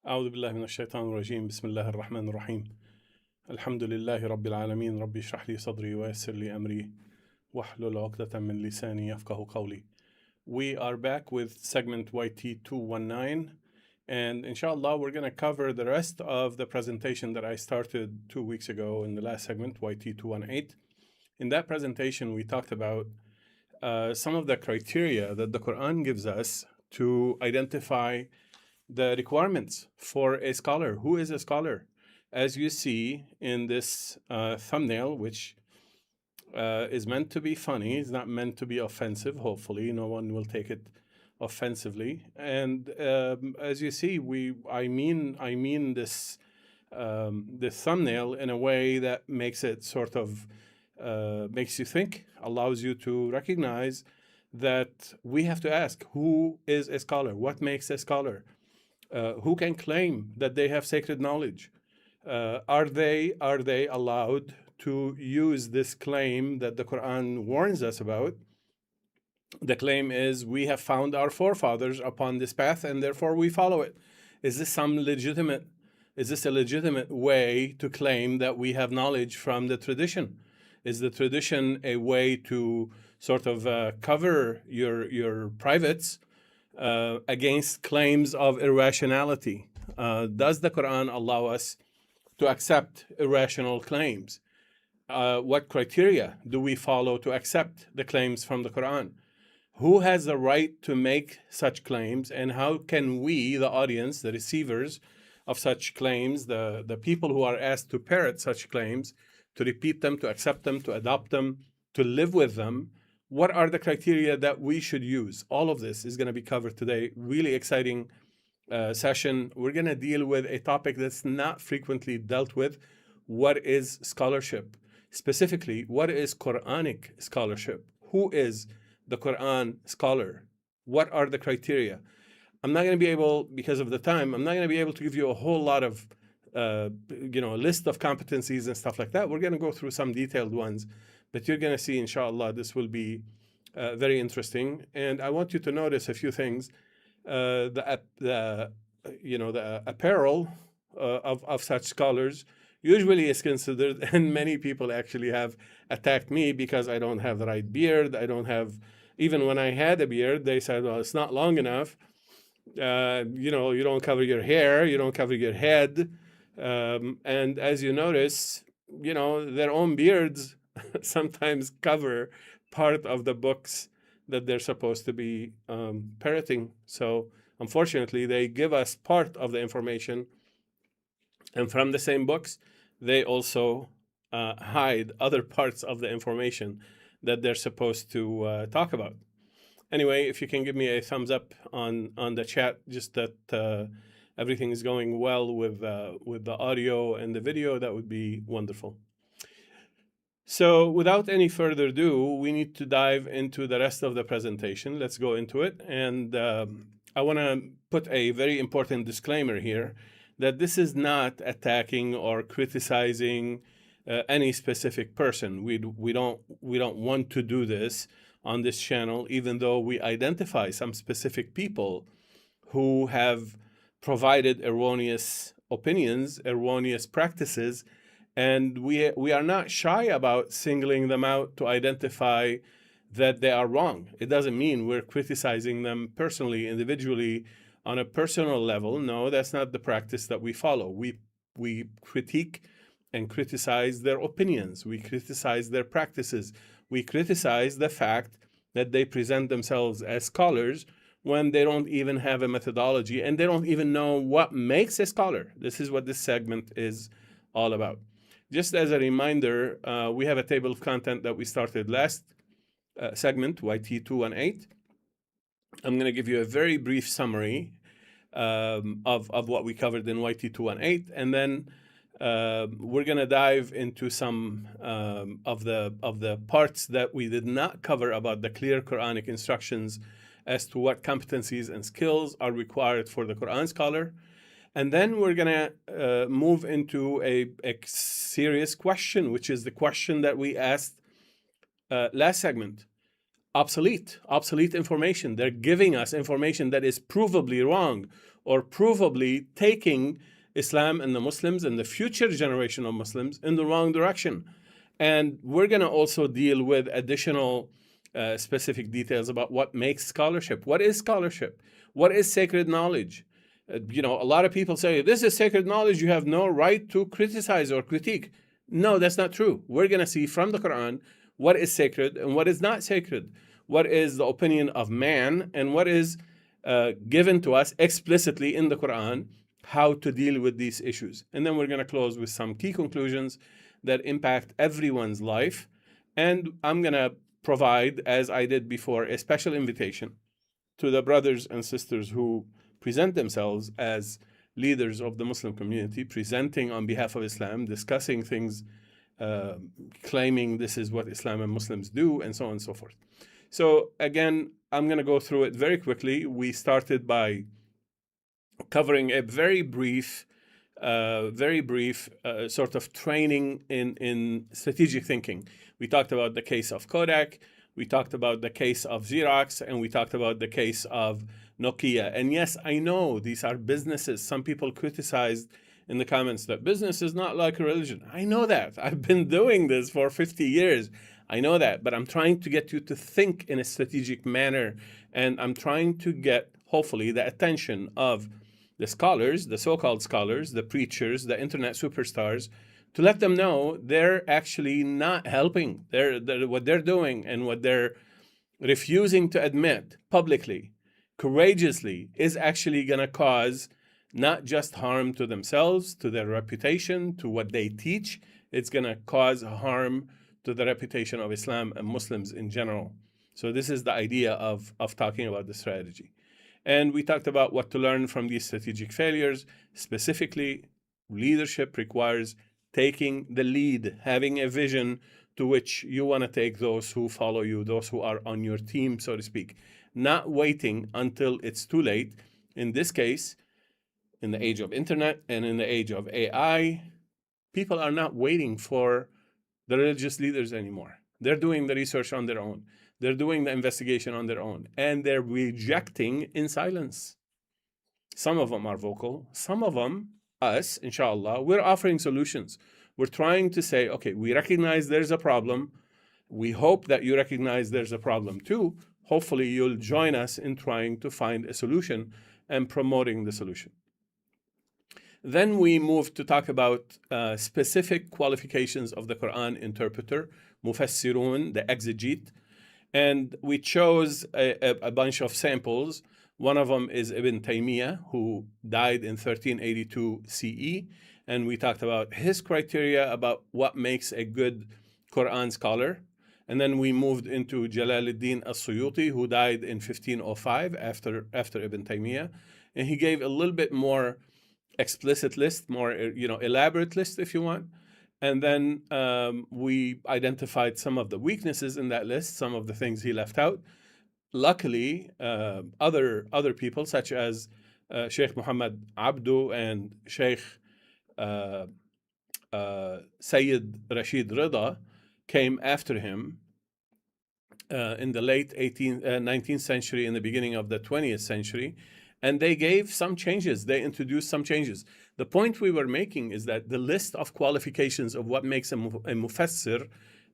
أعوذ بالله من الشيطان الرجيم بسم الله الرحمن الرحيم الحمد لله رب العالمين ربي اشرح لي صدري ويسر لي أمري واحلل عقدة من لساني يفقه قولي. We are back with segment YT219, and inshallah we're going to cover the rest of the presentation that I started 2 weeks ago in the last segment, YT218. In that presentation we talked about some of the criteria that the Qur'an gives us to identify the requirements for a scholar. Who is a scholar? As you see in this thumbnail, which is meant to be funny, it's not meant to be offensive. Hopefully, no one will take it offensively. And as you see, I mean this this thumbnail in a way that makes it sort of makes you think, allows you to recognize that we have to ask, who is a scholar? What makes a scholar? Who can claim that they have sacred knowledge? Are they allowed to use this claim that the Quran warns us about? The claim is, we have found our forefathers upon this path and therefore we follow it. Is this a legitimate way to claim that we have knowledge from the tradition? Is the tradition a way to sort of cover your privates against claims of irrationality? Does the Quran allow us to accept irrational claims? What criteria do we follow to accept the claims from the Quran? Who has the right to make such claims, and how can we, the audience, the receivers of such claims, the people who are asked to parrot such claims, to repeat them, to accept them, to adopt them, to live with them, what are the criteria that we should use? All of this is going to be covered today. Really exciting session. We're going to deal with a topic that's not frequently dealt with. What is scholarship? Specifically, what is Quranic scholarship? Who is the Quran scholar? What are the criteria? I'm not going to be able, because of the time, I'm not going to be able to give you a whole lot of, a list of competencies and stuff like that. We're going to go through some detailed ones. But you're going to see, inshallah, this will be very interesting. And I want you to notice a few things. The apparel of such scholars usually is considered, and many people actually have attacked me because I don't have the right beard. I don't have, even when I had a beard, they said, well, it's not long enough. You don't cover your hair, you don't cover your head. And as you notice, their own beards sometimes cover part of the books that they're supposed to be parroting. So unfortunately, they give us part of the information, and from the same books, they also hide other parts of the information that they're supposed to talk about. Anyway, if you can give me a thumbs up on the chat, just that everything is going well with the audio and the video, that would be wonderful. So without any further ado, we need to dive into the rest of the presentation. Let's go into it. And I want to put a very important disclaimer here that this is not attacking or criticizing any specific person. We don't want to do this on this channel, even though we identify some specific people who have provided erroneous opinions, erroneous practices. And we are not shy about singling them out to identify that they are wrong. It doesn't mean we're criticizing them personally, individually, on a personal level. No, that's not the practice that we follow. We critique and criticize their opinions. We criticize their practices. We criticize the fact that they present themselves as scholars when they don't even have a methodology and they don't even know what makes a scholar. This is what this segment is all about. Just as a reminder, we have a table of content that we started last segment, YT218. I'm going to give you a very brief summary of what we covered in YT218, and then we're going to dive into some of the parts that we did not cover about the clear Quranic instructions as to what competencies and skills are required for the Quran scholar. And then we're going to move into a serious question, which is the question that we asked last segment. obsolete information. They're giving us information that is provably wrong or provably taking Islam and the Muslims and the future generation of Muslims in the wrong direction. And we're going to also deal with additional specific details about what makes scholarship. What is scholarship? What is sacred knowledge? A lot of people say, this is sacred knowledge. You have no right to criticize or critique. No, that's not true. We're going to see from the Qur'an what is sacred and what is not sacred. What is the opinion of man and what is given to us explicitly in the Qur'an, how to deal with these issues. And then we're going to close with some key conclusions that impact everyone's life. And I'm going to provide, as I did before, a special invitation to the brothers and sisters who present themselves as leaders of the Muslim community, presenting on behalf of Islam, discussing things, claiming this is what Islam and Muslims do, and so on and so forth. So again, I'm going to go through it very quickly. We started by covering a very brief sort of training in strategic thinking. We talked about the case of Kodak, we talked about the case of Xerox, and we talked about the case of Nokia. And yes, I know these are businesses. Some people criticized in the comments that business is not like a religion. I know that. I've been doing this for 50 years. I know that, but I'm trying to get you to think in a strategic manner, and I'm trying to get, hopefully, the attention of the scholars, the so-called scholars, the preachers, the internet superstars, to let them know they're actually not helping. What they're doing and what they're refusing to admit publicly, courageously, is actually going to cause not just harm to themselves, to their reputation, to what they teach. It's going to cause harm to the reputation of Islam and Muslims in general. So this is the idea of talking about the strategy. And we talked about what to learn from these strategic failures. Specifically, leadership requires taking the lead, having a vision to which you want to take those who follow you, those who are on your team, so to speak, not waiting until it's too late. In this case, in the age of internet and in the age of AI, people are not waiting for the religious leaders anymore. They're doing the research on their own. They're doing the investigation on their own, and they're rejecting in silence. Some of them are vocal. Some of them, us, inshallah, we're offering solutions. We're trying to say, okay, we recognize there's a problem. We hope that you recognize there's a problem too. Hopefully, you'll join us in trying to find a solution and promoting the solution. Then we moved to talk about specific qualifications of the Qur'an interpreter, Mufassiroon, the exegete. And we chose a bunch of samples. One of them is Ibn Taymiyyah, who died in 1382 CE. And we talked about his criteria about what makes a good Qur'an scholar. And then we moved into Jalaluddin as-Suyuti, who died in 1505 after Ibn Taymiyyah. And he gave a little bit more explicit list, more elaborate list, if you want. And then we identified some of the weaknesses in that list, some of the things he left out. Luckily, other people, such as Sheikh Muhammad Abdu and Sheikh Sayyid Rashid Rida, came after him in the late 19th century, in the beginning of the 20th century, and they gave some changes. They introduced some changes. The point we were making is that the list of qualifications of what makes a mufassir,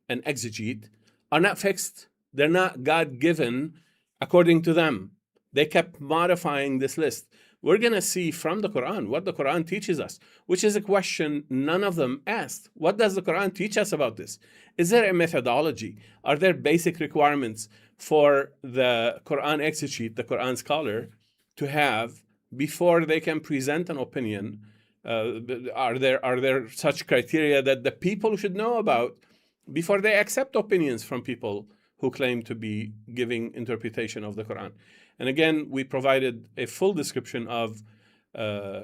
an exegete, are not fixed. They're not God-given according to them. They kept modifying this list. We're going to see from the Quran what the Quran teaches us, which is a question none of them asked. What does the Quran teach us about this? Is there a methodology? Are there basic requirements for the Quran exegete, the Quran scholar, to have before they can present an opinion? Are there such criteria that the people should know about before they accept opinions from people who claim to be giving interpretation of the Quran? And again, we provided a full description of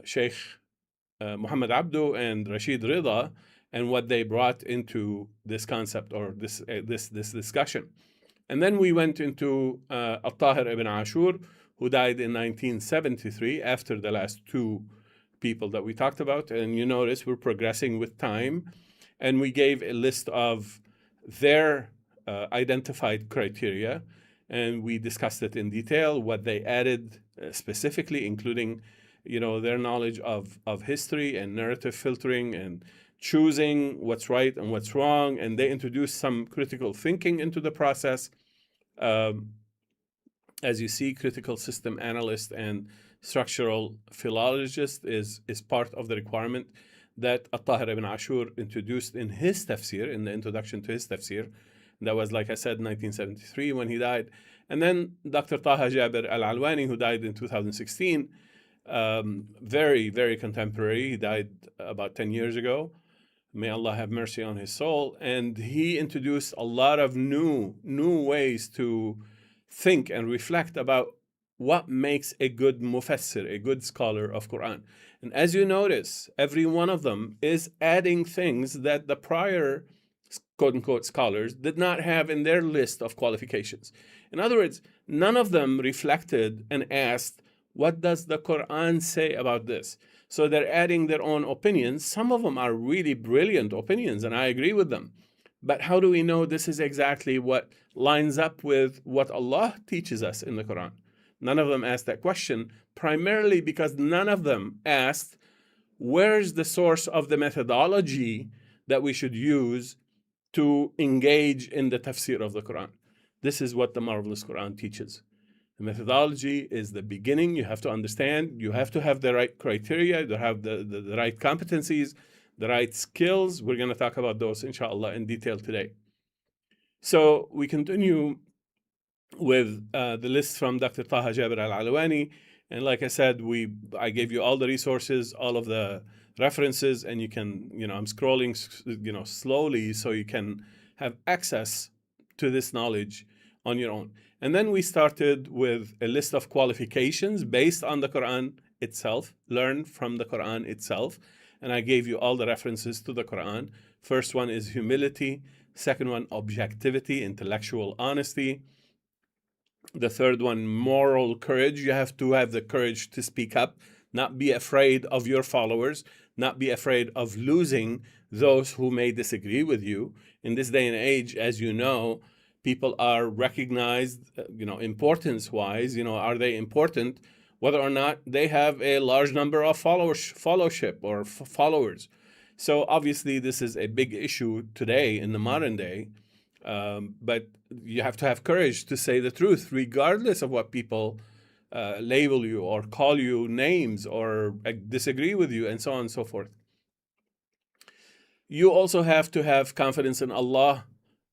Sheikh Muhammad Abdu and Rashid Rida and what they brought into this concept or this discussion. And then we went into Al-Tahir ibn Ashur, who died in 1973 after the last two people that we talked about. And you notice we're progressing with time. And we gave a list of their identified criteria, and we discussed it in detail, what they added specifically, including, their knowledge of history and narrative filtering and choosing what's right and what's wrong. And they introduced some critical thinking into the process. As you see, critical system analyst and structural philologist is part of the requirement that At-Tahir ibn Ashur introduced in his tafsir, in the introduction to his tafsir. That was, like I said, 1973 when he died. And then Dr. Taha Jabir al-Alwani, who died in 2016, very, very contemporary. He died about 10 years ago. May Allah have mercy on his soul. And he introduced a lot of new ways to think and reflect about what makes a good mufassir, a good scholar of Qur'an. And as you notice, every one of them is adding things that the prior quote-unquote scholars did not have in their list of qualifications. In other words, none of them reflected and asked, what does the Qur'an say about this? So they're adding their own opinions. Some of them are really brilliant opinions, and I agree with them. But how do we know this is exactly what lines up with what Allah teaches us in the Qur'an? None of them asked that question, primarily because none of them asked, where's the source of the methodology that we should use to engage in the tafsir of the Qur'an? This is what the marvelous Qur'an teaches. The methodology is the beginning. You have to understand, you have to have the right criteria, you have the right competencies, the right skills. We're going to talk about those, inshallah, in detail today. So we continue with the list from Dr. Taha Jabir al-Alwani. And like I said, I gave you all the resources, all of the references, and you can, I'm scrolling, slowly so you can have access to this knowledge on your own. And then we started with a list of qualifications based on the Qur'an itself, learn from the Qur'an itself. And I gave you all the references to the Qur'an. First one is humility. Second one, objectivity, intellectual honesty. The third one, moral courage. You have to have the courage to speak up, not be afraid of your followers, not be afraid of losing those who may disagree with you. In this day and age, as you know, people are recognized, importance-wise. Are they important? Whether or not they have a large number of followership or followers. So obviously, this is a big issue today in the modern day. But you have to have courage to say the truth, regardless of what people label you or call you names or disagree with you, and so on and so forth. You also have to have confidence in Allah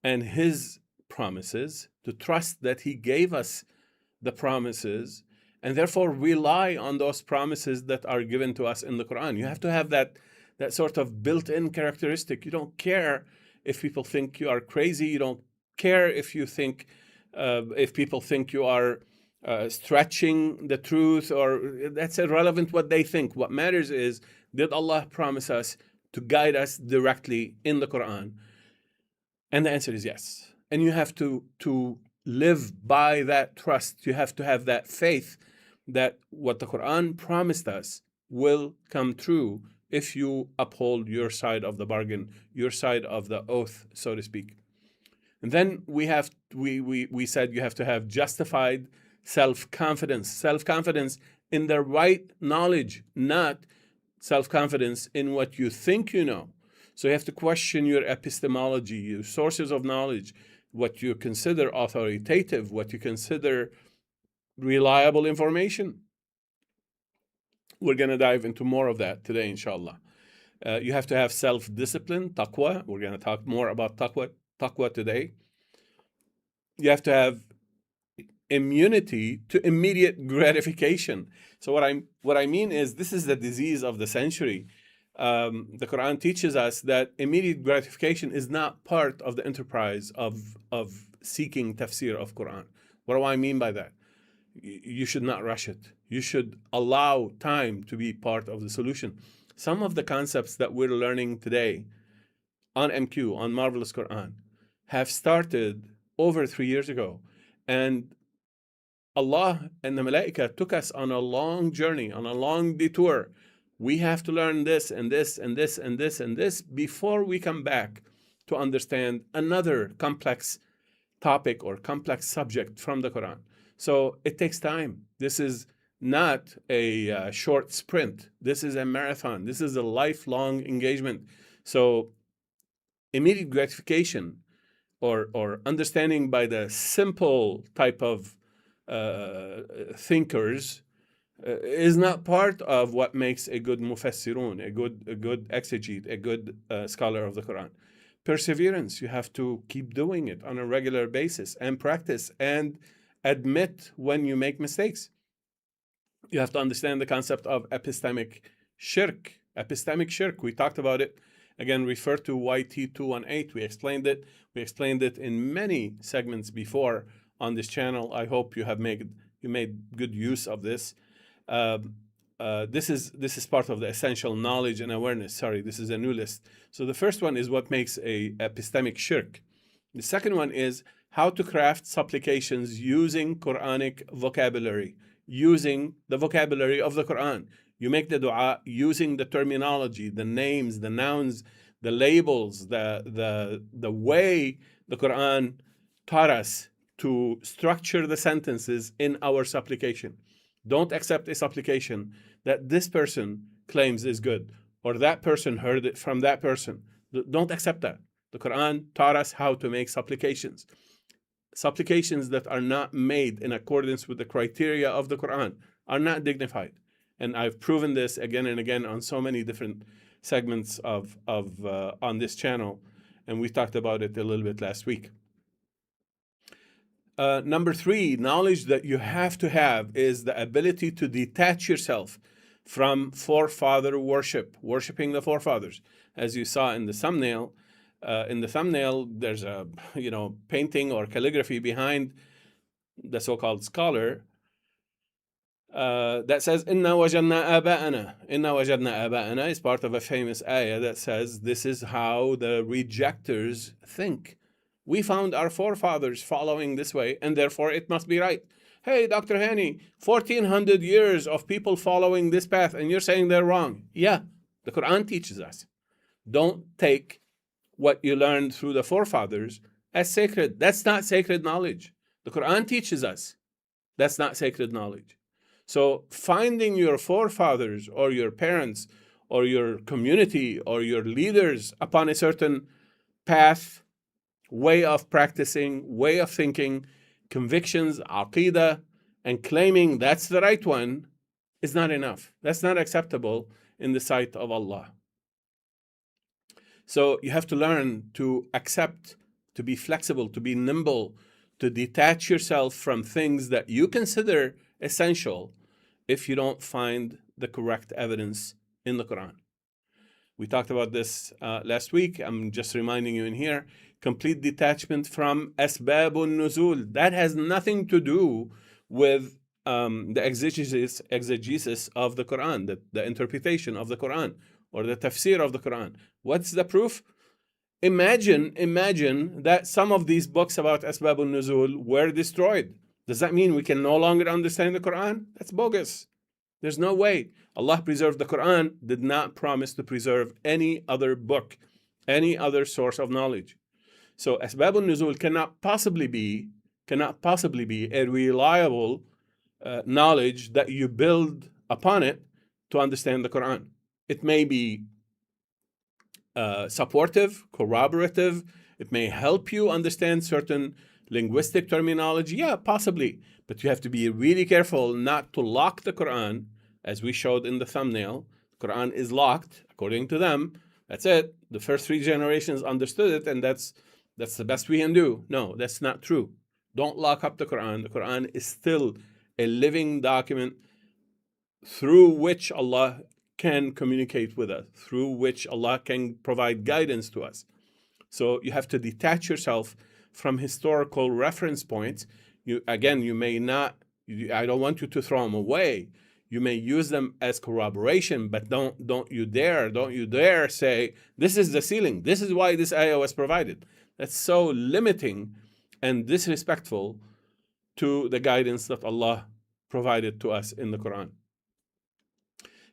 and His promises, to trust that He gave us the promises, and therefore rely on those promises that are given to us in the Quran. You have to have that sort of built-in characteristic. You don't care if people think you are crazy. You don't care if people think you are stretching the truth, or that's irrelevant what they think. What matters is, did Allah promise us to guide us directly in the Quran? And the answer is yes. And you have to live by that trust. You have to have that faith that what the Quran promised us will come true if you uphold your side of the bargain, your side of the oath, so to speak. And then we said you have to have justified self-confidence in the right knowledge, not self-confidence in what you think you know. So you have to question your epistemology, your sources of knowledge, what you consider authoritative, what you consider reliable information. We're going to dive into more of that today, inshallah. You have to have self-discipline, taqwa. We're going to talk more about taqwa today. You have to have immunity to immediate gratification. So what I mean is, this is the disease of the century. The Quran teaches us that immediate gratification is not part of the enterprise of seeking tafsir of Quran. What do I mean by that? You should not rush it. You should allow time to be part of the solution. Some of the concepts that we're learning today on MQ, on Marvelous Quran, have started over 3 years ago. And Allah and the Malaika took us on a long journey, on a long detour. We have to learn this and this and this and this and this before we come back to understand another complex topic or complex subject from the Quran. So it takes time. This is not a short sprint. This is a marathon. This is a lifelong engagement. So immediate gratification or understanding by the simple type of thinkers is not part of what makes a good Mufassiroon, a good exegete, a good scholar of the Quran. Perseverance, you have to keep doing it on a regular basis and practice and admit when you make mistakes. You have to understand the concept of epistemic shirk. Epistemic shirk, we talked about it. Again, refer to YT219. We explained it. We explained it in many segments before on this channel. I hope you made good use of this. This is part of the essential knowledge and awareness. Sorry, this is a new list. So the first one is what makes a epistemic shirk. The second one is how to craft supplications using Quranic vocabulary, using the vocabulary of the Quran. You make the dua using the terminology, the names, the nouns, the labels, the way the Quran taught us to structure the sentences in our supplication. Don't accept a supplication that this person claims is good, or that person heard it from that person. Don't accept that. The Quran taught us how to make supplications. Supplications that are not made in accordance with the criteria of the Quran are not dignified. And I've proven this again and again on so many different segments on this channel, and we talked about it a little bit last week. Number 3, knowledge that you have to have is the ability to detach yourself from forefather worship, worshiping the forefathers. As you saw in the thumbnail, there's a painting or calligraphy behind the so-called scholar that says "Inna wajadna aba'ana." Inna wajadna aba'ana is part of a famous ayah that says this is how the rejectors think. We found our forefathers following this way, and therefore it must be right. Hey, Dr. Hany, 1400 years of people following this path, and you're saying they're wrong. Yeah, the Quran teaches us. Don't take what you learned through the forefathers as sacred. That's not sacred knowledge. The Quran teaches us that's not sacred knowledge. So finding your forefathers or your parents or your community or your leaders upon a certain path, way of practicing, way of thinking, convictions, aqidah, and claiming that's the right one is not enough. That's not acceptable in the sight of Allah. So you have to learn to accept, to be flexible, to be nimble, to detach yourself from things that you consider essential if you don't find the correct evidence in the Quran. We talked about this last week. I'm just reminding you in here. Complete detachment from asbabun nuzul. That has nothing to do with the exegesis of the Quran, the interpretation of the Quran, or the tafsir of the Quran. What's the proof? Imagine that some of these books about asbabun nuzul were destroyed. Does that mean we can no longer understand the Quran? That's bogus. There's no way. Allah preserved the Quran, did not promise to preserve any other book, any other source of knowledge. So asbabun nuzul cannot possibly be a reliable knowledge that you build upon it to understand the Quran. It may be supportive, corroborative. It may help you understand certain linguistic terminology. Yeah, possibly. But you have to be really careful not to lock the Quran, as we showed in the thumbnail. The Quran is locked, according to them. That's it. The first 3 generations understood it, and that's the best we can do. No, that's not true. Don't lock up the Quran. The Quran is still a living document through which Allah can communicate with us, through which Allah can provide guidance to us. So you have to detach yourself from historical reference points. You may not, I don't want you to throw them away. You may use them as corroboration, but don't you dare say, this is the ceiling. This is why this ayah was provided. That's so limiting and disrespectful to the guidance that Allah provided to us in the Quran.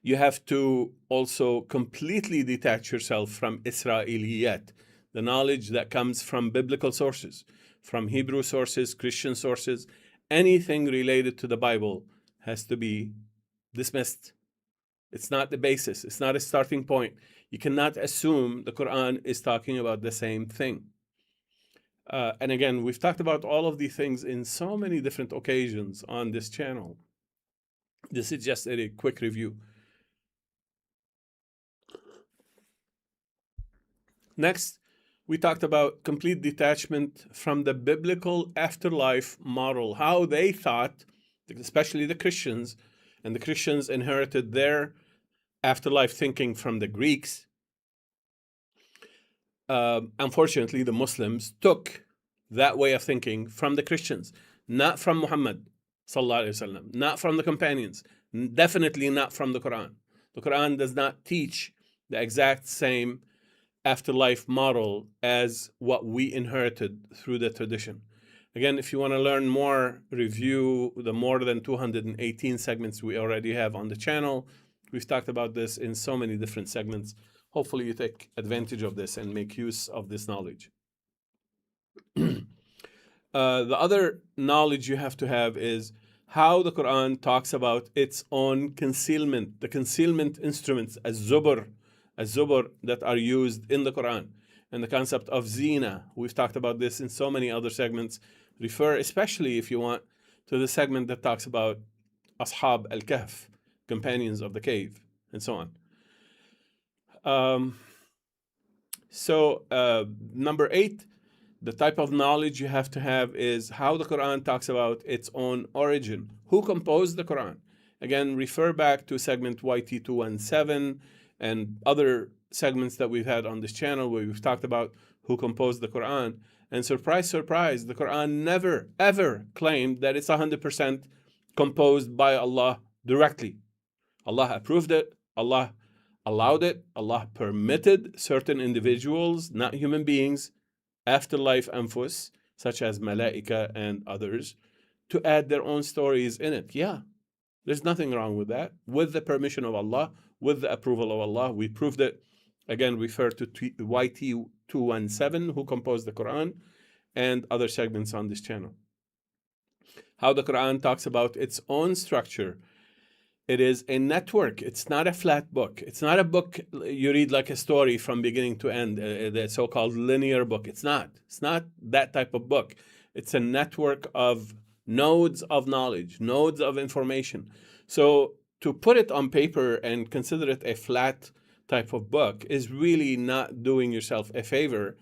You have to also completely detach yourself from Isra'iliyat, the knowledge that comes from biblical sources, from Hebrew sources, Christian sources. Anything related to the Bible has to be dismissed. It's not the basis. It's not a starting point. You cannot assume the Quran is talking about the same thing. And again, we've talked about all of these things in so many different occasions on this channel. This is just a quick review. Next, we talked about complete detachment from the biblical afterlife model, how they thought, especially the Christians, and the Christians inherited their afterlife thinking from the Greeks. Unfortunately, the Muslims took that way of thinking from the Christians, not from Muhammad sallallahu alaihi wasallam, not from the companions, definitely not from the Quran. The Quran does not teach the exact same afterlife model as what we inherited through the tradition. Again, if you want to learn more, review the more than 218 segments we already have on the channel. We've talked about this in so many different segments. Hopefully you take advantage of this and make use of this knowledge. The other knowledge you have to have is how the Quran talks about its own concealment, the concealment instruments, az-zubur that are used in the Quran, and the concept of zina. We've talked about this in so many other segments. Refer, especially if you want, to the segment that talks about Ashab al-Kahf, companions of the cave, and so on. Number 8, the type of knowledge you have to have is how the Quran talks about its own origin. Who composed the Quran? Again, refer back to segment YT219 and other segments that we've had on this channel where we've talked about who composed the Quran. And surprise, surprise, the Quran never, ever claimed that it's 100% composed by Allah directly. Allah approved it, Allah allowed it, Allah permitted certain individuals, not human beings, afterlife anfus, such as malaika and others, to add their own stories in it. Yeah, there's nothing wrong with that. With the permission of Allah, with the approval of Allah, we proved it. Again, refer to YT217, who composed the Quran, and other segments on this channel. How the Quran talks about its own structure. It is a network. It's not a flat book. It's not a book you read like a story from beginning to end, the so-called linear book. It's not. It's not that type of book. It's a network of nodes of knowledge, nodes of information. So to put it on paper and consider it a flat type of book is really not doing yourself a favor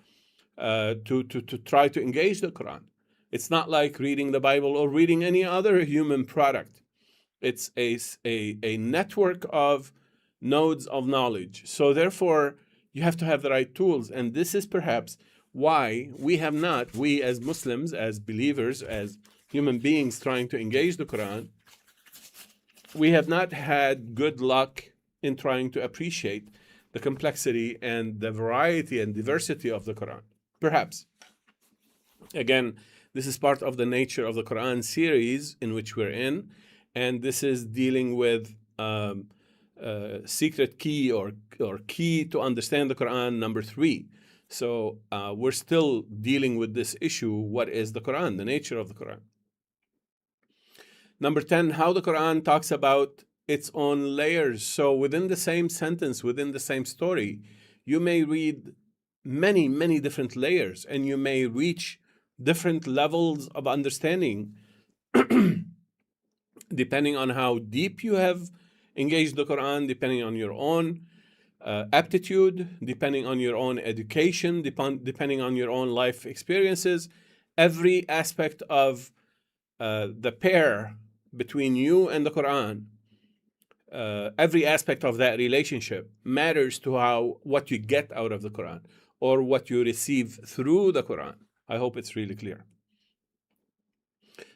to try to engage the Quran. It's not like reading the Bible or reading any other human product. It's a network of nodes of knowledge. So therefore, you have to have the right tools. And this is perhaps why we as Muslims, as believers, as human beings trying to engage the Quran, we have not had good luck in trying to appreciate the complexity and the variety and diversity of the Quran. Perhaps. Again, this is part of the nature of the Quran series in which we're in. And this is dealing with secret key or key to understand the Quran, number 3. So we're still dealing with this issue. What is the Quran? The nature of the Quran. Number 10, how the Quran talks about its own layers. So within the same sentence, within the same story, you may read many, many different layers, and you may reach different levels of understanding depending on how deep you have engaged the Quran, depending on your own aptitude, depending on your own education, depending on your own life experiences. Every aspect of the pair between you and the Quran, every aspect of that relationship matters to what you get out of the Quran or what you receive through the Quran. I hope it's really clear.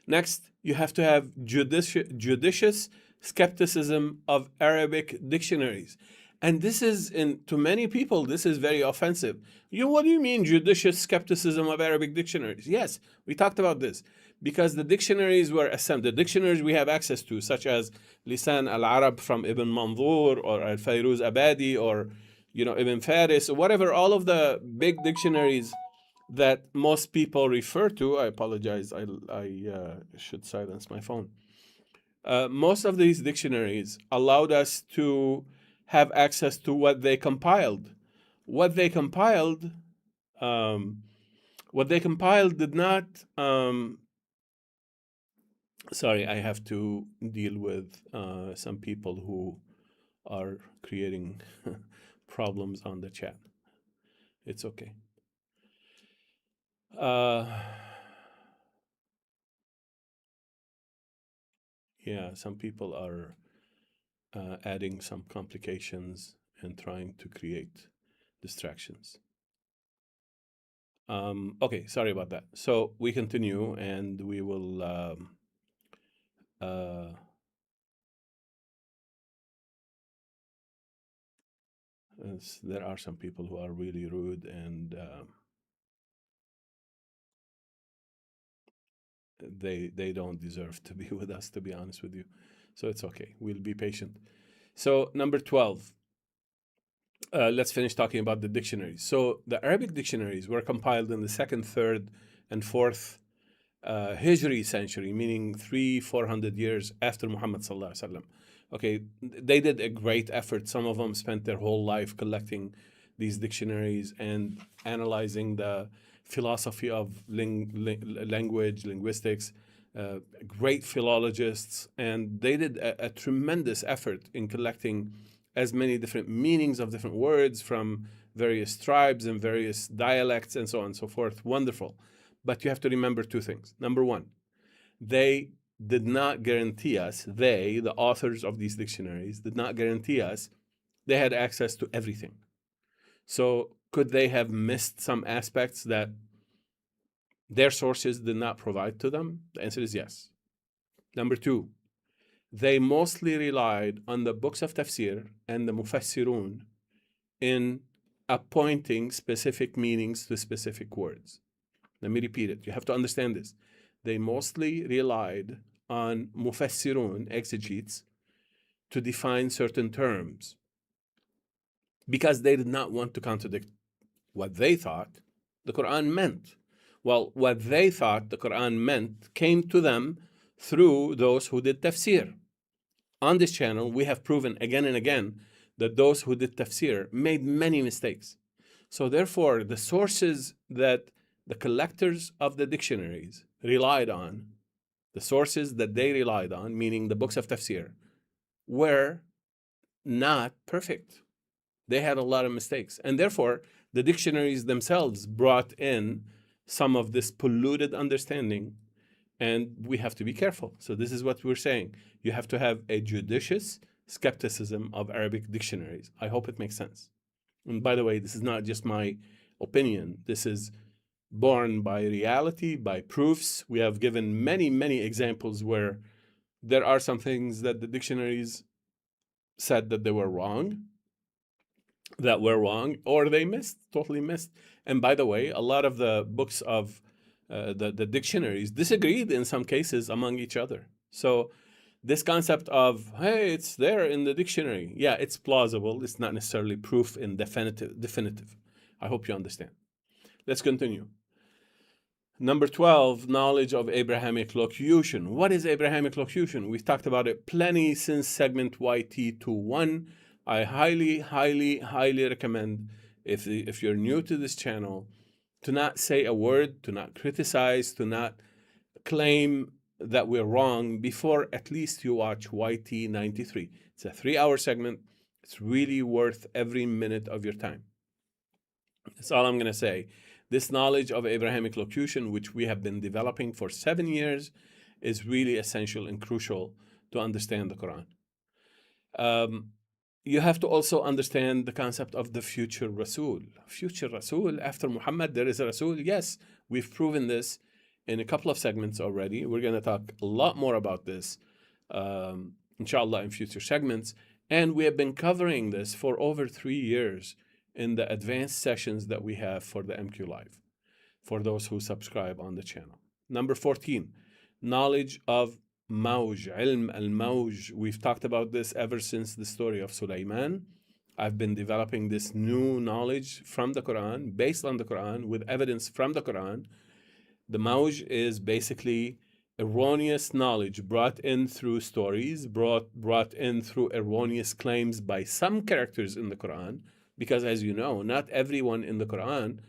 Next, you have to have judicious skepticism of Arabic dictionaries. And this is, to many people, this is very offensive. What do you mean judicious skepticism of Arabic dictionaries? Yes, we talked about this. Because the dictionaries were assembled, the dictionaries we have access to, such as Lisan al-Arab from Ibn Manzur or Al-Fayruz Abadi or Ibn Faris, or whatever, all of the big dictionaries that most people refer to. I apologize. I should silence my phone. Most of these dictionaries allowed us to have access to what they compiled. What they compiled, um, what they compiled did not. Sorry, I have to deal with some people who are creating problems on the chat. It's okay. Yeah, some people are adding some complications and trying to create distractions. Okay, sorry about that. So we continue and we will. There are some people who are really rude and they don't deserve to be with us, to be honest with you. So it's okay. We'll be patient. So number 12. Let's finish talking about the dictionaries. So the Arabic dictionaries were compiled in the second, third, and fourth Hijri century, meaning 400 years after Muhammad sallallahu alaihi wasallam. Okay, they did a great effort. Some of them spent their whole life collecting these dictionaries and analyzing the philosophy of language, linguistics. Great philologists, and they did a tremendous effort in collecting as many different meanings of different words from various tribes and various dialects and so on and so forth. Wonderful. But you have to remember two things. Number one, they did not guarantee us, the authors of these dictionaries, did not guarantee us they had access to everything. So could they have missed some aspects that their sources did not provide to them? The answer is yes. Number two, they mostly relied on the books of tafsir and the Mufassiroon in appointing specific meanings to specific words. Let me repeat it. You have to understand this. They mostly relied on Mufassiroon, exegetes, to define certain terms because they did not want to contradict what they thought the Qur'an meant. Well, what they thought the Qur'an meant came to them through those who did tafsir. On this channel, we have proven again and again that those who did tafsir made many mistakes. So therefore, the sources that the collectors of the dictionaries relied on, the sources that they relied on, meaning the books of tafsir, were not perfect. They had a lot of mistakes. And therefore, the dictionaries themselves brought in some of this polluted understanding, and we have to be careful. So this is what we're saying. You have to have a judicious skepticism of Arabic dictionaries. I hope it makes sense. And by the way, this is not just my opinion. This is born by reality, by proofs. We have given many, many examples where there are some things that the dictionaries said that they were wrong, or they missed, totally missed. And by the way, a lot of the books of the dictionaries disagreed in some cases among each other. So this concept of, hey, it's there in the dictionary. Yeah, it's plausible. It's not necessarily proof in definitive. I hope you understand. Let's continue. Number 12, knowledge of Abrahamic locution. What is Abrahamic locution? We've talked about it plenty since segment YT219. I highly recommend, if you're new to this channel, to not say a word, to not criticize, to not claim that we're wrong before at least you watch YT93. It's a 3-hour segment. It's really worth every minute of your time. That's all I'm going to say. This knowledge of Abrahamic locution, which we have been developing for 7 years, is really essential and crucial to understand the Quran. You have to also understand the concept of the future Rasul. Future Rasul, after Muhammad, there is a Rasul. Yes, we've proven this in a couple of segments already. We're going to talk a lot more about this, inshallah, in future segments. And we have been covering this for over 3 years in the advanced sessions that we have for the MQ Live, for those who subscribe on the channel. Number 14, knowledge of Mawj, ilm al-Mawj. We've talked about this ever since the story of Sulaiman I've been developing this new knowledge from the Quran, based on the Quran, with evidence from the Quran. The mawj is basically erroneous knowledge brought in through stories, brought in through erroneous claims by some characters in the Quran, because as you know, not everyone in the Quran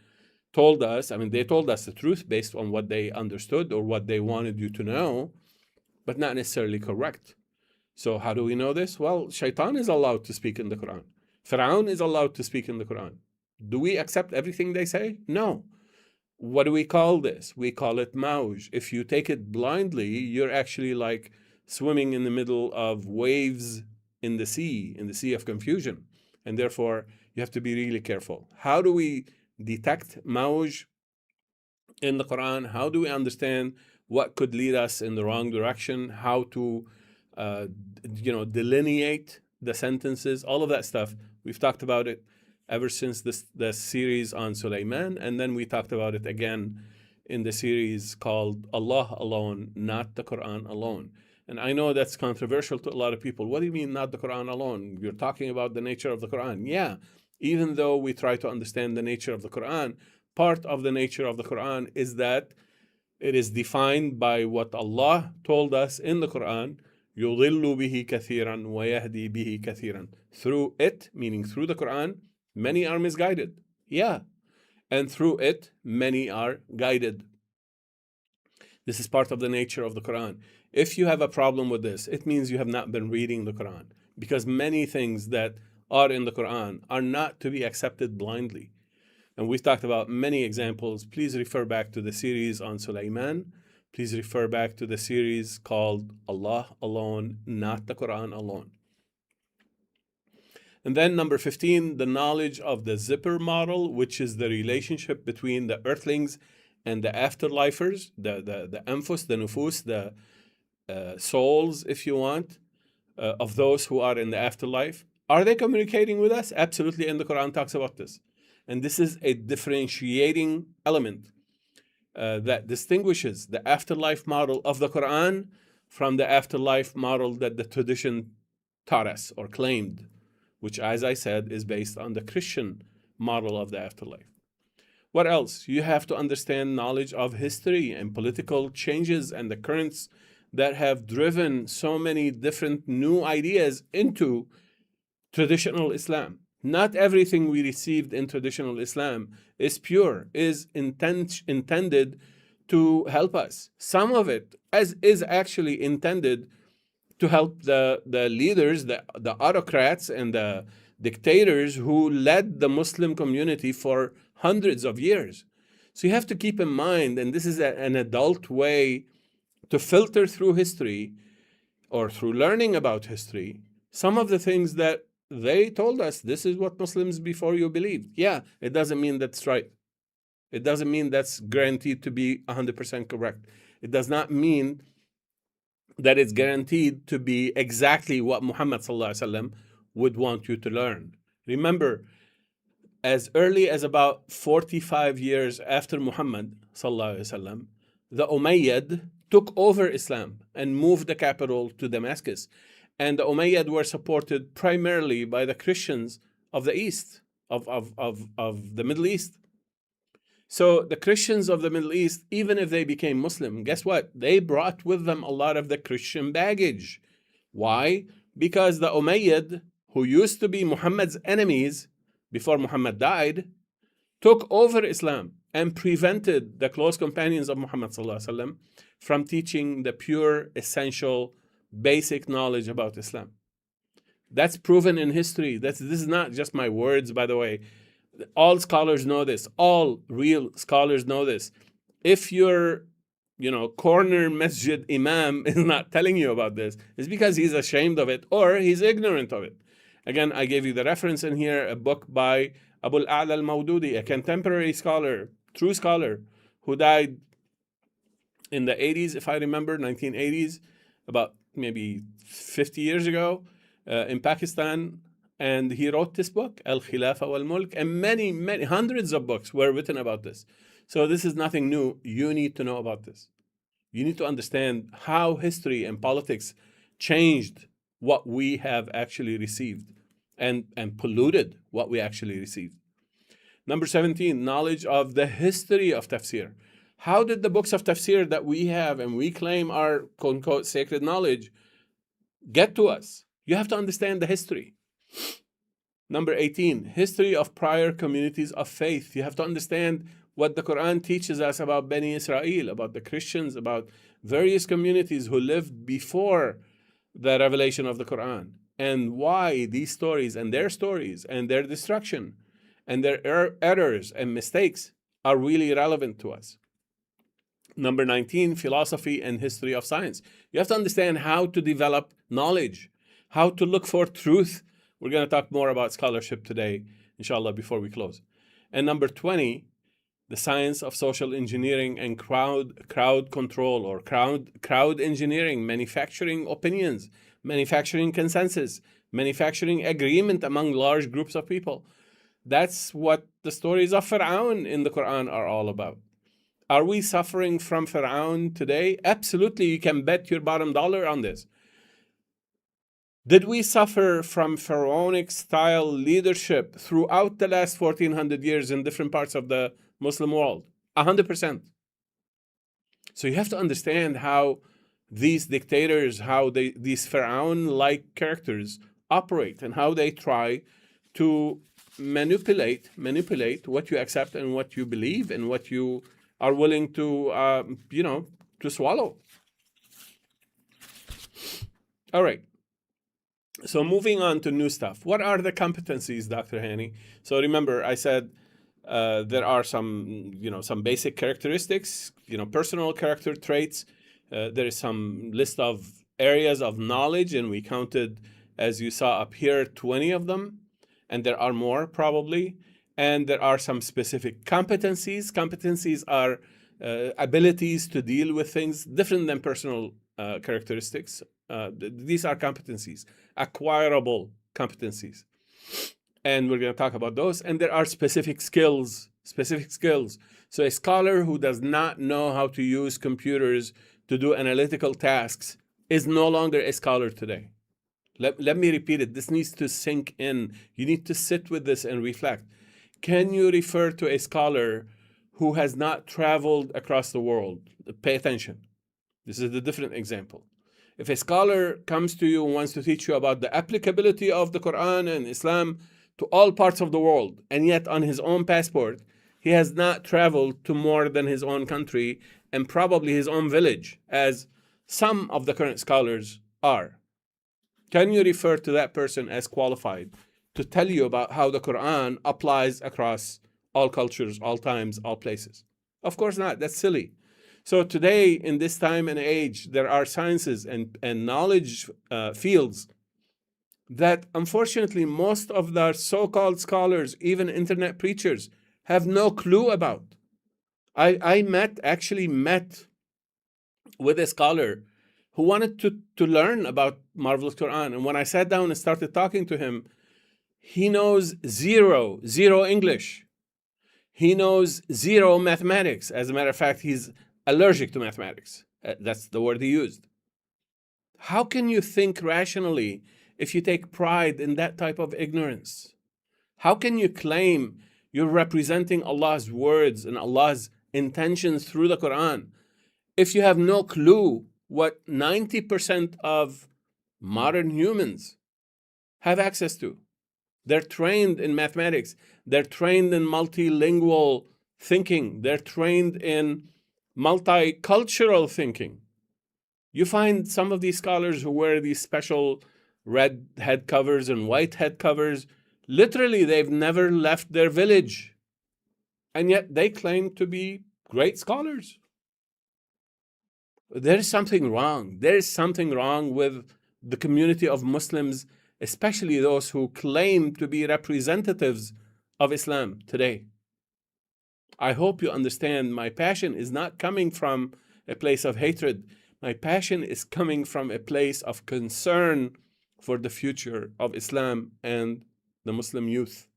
told us, they told us the truth based on what they understood or what they wanted you to know, but not necessarily correct. So how do we know this? Well, Shaitan is allowed to speak in the Quran. Fir'aun is allowed to speak in the Quran. Do we accept everything they say? No. What do we call this? We call it mawj. If you take it blindly, you're actually like swimming in the middle of waves in the sea of confusion. And therefore, you have to be really careful. How do we detect mawj in the Quran? How do we understand what could lead us in the wrong direction? How to, delineate the sentences? All of that stuff. We've talked about it ever since the series on Sulaiman, and then we talked about it again in the series called Allah Alone, Not the Quran Alone. And I know that's controversial to a lot of people. What do you mean, not the Quran alone? You're talking about the nature of the Quran. Yeah, even though we try to understand the nature of the Quran, part of the nature of the Quran is that it is defined by what Allah told us in the Quran, يُضِلُّ بِهِ كَثِيرًا وَيَهْدِي بِهِ كَثِيرًا. Through it, meaning through the Quran, many are misguided. Yeah. And through it, many are guided. This is part of the nature of the Quran. If you have a problem with this, it means you have not been reading the Quran, because many things that are in the Quran are not to be accepted blindly. And we've talked about many examples. Please refer back to the series on Sulaiman. Please refer back to the series called Allah Alone, Not the Quran Alone. And then number 15, the knowledge of the zipper model, which is the relationship between the earthlings and the afterlifers, the anfus, the nufus, the souls, if you want, of those who are in the afterlife. Are they communicating with us? Absolutely, and the Quran talks about this. And this is a differentiating element that distinguishes the afterlife model of the Quran from the afterlife model that the tradition taught us or claimed, which, as I said, is based on the Christian model of the afterlife. What else? You have to understand knowledge of history and political changes and the currents that have driven so many different new ideas into traditional Islam. Not everything we received in traditional Islam is pure, is intended to help us. Some of it is actually intended to help the leaders, the autocrats and the dictators who led the Muslim community for hundreds of years. So you have to keep in mind, and this is an adult way to filter through history or through learning about history, some of the things that they told us, this is what Muslims before you believed. Yeah, it doesn't mean that's right. It doesn't mean that's guaranteed to be 100% correct. It does not mean that it's guaranteed to be exactly what Muhammad ﷺ would want you to learn. Remember, as early as about 45 years after Muhammad ﷺ, the Umayyad took over Islam and moved the capital to Damascus. And the Umayyad were supported primarily by the Christians of the East, of the Middle East. So the Christians of the Middle East, even if they became Muslim, guess what? They brought with them a lot of the Christian baggage. Why? Because the Umayyad, who used to be Muhammad's enemies before Muhammad died, took over Islam and prevented the close companions of Muhammad ﷺ from teaching the pure, essential, basic knowledge about Islam. That's proven in history. This is not just my words, by the way. All scholars know this. All real scholars know this. If your, corner masjid imam is not telling you about this, it's because he's ashamed of it or he's ignorant of it. Again, I gave you the reference in here, a book by Abu al-A'la al-Mawdudi, a contemporary scholar, true scholar, who died in the 80s, if I remember, 1980s, about maybe 50 years ago, in Pakistan. And he wrote this book, Al-Khilafa wal-Mulk, and many hundreds of books were written about this. So this is nothing new. You need to know about this. You need to understand how history and politics changed what we have actually received. and polluted what we actually received. Number 17, knowledge of the history of tafsir. How did the books of tafsir that we have and we claim are quote unquote sacred knowledge get to us? You have to understand the history. Number 18, history of prior communities of faith. You have to understand what the Qur'an teaches us about Bani Israel, about the Christians, about various communities who lived before the revelation of the Qur'an, and why these stories and their destruction and their errors and mistakes are really relevant to us. Number 19, philosophy and history of science. You have to understand how to develop knowledge, how to look for truth. We're going to talk more about scholarship today, inshallah, before we close. And number 20, the science of social engineering and crowd control, or crowd engineering, manufacturing opinions, manufacturing consensus, manufacturing agreement among large groups of people. That's what the stories of Fir'aun in the Quran are all about. Are we suffering from Fir'aun today? Absolutely, you can bet your bottom dollar on this. Did we suffer from pharaonic style leadership throughout the last 1400 years in different parts of the Muslim world? 100%. So you have to understand how these dictators, how these Pharaoh-like characters operate, and how they try to manipulate what you accept and what you believe and what you are willing to, to swallow. All right. So moving on to new stuff. What are the competencies, Dr. Hany? So remember, I said there are some basic characteristics, personal character traits. There is some list of areas of knowledge, and we counted, as you saw up here, 20 of them, and there are more probably. And there are some specific competencies. Competencies are abilities to deal with things different than personal characteristics. These are competencies, acquirable competencies. And we're going to talk about those. And there are specific skills. So a scholar who does not know how to use computers to do analytical tasks is no longer a scholar today. Let me repeat it. This needs to sink in. You need to sit with this and reflect. Can you refer to a scholar who has not traveled across the world? Pay attention. This is a different example. If a scholar comes to you and wants to teach you about the applicability of the Quran and Islam to all parts of the world, and yet on his own passport, he has not traveled to more than his own country and probably his own village, as some of the current scholars are, can you refer to that person as qualified to tell you about how the Quran applies across all cultures, all times, all places? Of course not. That's silly. So today, in this time and age, there are sciences and knowledge fields that, unfortunately, most of the so-called scholars, even internet preachers, have no clue about. I actually met with a scholar who wanted to learn about Marvelous Quran. And when I sat down and started talking to him, he knows zero English. He knows zero mathematics. As a matter of fact, he's allergic to mathematics. That's the word he used. How can you think rationally if you take pride in that type of ignorance? How can you claim you're representing Allah's words and Allah's intentions through the Quran if you have no clue what 90% of modern humans have access to? They're trained in mathematics. They're trained in multilingual thinking. They're trained in multicultural thinking. You find some of these scholars who wear these special red head covers and white head covers. Literally, they've never left their village. And yet they claim to be great scholars. There's something wrong. There's something wrong with the community of Muslims, especially those who claim to be representatives of Islam today. I hope you understand my passion is not coming from a place of hatred. My passion is coming from a place of concern for the future of Islam and the Muslim youth.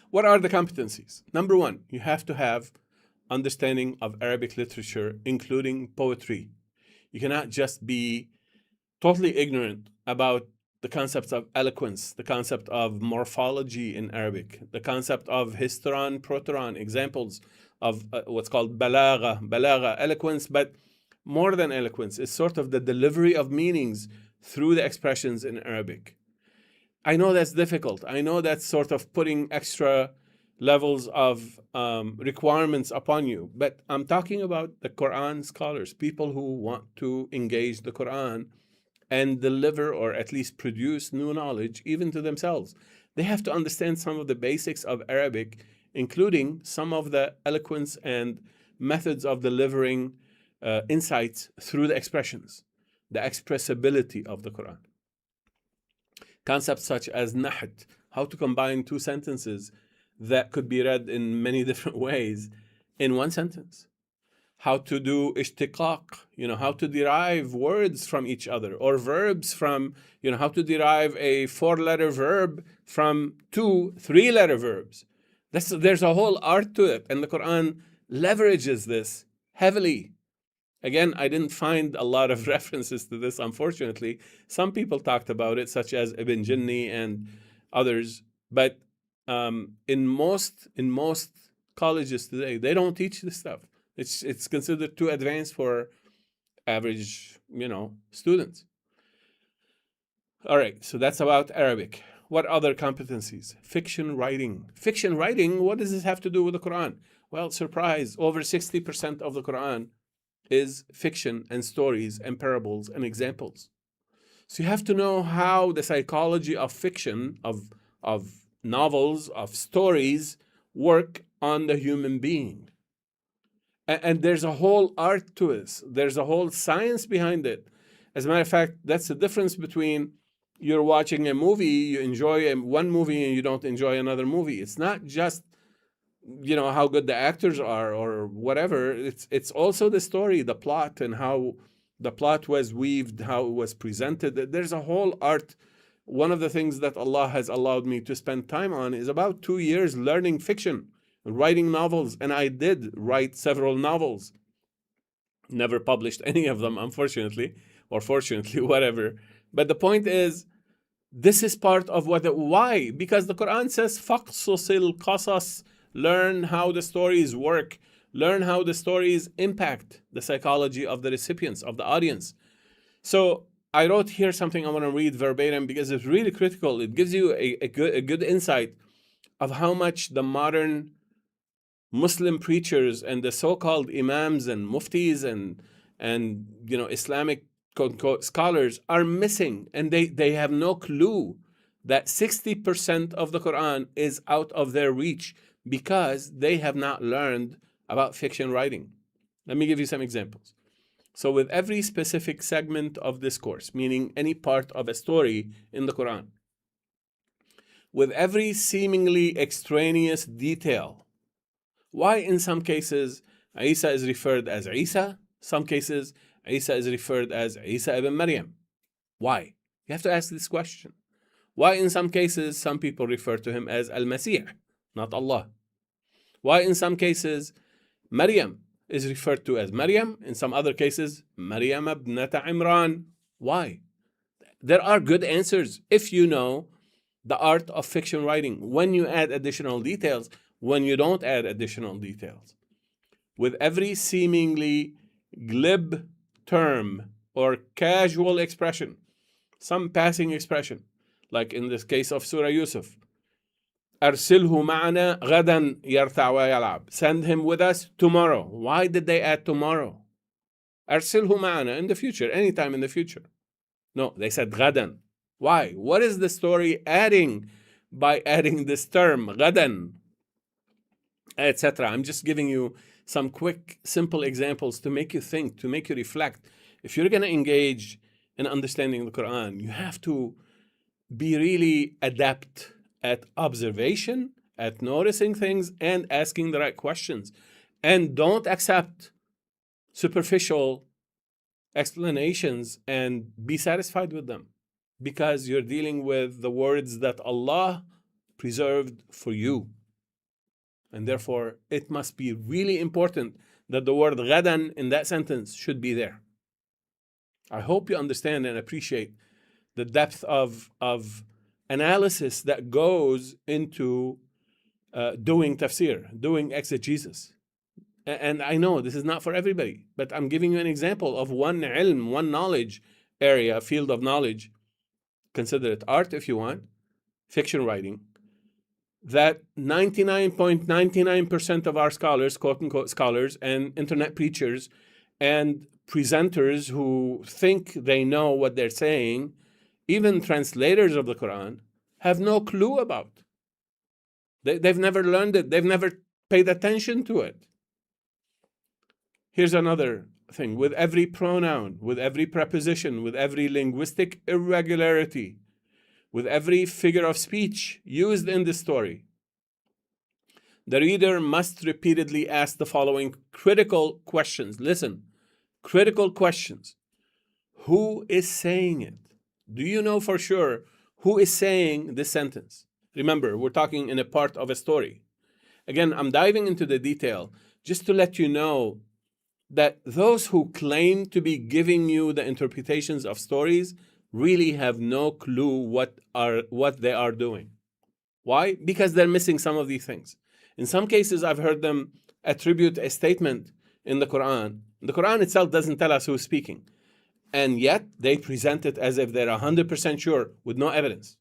What are the competencies? Number one, you have to have understanding of Arabic literature, including poetry. You cannot just be totally ignorant about the concept of eloquence, the concept of morphology in Arabic, the concept of historon, proteron, examples of what's called balagha, eloquence, but more than eloquence, it's sort of the delivery of meanings through the expressions in Arabic. I know that's difficult. I know that's sort of putting extra levels of requirements upon you, but I'm talking about the Quran scholars, people who want to engage the Quran and deliver or at least produce new knowledge even to themselves. They have to understand some of the basics of Arabic, including some of the eloquence and methods of delivering insights through the expressions, the expressibility of the Quran. Concepts such as naht, how to combine two sentences that could be read in many different ways in one sentence. How to do ishtiqaq, how to derive words from each other, or verbs from, how to derive a 4-letter verb from 2 3-letter verbs. There's a whole art to it, and the Quran leverages this heavily. Again, I didn't find a lot of references to this, unfortunately. Some people talked about it, such as Ibn Jinni and others, but in most colleges today, they don't teach this stuff. It's considered too advanced for average, students. All right, so that's about Arabic. What other competencies? Fiction writing. Fiction writing, what does this have to do with the Quran? Well, surprise, over 60% of the Quran is fiction and stories and parables and examples. So you have to know how the psychology of fiction, of novels, of stories work on the human being. And there's a whole art to this. There's a whole science behind it. As a matter of fact, that's the difference between you're watching a movie, you enjoy one movie and you don't enjoy another movie. It's not just, how good the actors are or whatever. It's also the story, the plot, and how the plot was weaved, how it was presented. There's a whole art. One of the things that Allah has allowed me to spend time on is about 2 years learning fiction, writing novels, and I did write several novels. Never published any of them, unfortunately, or fortunately, whatever. But the point is, this is part of why? Because the Quran says, فَقْصُصِ الْقَصَصِ, learn how the stories work, learn how the stories impact the psychology of the recipients, of the audience. So I wrote here something I want to read verbatim because it's really critical. It gives you a good insight of how much the modern Muslim preachers and the so-called imams and muftis and Islamic quote-unquote scholars are missing, and they have no clue that 60% of the Quran is out of their reach because they have not learned about fiction writing. Let me give you some examples. So with every specific segment of discourse, meaning any part of a story in the Quran, with every seemingly extraneous detail, why in some cases Isa is referred as Isa, some cases Isa is referred as Isa ibn Maryam? Why? You have to ask this question. Why in some cases some people refer to him as Al-Masih, not Allah? Why in some cases Maryam is referred to as Maryam, in some other cases Maryam ibnata Imran? Why? There are good answers if you know the art of fiction writing, when you add additional details, when you don't add additional details. With every seemingly glib term or casual expression, some passing expression, like in this case of Surah Yusuf, أرسله معنا غدا يرتع ويلعب. Send him with us tomorrow. Why did they add tomorrow? أرسله معنا, in the future, anytime in the future. No, they said غدا. Why? What is the story adding by adding this term, غدا, etc.? I'm just giving you some quick, simple examples to make you think, to make you reflect. If you're going to engage in understanding the Quran, you have to be really adept at observation, at noticing things, and asking the right questions. And don't accept superficial explanations and be satisfied with them, because you're dealing with the words that Allah preserved for you. And therefore, it must be really important that the word ghadan in that sentence should be there. I hope you understand and appreciate the depth of analysis that goes into doing tafsir, doing exegesis. And I know this is not for everybody, but I'm giving you an example of one ilm, one knowledge area, field of knowledge. Consider it art if you want, fiction writing, that 99.99% of our scholars, quote unquote scholars, and internet preachers and presenters who think they know what they're saying, even translators of the Qur'an, have no clue about. They've never learned it. They've never paid attention to it. Here's another thing. With every pronoun, with every preposition, with every linguistic irregularity, with every figure of speech used in the story, the reader must repeatedly ask the following critical questions. Listen, critical questions. Who is saying it? Do you know for sure who is saying this sentence? Remember, we're talking in a part of a story. Again, I'm diving into the detail just to let you know that those who claim to be giving you the interpretations of stories really have no clue what they are doing. Why? Because they're missing some of these things. In some cases, I've heard them attribute a statement in the Qur'an. The Qur'an itself doesn't tell us who's speaking. And yet, they present it as if they're 100% sure with no evidence.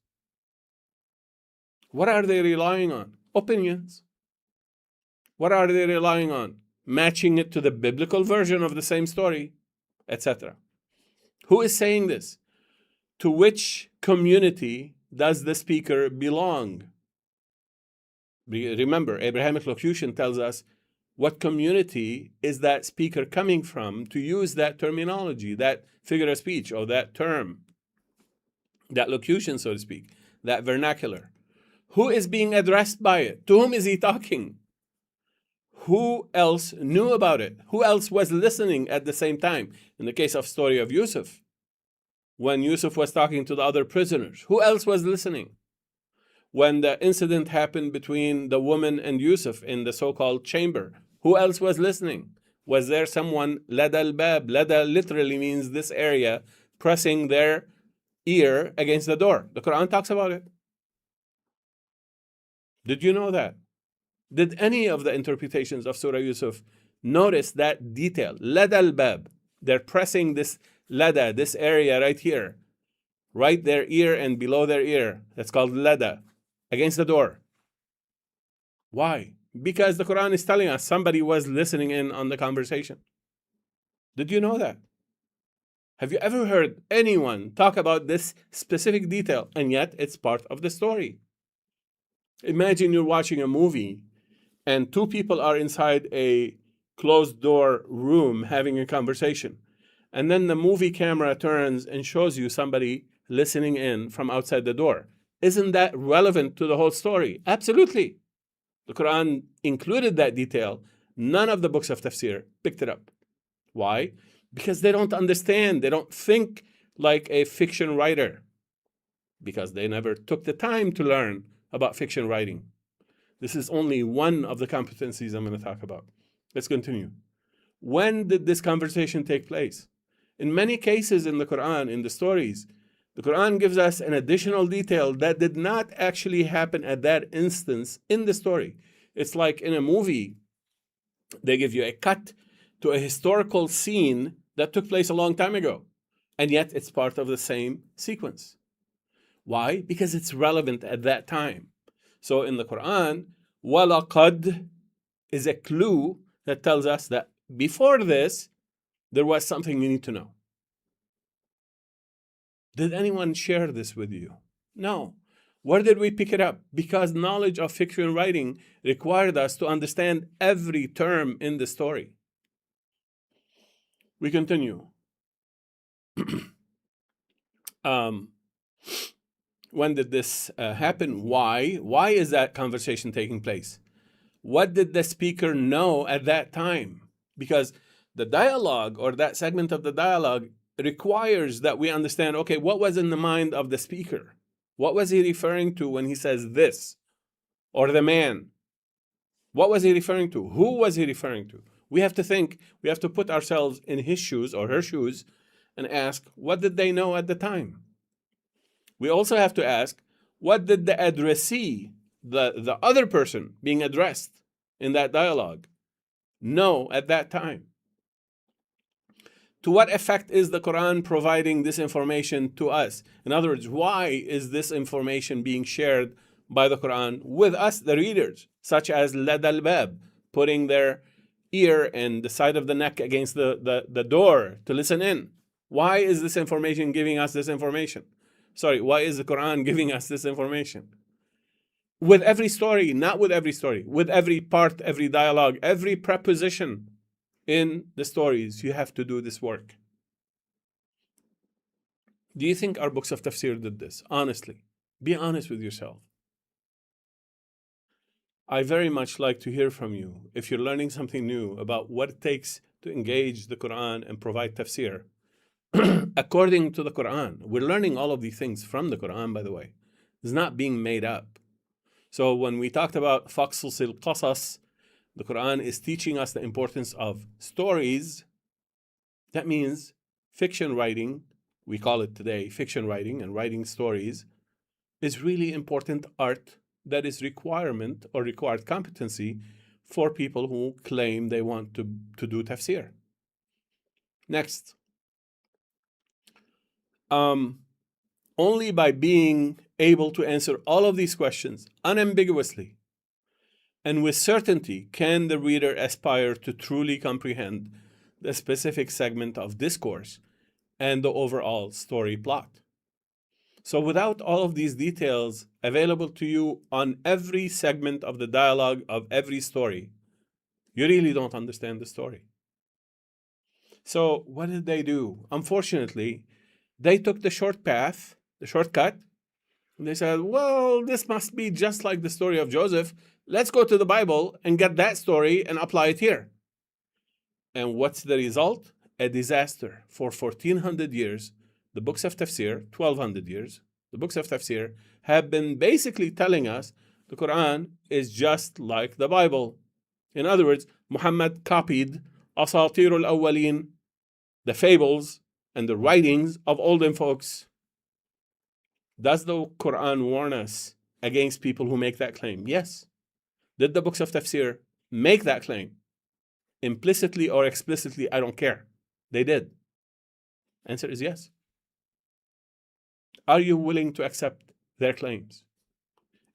What are they relying on? Opinions. What are they relying on? Matching it to the biblical version of the same story, etc. Who is saying this? To which community does the speaker belong? Remember, Abrahamic locution tells us what community is that speaker coming from to use that terminology, that figure of speech, or that term, that locution, so to speak, that vernacular. Who is being addressed by it? To whom is he talking? Who else knew about it? Who else was listening at the same time? In the case of story of Yusuf, when Yusuf was talking to the other prisoners, who else was listening? When the incident happened between the woman and Yusuf in the so-called chamber, who else was listening? Was there someone, lada al-bab? Lada literally means this area, pressing their ear against the door. The Quran talks about it. Did you know that? Did any of the interpretations of Surah Yusuf notice that detail? Lada al-bab. They're pressing this lada, this area right here, right their ear and below their ear. That's called lada, against the door. Why? Because the Quran is telling us somebody was listening in on the conversation. Did you know that? Have you ever heard anyone talk about this specific detail, and yet it's part of the story? Imagine you're watching a movie and two people are inside a closed door room having a conversation. And then the movie camera turns and shows you somebody listening in from outside the door. Isn't that relevant to the whole story? Absolutely. The Quran included that detail. None of the books of tafsir picked it up. Why? Because they don't understand. They don't think like a fiction writer. Because they never took the time to learn about fiction writing. This is only one of the competencies I'm going to talk about. Let's continue. When did this conversation take place? In many cases in the Quran, in the stories, the Quran gives us an additional detail that did not actually happen at that instance in the story. It's like in a movie, they give you a cut to a historical scene that took place a long time ago, and yet it's part of the same sequence. Why? Because it's relevant at that time. So in the Quran, وَلَقَدْ is a clue that tells us that before this, there was something you need to know. Did anyone share this with you? No. Where did we pick it up? Because knowledge of fiction writing required us to understand every term in the story. We continue. When did this happen? Why? Why is that conversation taking place? What did the speaker know at that time? Because the dialogue, or that segment of the dialogue, requires that we understand, okay, what was in the mind of the speaker? What was he referring to when he says this? Or the man? What was he referring to? Who was he referring to? We have to think, we have to put ourselves in his shoes or her shoes and ask, what did they know at the time? we also have to ask, what did the addressee, the other person being addressed in that dialogue, know at that time? To what effect is the Quran providing this information to us? In other words, why is this information being shared by the Quran with us, the readers, such as lad al-bab, putting their ear and the side of the neck against the door to listen in? Why is this information giving us this information? Sorry, why is the Quran giving us this information? With every story, not with every story, with every part, every dialogue, every preposition in the stories, you have to do this work. Do you think our books of tafsir did this? Honestly, be honest with yourself. I very much like to hear from you if you're learning something new about what it takes to engage the Quran and provide tafsir according to the Quran. We're learning all of these things from the Quran, by the way. It's not being made up. So when we talked about faqsus al-qasas, the Quran is teaching us the importance of stories. That means fiction writing, we call it today fiction writing, and writing stories is really important art that is requirement or required competency for people who claim they want to do tafsir. Next. Only by being able to answer all of these questions unambiguously and with certainty can the reader aspire to truly comprehend the specific segment of discourse and the overall story plot. So without all of these details available to you on every segment of the dialogue of every story, you really don't understand the story. So what did they do? Unfortunately, they took the short path, the shortcut, and they said, well, this must be just like the story of Joseph. Let's go to the Bible and get that story and apply it here. And what's the result? A disaster. For 1400 years, the books of tafsir, 1200 years, the books of tafsir have been basically telling us the Quran is just like the Bible. In other words, Muhammad copied Asatir al-Awwalin, the fables and the writings of olden folks. Does the Quran warn us against people who make that claim? Yes. Did the books of tafsir make that claim? Implicitly or explicitly, I don't care. They did. Answer is yes. Are you willing to accept their claims?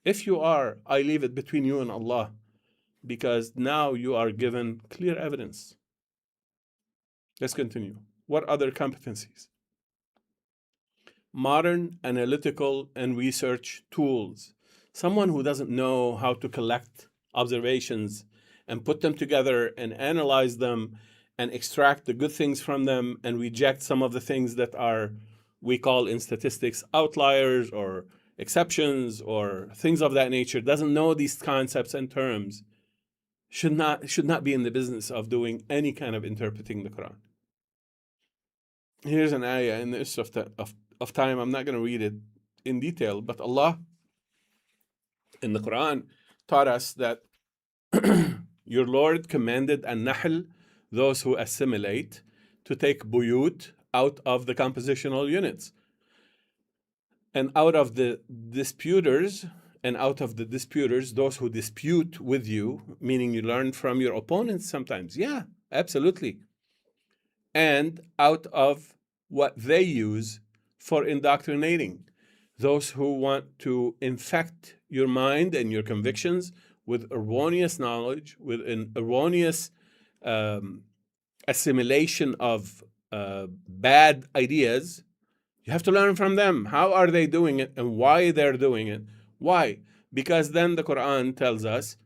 If you are, I leave it between you and Allah, because now you are given clear evidence. Let's continue. What other competencies? Modern analytical and research tools. Someone who doesn't know how to collect observations and put them together and analyze them and extract the good things from them and reject some of the things that are, we call in statistics, outliers or exceptions or things of that nature, doesn't know these concepts and terms, should not be in the business of doing any kind of interpreting the Quran. Here's an ayah in the interest of time. I'm not going to read it in detail, but Allah in the Quran taught us that your Lord commanded an-nahl, those who assimilate, to take buyut out of the compositional units. And out of the disputers, those who dispute with you, meaning you learn from your opponents sometimes. Yeah, absolutely. And out of what they use for indoctrinating, those who want to infect your mind and your convictions with erroneous knowledge, with an erroneous assimilation of bad ideas. You have to learn from them. How are they doing it and why they're doing it? Why? Because then the Quran tells us,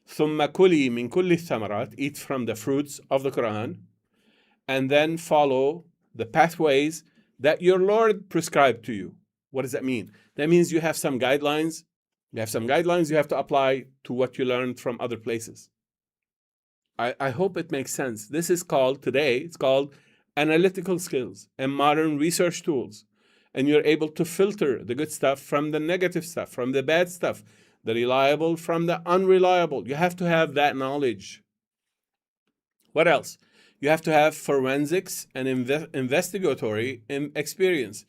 ثُمَّ كُلِي مِن كُلِّ الثَّمَرَاتِ, eat from the fruits of the Quran, and then follow the pathways that your Lord prescribed to you. What does that mean? That means you have some guidelines. You have some guidelines you have to apply to what you learned from other places. I hope it makes sense. This is called, today, it's called analytical skills and modern research tools. And you're able to filter the good stuff from the negative stuff, from the bad stuff, the reliable from the unreliable. You have to have that knowledge. What else? You have to have forensics and investigatory experience.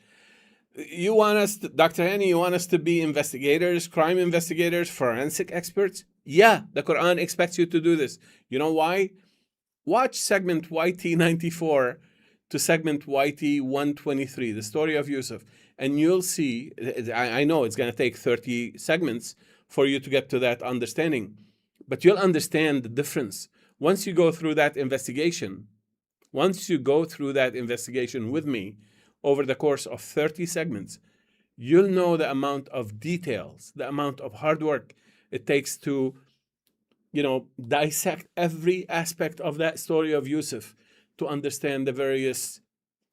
You want us, Dr. Hany, you want us to be investigators, crime investigators, forensic experts? Yeah, the Quran expects you to do this. You know why? Watch segment YT94 to segment YT123, the story of Yusuf, and you'll see, I know it's going to take 30 segments for you to get to that understanding, but you'll understand the difference. Once you go through that investigation with me over the course of 30 segments, you'll know the amount of details, the amount of hard work it takes to dissect every aspect of that story of Yusuf to understand the various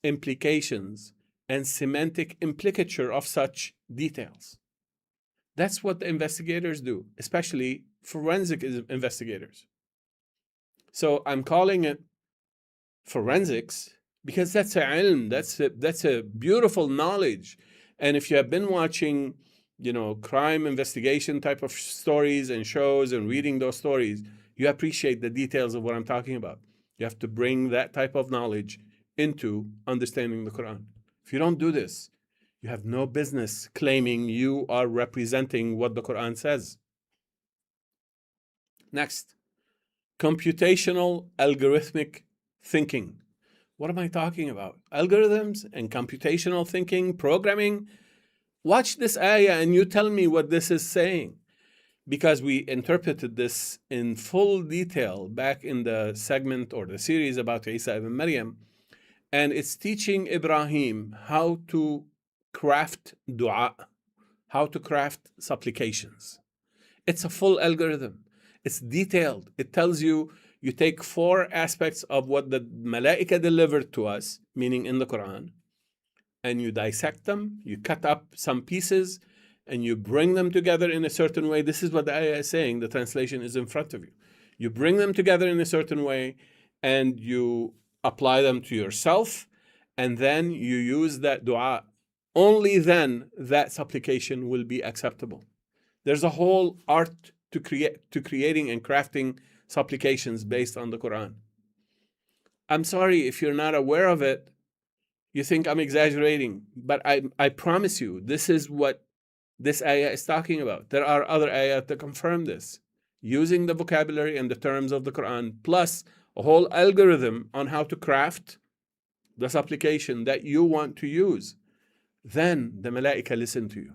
implications and semantic implicature of such details. That's what the investigators do, especially forensic investigators. So I'm calling it forensics because that's a ilm, that's a beautiful knowledge. And if you have been watching crime investigation type of stories and shows and reading those stories, you appreciate the details of what I'm talking about. You have to bring that type of knowledge into understanding the Quran. If you don't do this, you have no business claiming you are representing what the Quran says. Next, computational algorithmic thinking. What am I talking about? Algorithms and computational thinking, programming. Watch this ayah and you tell me what this is saying. Because we interpreted this in full detail back in the segment or the series about Isa ibn Maryam. And it's teaching Ibrahim how to craft dua, how to craft supplications. It's a full algorithm. It's detailed. It tells you, you take 4 aspects of what the Malaika delivered to us, meaning in the Quran, and you dissect them, you cut up some pieces, and you bring them together in a certain way. This is what the ayah is saying. The translation is in front of you. You bring them together in a certain way, and you apply them to yourself, and then you use that dua. Only then that supplication will be acceptable. There's a whole art to creating and crafting supplications based on the Quran. I'm sorry if you're not aware of it. You think I'm exaggerating, but I promise you, this is what this ayah is talking about. There are other ayahs that confirm this, using the vocabulary and the terms of the Quran, plus a whole algorithm on how to craft the supplication that you want to use. Then the Malaika listen to you.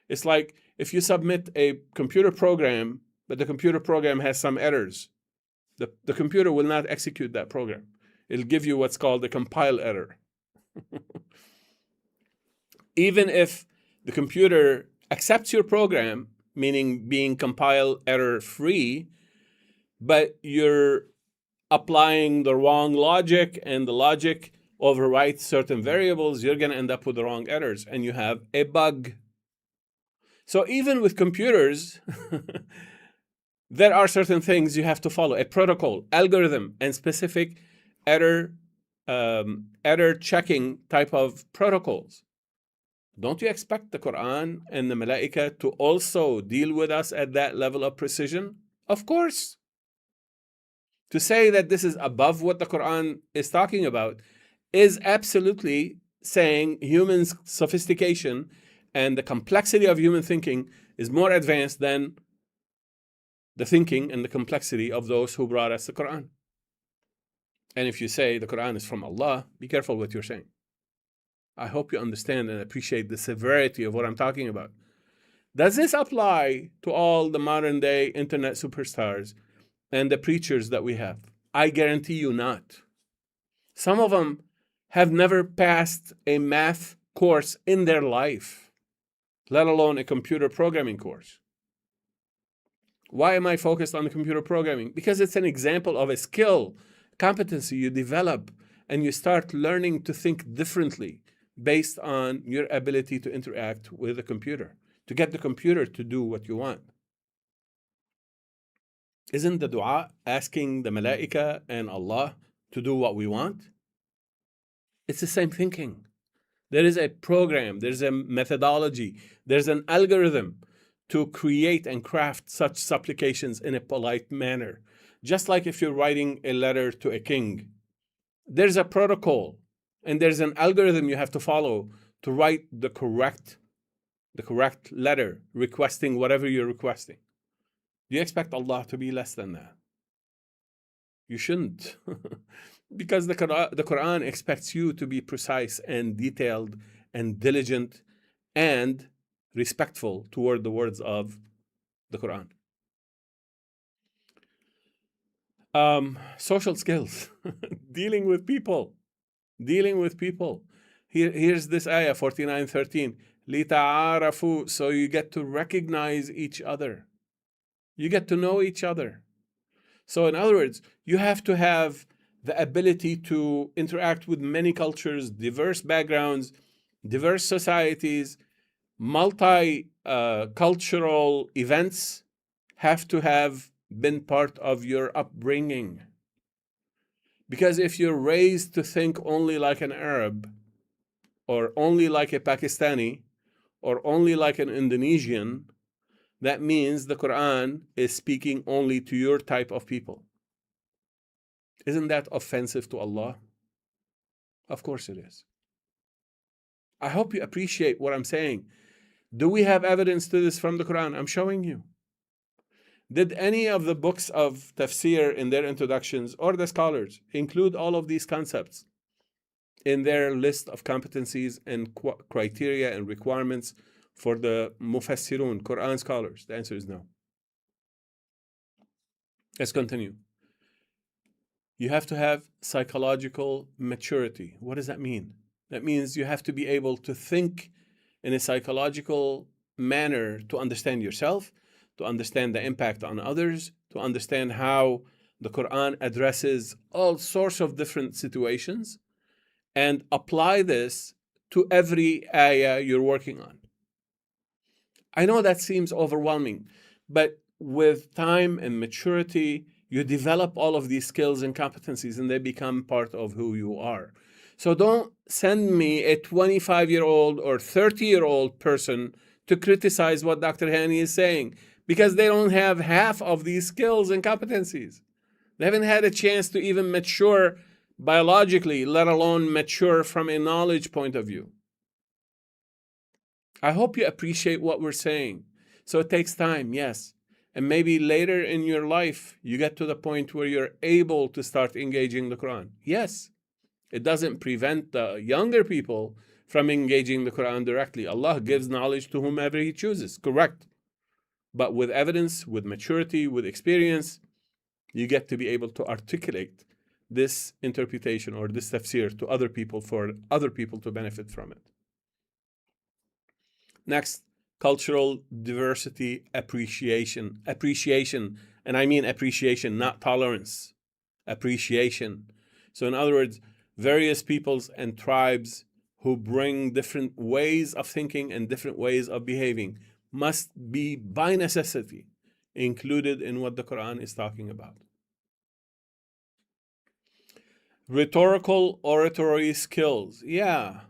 It's like if you submit a computer program, but the computer program has some errors, the computer will not execute that program. It'll give you what's called a compile error. Even if the computer accepts your program, meaning being compile error free, but you're applying the wrong logic and the logic overwrites certain variables, you're going to end up with the wrong errors and you have a bug. So even with computers, there are certain things you have to follow, a protocol, algorithm, and specific error checking type of protocols. Don't you expect the Quran and the Malaika to also deal with us at that level of precision? Of course. To say that this is above what the Quran is talking about is absolutely saying humans' sophistication and the complexity of human thinking is more advanced than the thinking and the complexity of those who brought us the Quran. And if you say the Quran is from Allah, be careful what you're saying. I hope you understand and appreciate the severity of what I'm talking about. Does this apply to all the modern day internet superstars and the preachers that we have? I guarantee you not. Some of them have never passed a math course in their life, let alone a computer programming course. Why am I focused on the computer programming? Because it's an example of a skill, competency you develop, and you start learning to think differently based on your ability to interact with the computer, to get the computer to do what you want. Isn't the dua asking the Malaika and Allah to do what we want? It's the same thinking. There is a program, there's a methodology, there's an algorithm to create and craft such supplications in a polite manner. Just like if you're writing a letter to a king, there's a protocol and there's an algorithm you have to follow to write the correct letter requesting whatever you're requesting. Do you expect Allah to be less than that? You shouldn't. Because the Quran expects you to be precise and detailed and diligent and respectful toward the words of the Quran. Social skills, dealing with people. Here's this ayah 49:13. لِتَعَارَفُوا, so you get to recognize each other. You get to know each other. So in other words, you have to have the ability to interact with many cultures, diverse backgrounds, diverse societies, multi-cultural events have to have been part of your upbringing. Because if you're raised to think only like an Arab, or only like a Pakistani, or only like an Indonesian, that means the Quran is speaking only to your type of people. Isn't that offensive to Allah? Of course it is. I hope you appreciate what I'm saying. Do we have evidence to this from the Quran? I'm showing you. Did any of the books of tafsir in their introductions or the scholars include all of these concepts in their list of competencies and criteria and requirements for the Mufassiroon, Qur'an scholars? The answer is no. Let's continue. You have to have psychological maturity. What does that mean? That means you have to be able to think in a psychological manner to understand yourself, to understand the impact on others, to understand how the Quran addresses all sorts of different situations, and apply this to every ayah you're working on. I know that seems overwhelming, but with time and maturity, you develop all of these skills and competencies, and they become part of who you are. So don't send me a 25-year-old or 30-year-old person to criticize what Dr. Hany is saying, because they don't have half of these skills and competencies. They haven't had a chance to even mature biologically, let alone mature from a knowledge point of view. I hope you appreciate what we're saying. So it takes time, yes. And maybe later in your life, you get to the point where you're able to start engaging the Quran. Yes, it doesn't prevent the younger people from engaging the Quran directly. Allah gives knowledge to whomever He chooses, correct. But with evidence, with maturity, with experience, you get to be able to articulate this interpretation or this tafsir to other people for other people to benefit from it. Next, cultural diversity appreciation. Appreciation, and I mean appreciation, not tolerance. Appreciation. So in other words, various peoples and tribes who bring different ways of thinking and different ways of behaving must be by necessity included in what the Quran is talking about. Rhetorical oratory skills. Yeah,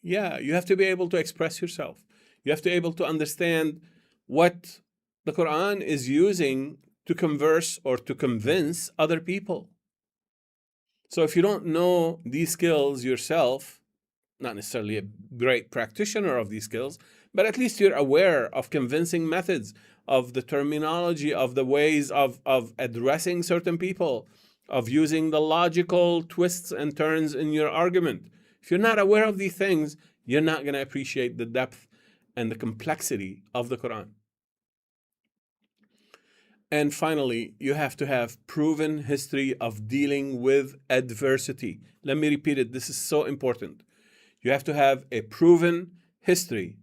you have to be able to express yourself. You have to be able to understand what the Quran is using to converse or to convince other people. So if you don't know these skills yourself, not necessarily a great practitioner of these skills, but at least you're aware of convincing methods, of the terminology, of the ways of addressing certain people, of using the logical twists and turns in your argument. If you're not aware of these things, you're not going to appreciate the depth and the complexity of the Quran. And finally, you have to have proven history of dealing with adversity. Let me repeat it. This is so important. You have to have a proven history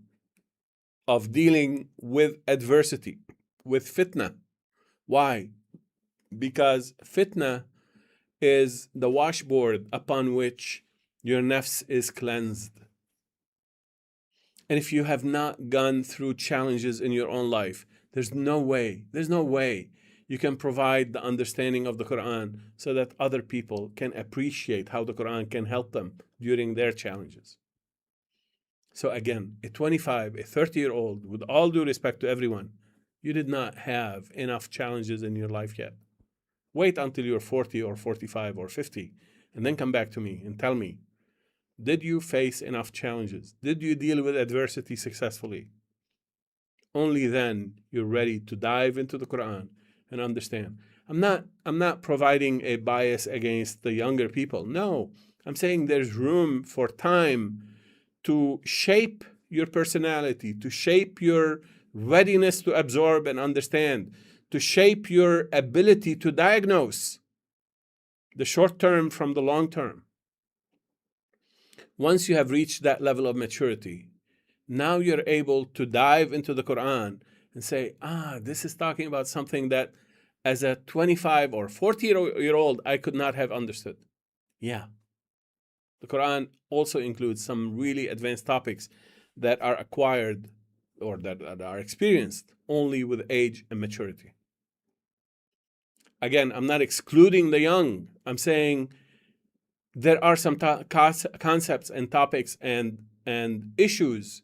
of dealing with adversity, with fitna. Why? Because fitna is the washboard upon which your nafs is cleansed. And if you have not gone through challenges in your own life, there's no way you can provide the understanding of the Quran so that other people can appreciate how the Quran can help them during their challenges. So again, a 25, a 30-year-old, with all due respect to everyone, you did not have enough challenges in your life yet. Wait until you're 40 or 45 or 50, and then come back to me and tell me Did you face enough challenges? Did you deal with adversity successfully? Only then you're ready to dive into the Qur'an and understand. I'm not providing a bias against the younger people. No, I'm saying there's room for time to shape your personality, to shape your readiness to absorb and understand, to shape your ability to diagnose the short term from the long term. Once you have reached that level of maturity, now you're able to dive into the Qur'an and say, this is talking about something that as a 25 or 40-year-old, I could not have understood. Yeah. The Qur'an also includes some really advanced topics that are acquired or that are experienced only with age and maturity. Again, I'm not excluding the young. I'm saying there are some concepts and topics and issues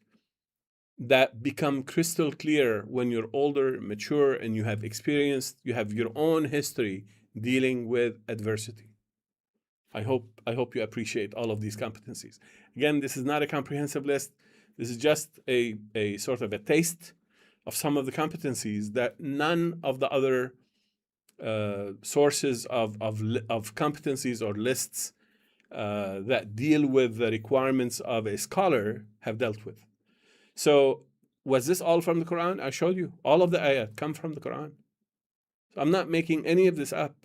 that become crystal clear when you're older, mature, and you have your own history dealing with adversity. I hope you appreciate all of these competencies. Again, this is not a comprehensive list. This is just a sort of a taste of some of the competencies that none of the other sources of competencies or lists that deal with the requirements of a scholar have dealt with. So was this all from the Quran? I showed you. All of the ayat come from the Quran. So I'm not making any of this up.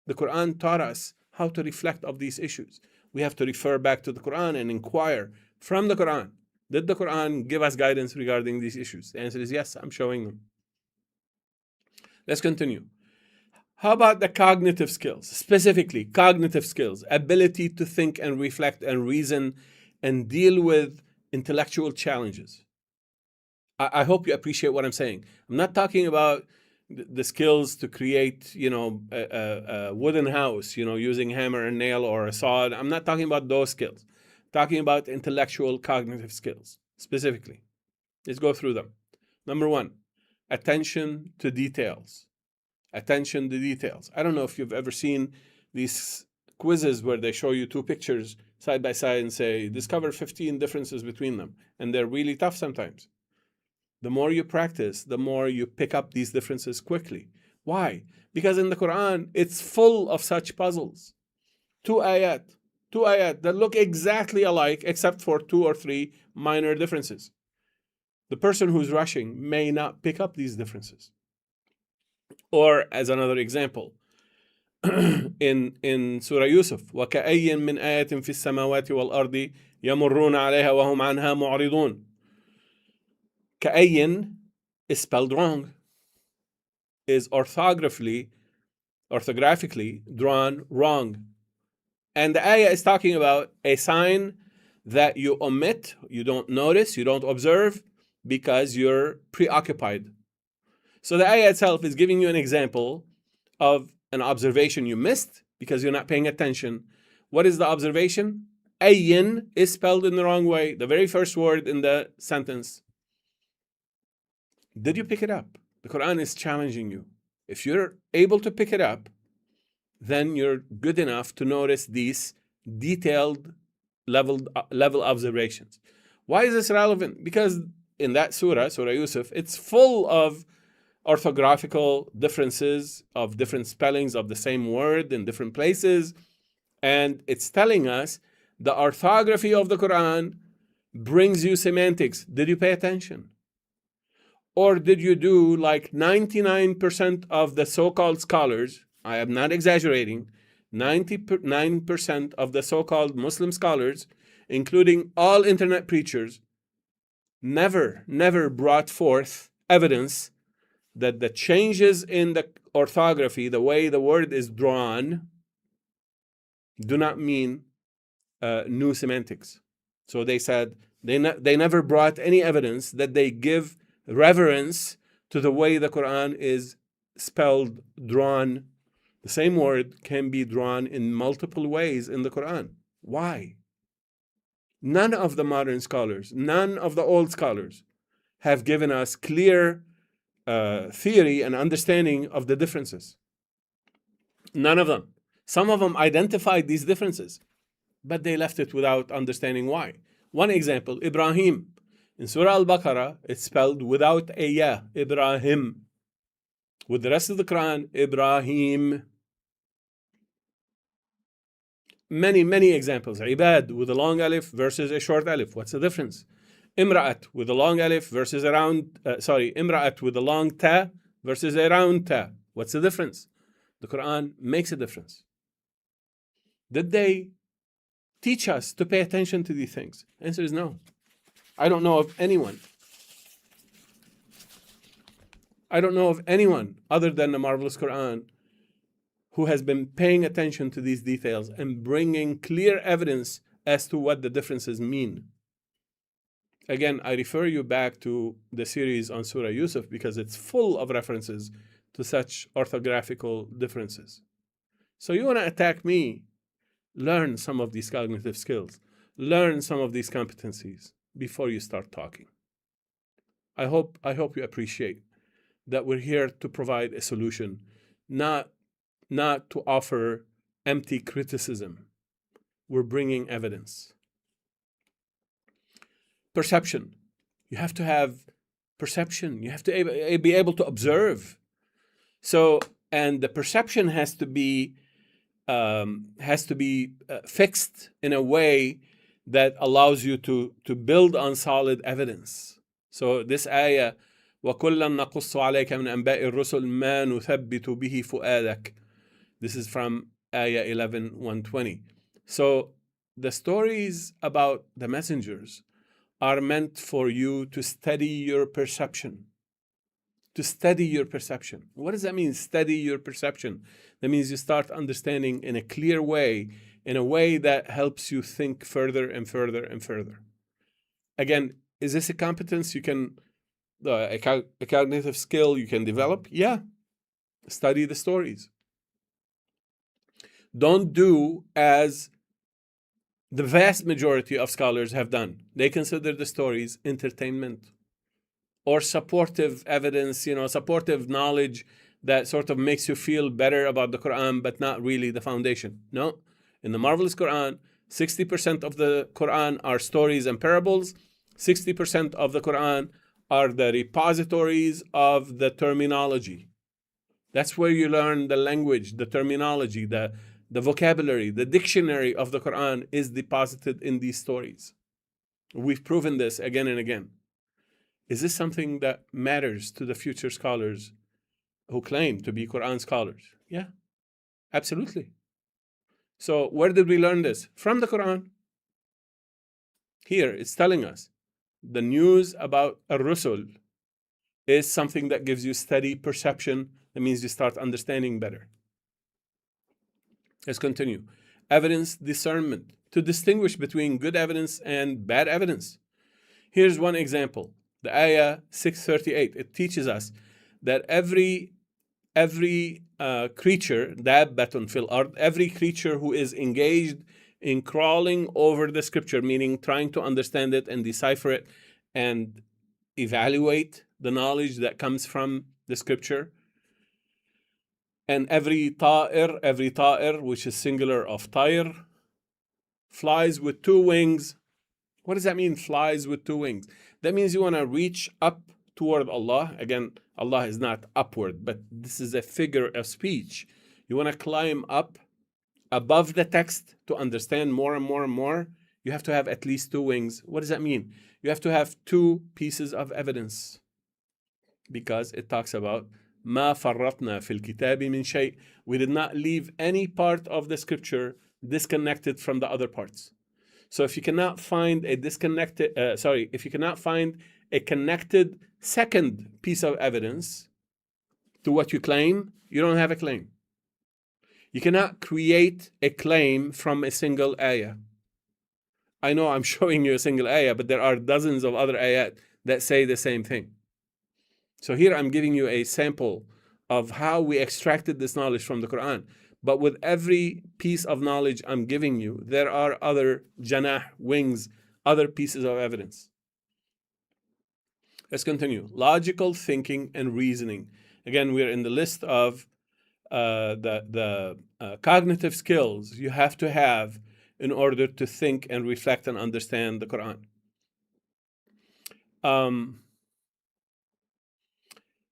The Quran taught us how to reflect of these issues. We have to refer back to the Quran and inquire from the Quran. Did the Quran give us guidance regarding these issues? The answer is yes, I'm showing them. Let's continue. How about the cognitive skills? Specifically, cognitive skills, ability to think and reflect and reason and deal with intellectual challenges. I hope you appreciate what I'm saying. I'm not talking about the skills to create, a wooden house, using hammer and nail or a saw. I'm not talking about those skills. I'm talking about intellectual cognitive skills, specifically. Let's go through them. Number one, attention to details. Attention to details. I don't know if you've ever seen these quizzes where they show you two pictures side by side and say, discover 15 differences between them. And they're really tough sometimes. The more you practice, the more you pick up these differences quickly. Why? Because in the Quran, it's full of such puzzles. Two ayat that look exactly alike except for 2 or 3 minor differences. The person who's rushing may not pick up these differences. Or as another example, in Surah Yusuf, وَكَأَيٍّ مِّنْ آيَةٍ فِي السَّمَاوَاتِ وَالْأَرْضِ يَمُرُّونَ عَلَيْهَا وَهُمْ عَنْهَا مُعْرِضُونَ. كأين is spelled wrong, is orthographically drawn wrong. And the ayah is talking about a sign that you omit, you don't notice, you don't observe because you're preoccupied. So the ayah itself is giving you an example of an observation you missed because you're not paying attention. What is the observation? Ayin is spelled in the wrong way, the very first word in the sentence. Did you pick it up? The Quran is challenging you. If you're able to pick it up, then you're good enough to notice these detailed level observations. Why is this relevant? Because in that Surah Yusuf, it's full of orthographical differences of different spellings of the same word in different places. And it's telling us the orthography of the Quran brings you semantics. Did you pay attention? Or did you do like 99% of the so-called scholars? I am not exaggerating. 99% of the so-called Muslim scholars, including all internet preachers, never brought forth evidence that the changes in the orthography, the way the word is drawn, do not mean new semantics. So they said they never brought any evidence that they give reverence to the way the Quran is spelled, drawn. The same word can be drawn in multiple ways in the Quran. Why? None of the modern scholars, none of the old scholars have given us clear theory and understanding of the differences. None of them. Some of them identified these differences. but they left it without understanding why. One example, Ibrahim. In Surah Al-Baqarah, it's spelled without a ya, Ibrahim. With the rest of the Quran, Ibrahim. Many, many examples. Ibad with a long alif versus a short alif. What's the difference? Imra'at with a long alif versus a round, Imra'at with a long ta versus a round ta. What's the difference? The Quran makes a difference. Did they teach us to pay attention to these things? The answer is no. I don't know of anyone other than the marvelous Quran who has been paying attention to these details and bringing clear evidence as to what the differences mean. Again, I refer you back to the series on Surah Yusuf because it's full of references to such orthographical differences. So you want to attack me, learn some of these cognitive skills, learn some of these competencies before you start talking. I hope you appreciate that we're here to provide a solution, not to offer empty criticism. We're bringing evidence. Perception. You have to have perception. You have to be able to observe. So, and the perception has to be fixed in a way that allows you to build on solid evidence. So this ayah, وَكُلًّا نَقُصُّ عَلَيْكَ مِنْ أَنْبَاءِ الرُّسُلِ مَا نُثَبِّتُ بِهِ فُؤَادَكَ. This is from ayah 11:120. So the stories about the messengers are meant for you to steady your perception. To steady your perception. What does that mean, steady your perception? That means you start understanding in a clear way, in a way that helps you think further and further and further. Again, is this a competence you can, a cognitive skill you can develop? Yeah. Study the stories. Don't do as the vast majority of scholars have done. They consider the stories entertainment or supportive evidence, supportive knowledge that sort of makes you feel better about the Quran, but not really the foundation. No. In the marvelous Quran, 60% of the Quran are stories and parables. 60% of the Quran are the repositories of the terminology. That's where you learn the language, the terminology, the vocabulary, the dictionary of the Quran is deposited in these stories. We've proven this again and again. Is this something that matters to the future scholars who claim to be Quran scholars? Yeah, absolutely. So where did we learn this? From the Quran. Here, it's telling us the news about ar-rusul is something that gives you steady perception. That means you start understanding better. Let's continue. Evidence discernment, to distinguish between good evidence and bad evidence. Here's one example. The ayah 638. It teaches us that every creature, dabbatun fil ard, every creature who is engaged in crawling over the scripture, meaning trying to understand it and decipher it and evaluate the knowledge that comes from the scripture. And every ta'ir, which is singular of ta'ir, flies with two wings. What does that mean, flies with two wings? That means you want to reach up toward Allah. Again, Allah is not upward, but this is a figure of speech. You want to climb up above the text to understand more and more and more. You have to have at least two wings. What does that mean? You have to have two pieces of evidence, because it talks about ما فرطنا في الكتاب من شيء. We did not leave any part of the scripture disconnected from the other parts. So if you cannot find a connected second piece of evidence to what you claim, you don't have a claim. You cannot create a claim from a single ayah. I know I'm showing you a single ayah, but there are dozens of other ayat that say the same thing. So here I'm giving you a sample of how we extracted this knowledge from the Quran. But with every piece of knowledge I'm giving you, there are other janah, wings, other pieces of evidence. Let's continue. Logical thinking and reasoning. Again, we're in the list of the cognitive skills you have to have in order to think and reflect and understand the Quran.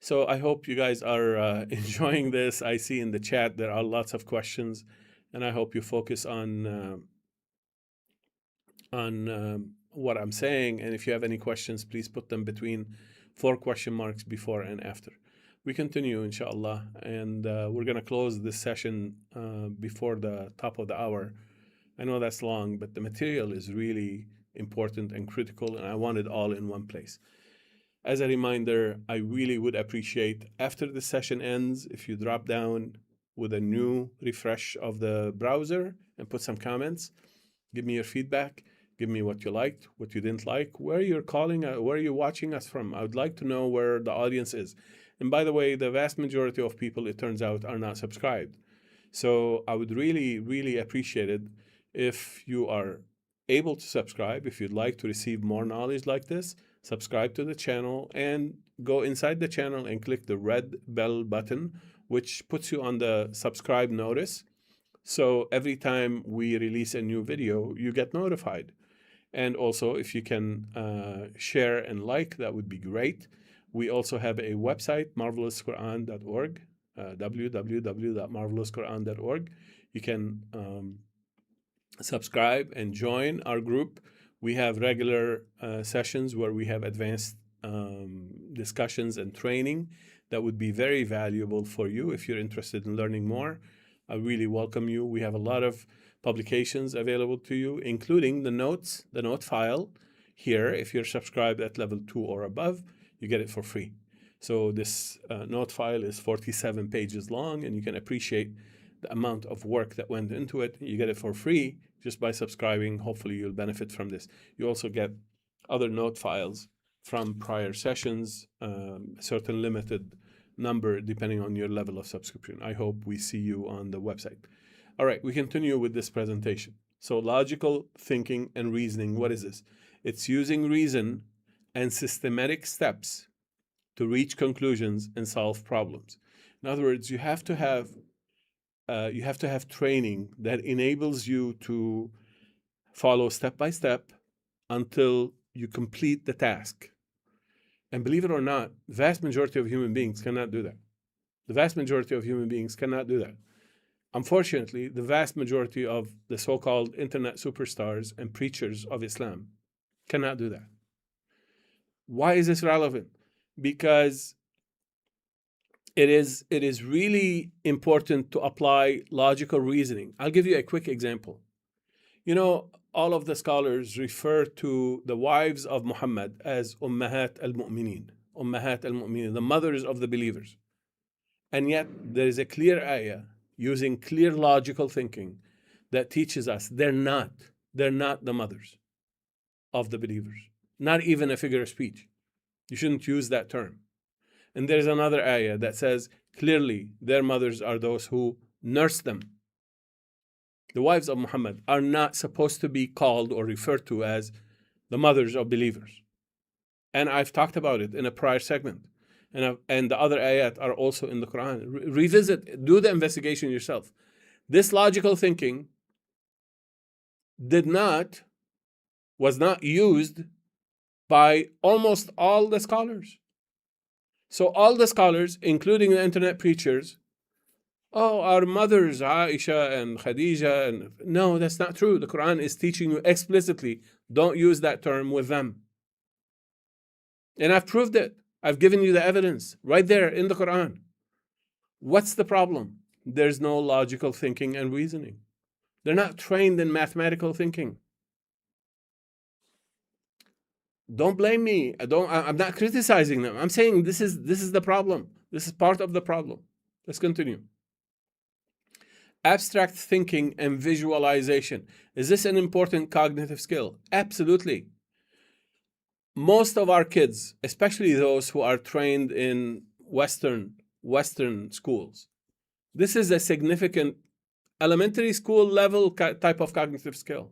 So I hope you guys are enjoying this. I see in the chat there are lots of questions, and I hope you focus on what I'm saying. And if you have any questions, please put them between 4 question marks before and after. We continue, inshallah, and we're going to close this session before the top of the hour. I know that's long, but the material is really important and critical, and I want it all in one place. As a reminder, I really would appreciate, after the session ends, if you drop down with a new refresh of the browser and put some comments. Give me your feedback. Give me what you liked, what you didn't like, where you're calling, where you're watching us from. I would like to know where the audience is. And by the way, the vast majority of people, it turns out, are not subscribed. So I would really, really appreciate it if you are able to subscribe. If you'd like to receive more knowledge like this, subscribe to the channel and go inside the channel and click the red bell button, which puts you on the subscribe notice. So every time we release a new video, you get notified. And also, if you can share and like, that would be great. We also have a website, marvelousquran.org, www.marvelousquran.org. You can subscribe and join our group. We have regular sessions where we have advanced discussions and training that would be very valuable for you if you're interested in learning more. I really welcome you. We have a lot of publications available to you, including the notes, the note file here. If you're subscribed at level 2 or above, you get it for free. So this note file is 47 pages long, and you can appreciate the amount of work that went into it. You get it for free just by subscribing. Hopefully you'll benefit from this. You also get other note files from prior sessions, a certain limited number depending on your level of subscription. I hope we see you on the website. All right, we continue with this presentation. So logical thinking and reasoning, what is this? It's using reason and systematic steps to reach conclusions and solve problems. In other words, you have to have training that enables you to follow step by step until you complete the task. And believe it or not, the vast majority of human beings cannot do that. The vast majority of human beings cannot do that. Unfortunately, the vast majority of the so-called internet superstars and preachers of Islam cannot do that. Why is this relevant? Because it is really important to apply logical reasoning. I'll give you a quick example. You know, all of the scholars refer to the wives of Muhammad as Ummahat al-Mu'mineen, the mothers of the believers. And yet there is a clear ayah using clear logical thinking that teaches us they're not the mothers of the believers. Not even a figure of speech. You shouldn't use that term. And there's another ayah that says clearly their mothers are those who nurse them. The wives of Muhammad are not supposed to be called or referred to as the mothers of believers. And I've talked about it in a prior segment. And the other ayat are also in the Qur'an. Revisit, do the investigation yourself. This logical thinking was not used by almost all the scholars. So all the scholars, including the internet preachers, our mothers, Aisha and Khadija, and no, that's not true. The Quran is teaching you explicitly, don't use that term with them. And I've proved it. I've given you the evidence right there in the Quran. What's the problem? There's no logical thinking and reasoning. They're not trained in mathematical thinking. Don't blame me. I'm not criticizing them. I'm saying this is the problem. This is part of the problem. Let's continue. Abstract thinking and visualization. Is this an important cognitive skill? Absolutely. Most of our kids, especially those who are trained in Western schools, this is a significant elementary school level type of cognitive skill.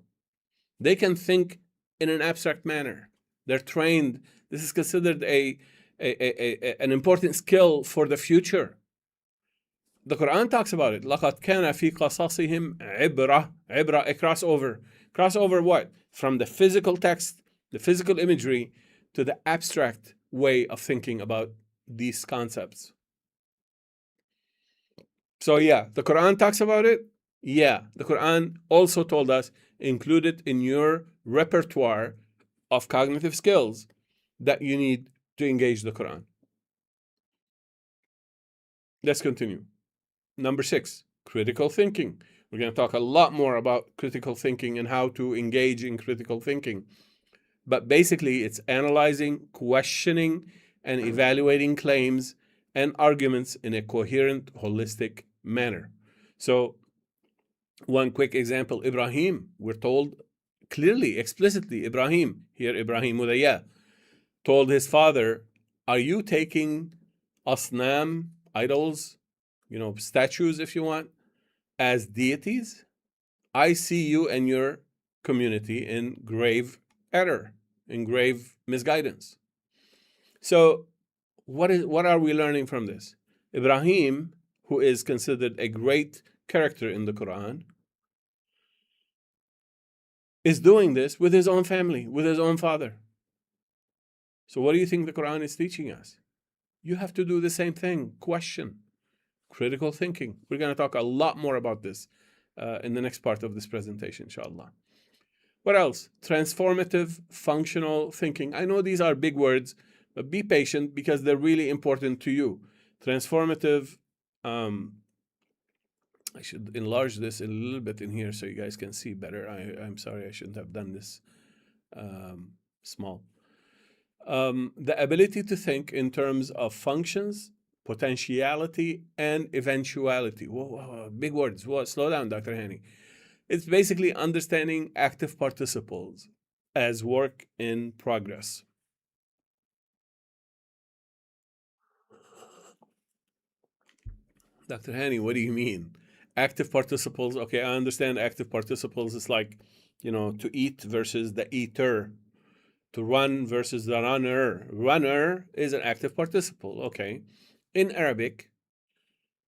They can think in an abstract manner. They're trained. This is considered an important skill for the future. The Quran talks about it. لَقَدْ كَانَ فِي قَصَصِهِمْ عِبْرَةٌ. عِبْرَةٌ, a crossover. Crossover what? From the physical text, the physical imagery, to the abstract way of thinking about these concepts. So yeah, the Quran talks about it. Yeah, the Quran also told us, include it in your repertoire of cognitive skills that you need to engage the Quran. Let's continue. Number 6, critical thinking. We're going to talk a lot more about critical thinking and how to engage in critical thinking. But basically, it's analyzing, questioning, and evaluating claims and arguments in a coherent, holistic manner. So, one quick example, Ibrahim, we're told clearly, explicitly, Ibrahim, here Ibrahim with a ya, told his father, are you taking asnam, idols, statues if you want, as deities? I see you and your community in grave error, in grave misguidance. So what are we learning from this? Ibrahim, who is considered a great character in the Quran, is doing this with his own family, with his own father. So what do you think the Quran is teaching us? You have to do the same thing. Question. Critical thinking. We're going to talk a lot more about this in the next part of this presentation, inshallah. What else? Transformative functional thinking. I know these are big words, but be patient because they're really important to you. Transformative, I should enlarge this a little bit in here so you guys can see better. I'm sorry, I shouldn't have done this small. The ability to think in terms of functions, potentiality, and eventuality. Whoa, big words. Whoa, slow down, Dr. Hany. It's basically understanding active participles as work in progress. Dr. Hany, what do you mean? Active participles, okay, I understand active participles is like, to eat versus the eater. To run versus the runner. Runner is an active participle, okay. In Arabic,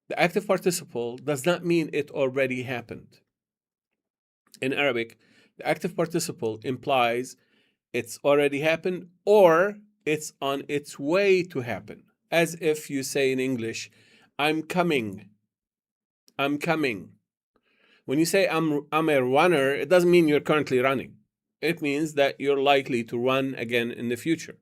the active participle does not mean it already happened. In Arabic, the active participle implies it's already happened or it's on its way to happen. As if you say in English, I'm coming. I'm coming. When you say I'm a runner, it doesn't mean you're currently running. It means that you're likely to run again in the future.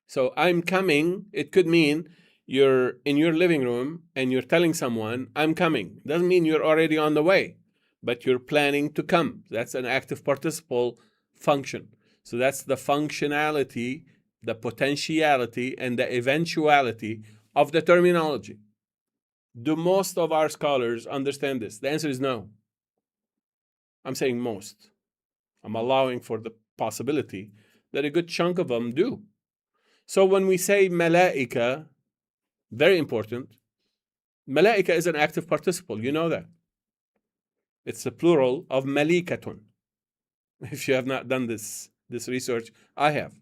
So I'm coming, it could mean you're in your living room and you're telling someone, I'm coming. It doesn't mean you're already on the way, but you're planning to come. That's an active participle function. So that's the functionality, the potentiality, and the eventuality of the terminology. Do most of our scholars understand this? The answer is no. I'm saying most. I'm allowing for the possibility that a good chunk of them do. So when we say malaika, very important, malaika is an active participle. You know that. It's a plural of malikatun. If you have not done this research, I have.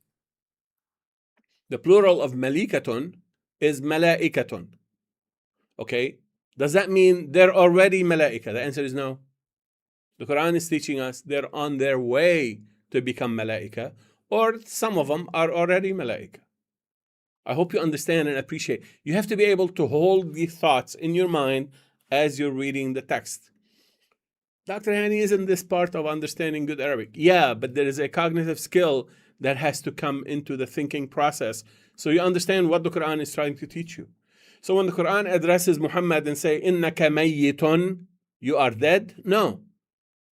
The plural of malikatun is malaikatun. Okay? Does that mean they're already malaika? The answer is no. The Quran is teaching us they're on their way to become malaika, or some of them are already malaika. I hope you understand and appreciate. You have to be able to hold these thoughts in your mind as you're reading the text. Dr. Hany, isn't this part of understanding good Arabic? Yeah, but there is a cognitive skill that has to come into the thinking process so you understand what the Quran is trying to teach you. So when the Quran addresses Muhammad and say, إِنَّكَ مَيِّتٌ, you are dead? No.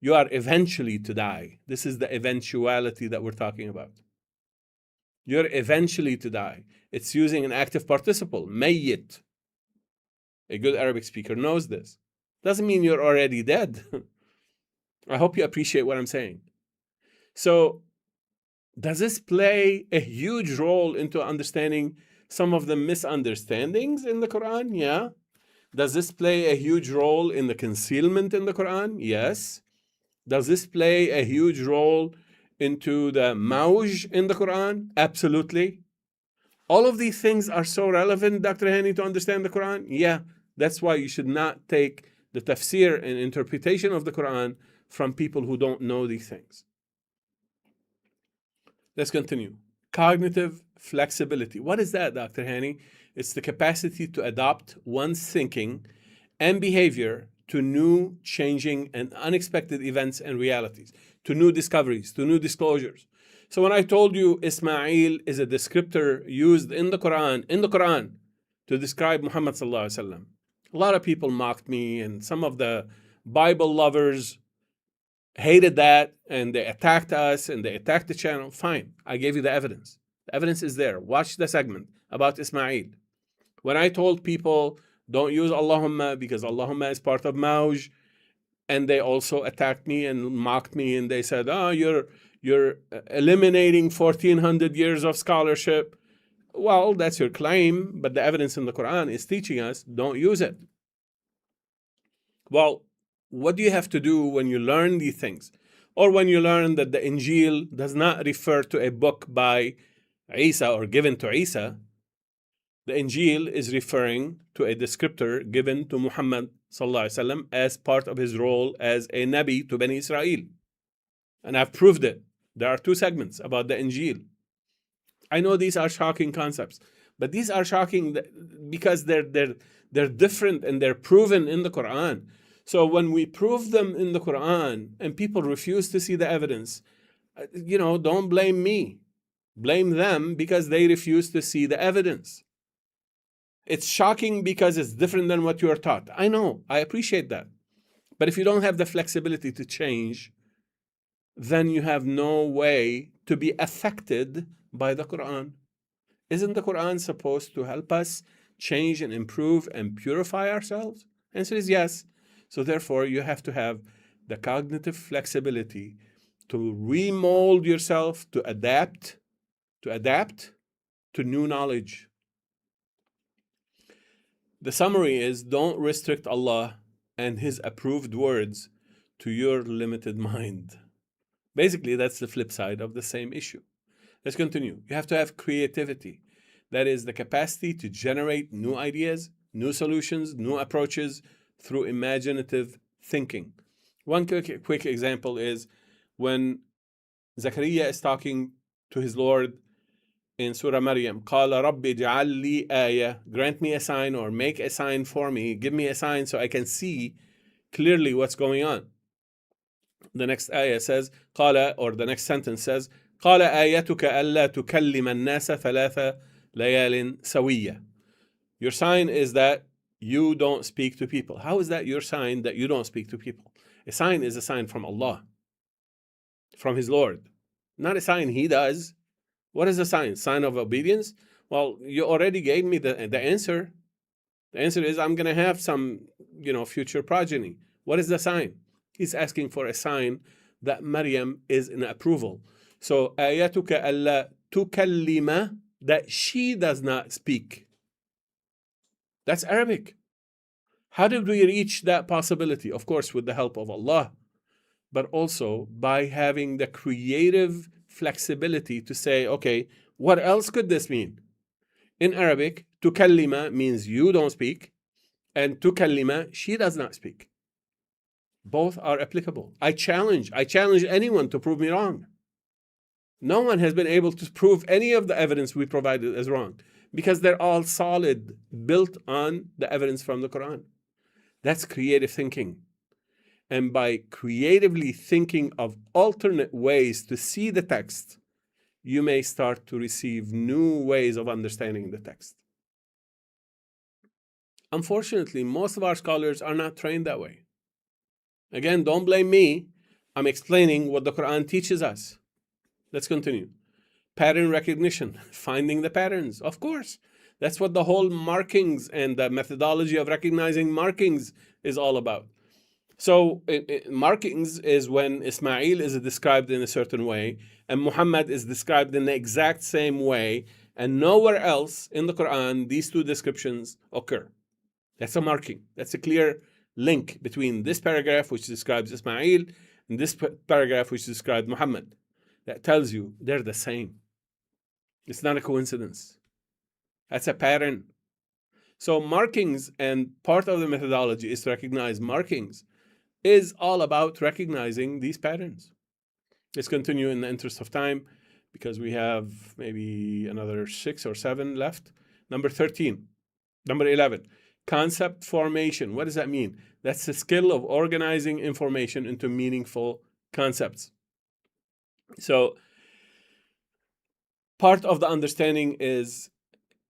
You are eventually to die. This is the eventuality that we're talking about. You're eventually to die. It's using an active participle, mayyit. A good Arabic speaker knows this. Doesn't mean you're already dead. I hope you appreciate what I'm saying. So, does this play a huge role into understanding some of the misunderstandings in the Quran? Yeah. Does this play a huge role in the concealment in the Quran? Yes. Does this play a huge role into the mauj in the Quran? Absolutely. All of these things are so relevant, Dr. Hany, to understand the Quran? Yeah, That's why you should not take the tafsir and interpretation of the Quran from people who don't know these things. Let's continue. Cognitive flexibility. What is that, Dr. Hany? It's the capacity to adapt one's thinking and behavior to new, changing, and unexpected events and realities, to new discoveries, to new disclosures. So when I told you Ismail is a descriptor used in the Quran to describe Muhammad sallallahu alaihi wasallam, a lot of people mocked me, and some of the Bible lovers hated that, and they attacked us, and they attacked the channel. Fine, I gave you the evidence. The evidence is there. Watch the segment about Ismail. When I told people don't use Allahumma because Allahumma is part of Mauj, and they also attacked me and mocked me, and they said, "Oh, you're eliminating 1400 years of scholarship." Well, that's your claim, but the evidence in the Quran is teaching us don't use it. Well, what do you have to do when you learn these things? Or when you learn that the Injil does not refer to a book by Isa or given to Isa, the Injil is referring to a descriptor given to Muhammad sallallahu alaihi wasallam as part of his role as a Nabi to Bani Israel. And I've proved it. There are 2 segments about the Injil. I know these are shocking concepts, but these are shocking because they're different and they're proven in the Quran. So when we prove them in the Quran and people refuse to see the evidence, don't blame me. Blame them because they refuse to see the evidence. It's shocking because it's different than what you are taught. I know, I appreciate that. But if you don't have the flexibility to change, then you have no way to be affected by the Quran. Isn't the Quran supposed to help us change and improve and purify ourselves? Answer is yes. So therefore, you have to have the cognitive flexibility to remold yourself, to adapt to new knowledge. The summary is don't restrict Allah and His approved words to your limited mind. Basically, that's the flip side of the same issue. Let's continue. You have to have creativity. That is the capacity to generate new ideas, new solutions, new approaches through imaginative thinking. One quick example is when Zachariah is talking to his Lord in Surah Maryam. قَالَ رَبِّ اجْعَلْ لِي آيَةً. Grant me a sign or make a sign for me. Give me a sign so I can see clearly what's going on. The next ayah says, قال, or the next sentence says, قال آيتك ألا تكلم الناس ثلاث ليال سوية. Your sign is that you don't speak to people. How is that your sign that you don't speak to people? A sign is a sign from Allah, from His Lord. Not a sign He does. What is a sign? Sign of obedience? Well, you already gave me the answer. The answer is I'm going to have some, future progeny. What is the sign? He's asking for a sign that Maryam is in approval. So, ayatuka alla tukallima, that she does not speak. That's Arabic. How did we reach that possibility? Of course, with the help of Allah, but also by having the creative flexibility to say, okay, what else could this mean? In Arabic, tukallima means you don't speak, and tukallima, she does not speak. Both are applicable. I challenge anyone to prove me wrong. No one has been able to prove any of the evidence we provided as wrong because they're all solid, built on the evidence from the Quran. That's creative thinking. And by creatively thinking of alternate ways to see the text, you may start to receive new ways of understanding the text. Unfortunately, most of our scholars are not trained that way. Again, don't blame me. I'm explaining what the Quran teaches us. Let's continue. Pattern recognition, finding the patterns. Of course, that's what the whole markings and the methodology of recognizing markings is all about. So markings is when Ismail is described in a certain way and Muhammad is described in the exact same way, and nowhere else in the Quran these two descriptions occur. That's a marking. That's a clear link between this paragraph which describes Ismail and this paragraph which describes Muhammad. That tells you they're the same. It's not a coincidence. That's a pattern. So markings, and part of the methodology is to recognize markings, is all about recognizing these patterns. Let's continue in the interest of time, because we have maybe another 6 or 7 left. Number 11, concept formation. What does that mean? That's the skill of organizing information into meaningful concepts. So part of the understanding is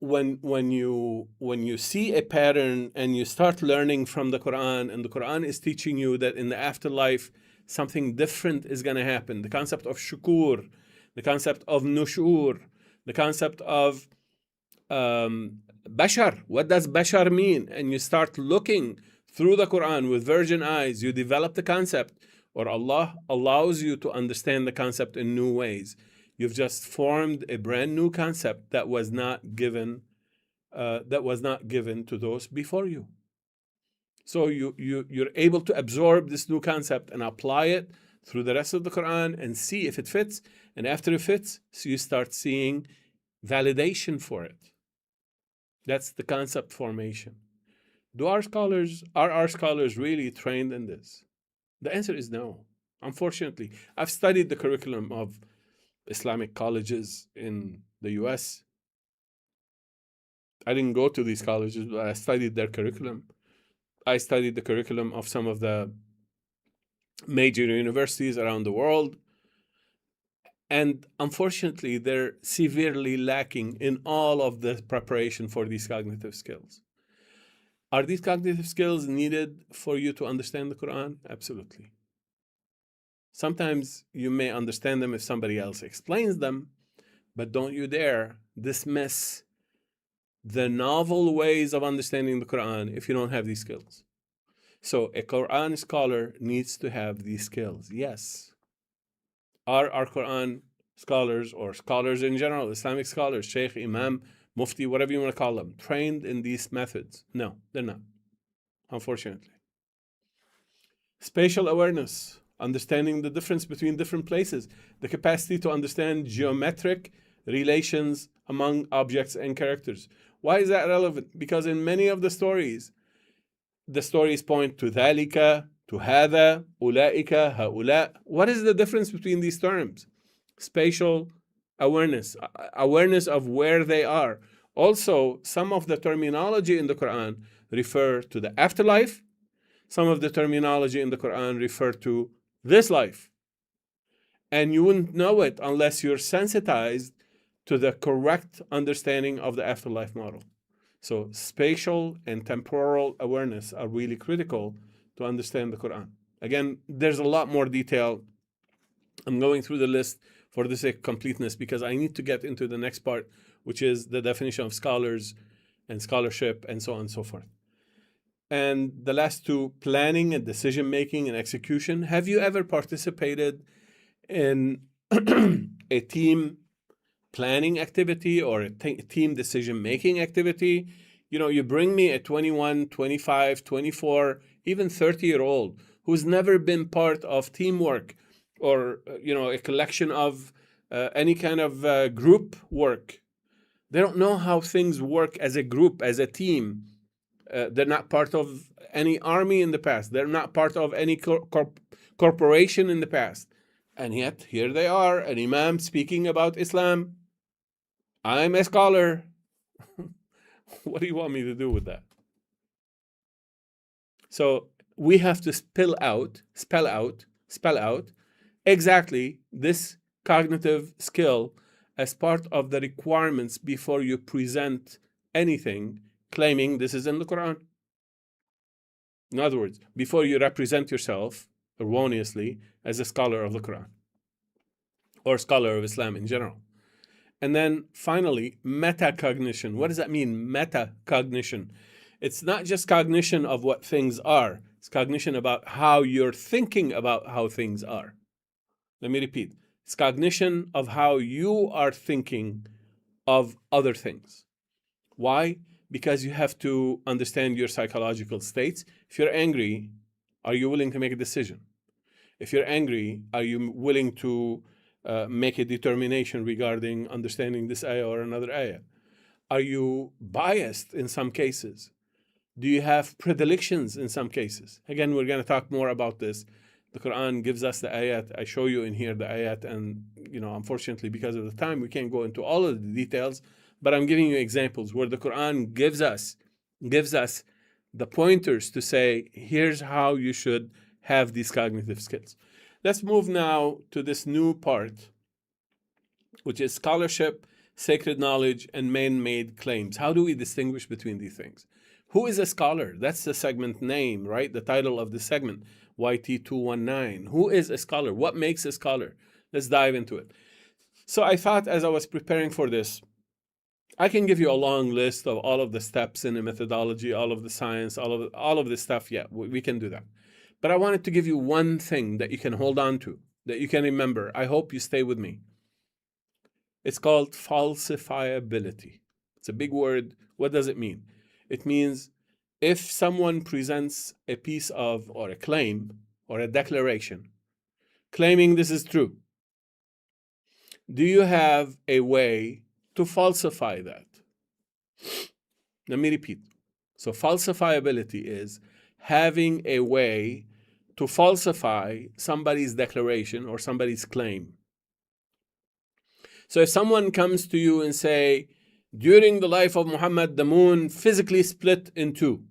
when you see a pattern and you start learning from the Qur'an, and the Qur'an is teaching you that in the afterlife something different is going to happen. The concept of shukur, the concept of nushur, the concept of bashar. What does bashar mean? And you start looking through the Qur'an with virgin eyes. You develop the concept, or Allah allows you to understand the concept in new ways. You've just formed a brand new concept that was not given to those before you. So you're able to absorb this new concept and apply it through the rest of the Qur'an and see if it fits. And after it fits, so you start seeing validation for it. That's the concept formation. Are our scholars really trained in this? The answer is no. Unfortunately, I've studied the curriculum of Islamic colleges in the US. I didn't go to these colleges, but I studied their curriculum. I studied the curriculum of some of the major universities around the world. And unfortunately, they're severely lacking in all of the preparation for these cognitive skills. Are these cognitive skills needed for you to understand the Quran? Absolutely. Sometimes you may understand them if somebody else explains them, but don't you dare dismiss the novel ways of understanding the Quran if you don't have these skills. So a Quran scholar needs to have these skills, yes. Are our Quran scholars, or scholars in general, Islamic scholars, Sheikh, Imam, Mufti, whatever you want to call them, trained in these methods? No, they're not, unfortunately. Spatial awareness, understanding the difference between different places, the capacity to understand geometric relations among objects and characters. Why is that relevant? Because in many of the stories point to ذَلِكَ, to هَذَا, أُولَئِكَ, هَؤُلَاء. What is the difference between these terms? Spatial awareness, awareness of where they are. Also, some of the terminology in the Quran refer to the afterlife. Some of the terminology in the Quran refer to this life. And you wouldn't know it unless you're sensitized to the correct understanding of the afterlife model. So spatial and temporal awareness are really critical to understand the Quran. Again, there's a lot more detail. I'm going through the list for the sake of completeness because I need to get into the next part, which is the definition of scholars and scholarship and so on and so forth. And the last two, planning and decision-making and execution. Have you ever participated in a team planning activity or a team decision-making activity? You know, you bring me a 21, 25, 24, even 30-year-old who's never been part of teamwork or, a collection of any kind of group work. They don't know how things work as a group, as a team. They're not part of any army in the past. They're not part of any corporation in the past. And yet, here they are, an imam speaking about Islam. I'm a scholar. What do you want me to do with that? So we have to spell out exactly this cognitive skill as part of the requirements before you present anything claiming this is in the Quran. In other words, before you represent yourself erroneously as a scholar of the Quran or scholar of Islam in general. And then finally, metacognition. What does that mean, metacognition? It's not just cognition of what things are. It's cognition about how you're thinking about how things are. Let me repeat. It's cognition of how you are thinking of other things. Why? Because you have to understand your psychological states. If you're angry, are you willing to make a decision? If you're angry, are you willing to make a determination regarding understanding this ayah or another ayah? Are you biased in some cases? Do you have predilections in some cases? Again, we're going to talk more about this. The Quran gives us the ayat. I show you in here the ayat, and unfortunately, because of the time, we can't go into all of the details. But I'm giving you examples where the Quran gives us the pointers to say, here's how you should have these cognitive skills. Let's move now to this new part, which is scholarship, sacred knowledge, and man-made claims. How do we distinguish between these things? Who is a scholar? That's the segment name, right? The title of the segment, YT219. Who is a scholar? What makes a scholar? Let's dive into it. So I thought as I was preparing for this, I can give you a long list of all of the steps in the methodology, all of the science, all of this stuff. Yeah, we can do that. But I wanted to give you one thing that you can hold on to, that you can remember. I hope you stay with me. It's called falsifiability. It's a big word. What does it mean? It means if someone presents a piece of, or a claim, or a declaration, claiming this is true, do you have a way to falsify that? Let me repeat. So falsifiability is having a way to falsify somebody's declaration or somebody's claim. So if someone comes to you and say, during the life of Muhammad, the moon physically split in two,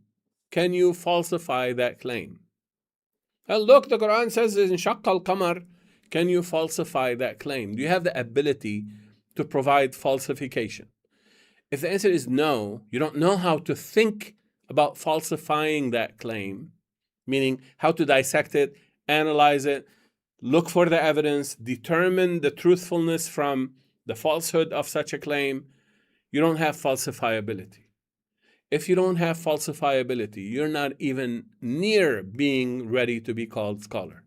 can you falsify that claim? And look, the Quran says in Shaqq al-Qamar, can you falsify that claim? Do you have the ability to provide falsification? If the answer is no, you don't know how to think about falsifying that claim, meaning how to dissect it, analyze it, look for the evidence, determine the truthfulness from the falsehood of such a claim, you don't have falsifiability. If you don't have falsifiability, you're not even near being ready to be called scholar.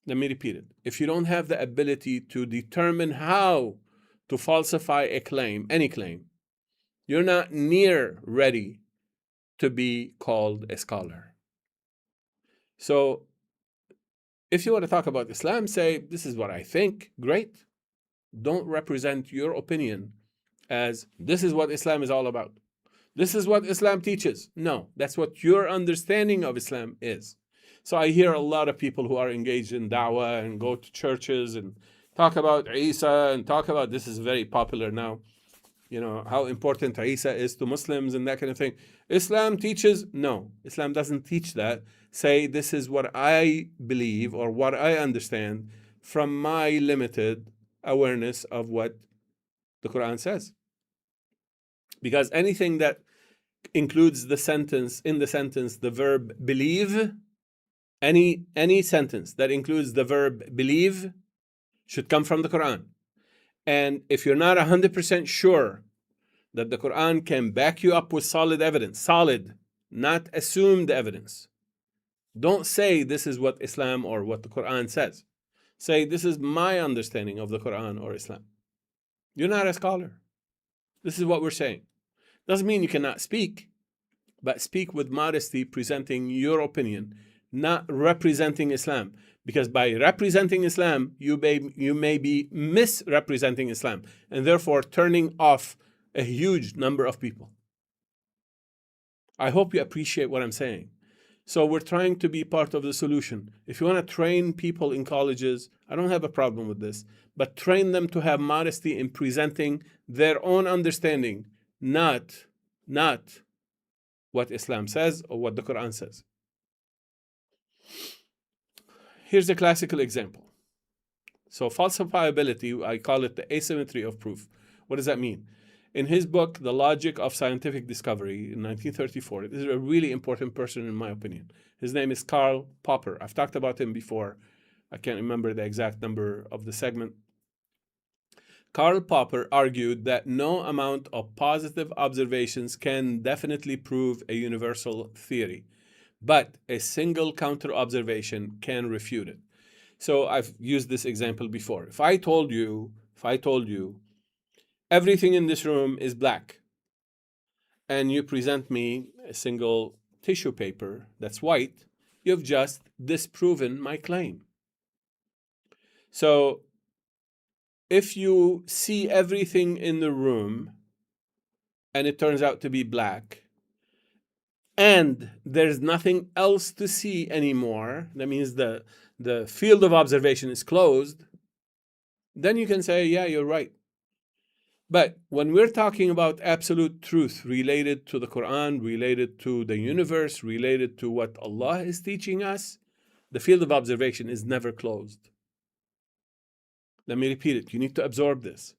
Let me repeat it. If you don't have the ability to determine how to falsify a claim, any claim, you're not near ready to be called a scholar. So if you want to talk about Islam, say, this is what I think, great. Don't represent your opinion as this is what Islam is all about. This is what Islam teaches. No, that's what your understanding of Islam is. So I hear a lot of people who are engaged in da'wah and go to churches and talk about Isa and talk about, this is very popular now, how important Isa is to Muslims and that kind of thing. Islam teaches, no, Islam doesn't teach that. Say, this is what I believe or what I understand from my limited awareness of what the Quran says. Because anything that includes the sentence, in the sentence, the verb believe, any sentence that includes the verb believe should come from the Quran. And if you're not 100% sure that the Quran can back you up with solid evidence, solid, not assumed evidence, don't say this is what Islam or what the Quran says. Say, this is my understanding of the Quran or Islam. You're not a scholar. This is what we're saying. Doesn't mean you cannot speak, but speak with modesty, presenting your opinion, not representing Islam. Because by representing Islam, you may be misrepresenting Islam, and therefore turning off a huge number of people. I hope you appreciate what I'm saying. So we're trying to be part of the solution. If you want to train people in colleges, I don't have a problem with this, but train them to have modesty in presenting their own understanding, not what Islam says or what the Quran says. Here's a classical example. So falsifiability, I call it the asymmetry of proof. What does that mean? In his book, The Logic of Scientific Discovery, in 1934, this is a really important person in my opinion. His name is Karl Popper. I've talked about him before. I can't remember the exact number of the segment. Karl Popper argued that no amount of positive observations can definitely prove a universal theory, but a single counter-observation can refute it. So I've used this example before. If I told you everything in this room is black, and you present me a single tissue paper that's white, you've just disproven my claim. So if you see everything in the room and it turns out to be black, and there's nothing else to see anymore, that means the field of observation is closed, then you can say, yeah, you're right. But when we're talking about absolute truth related to the Qur'an, related to the universe, related to what Allah is teaching us, the field of observation is never closed. Let me repeat it. You need to absorb this.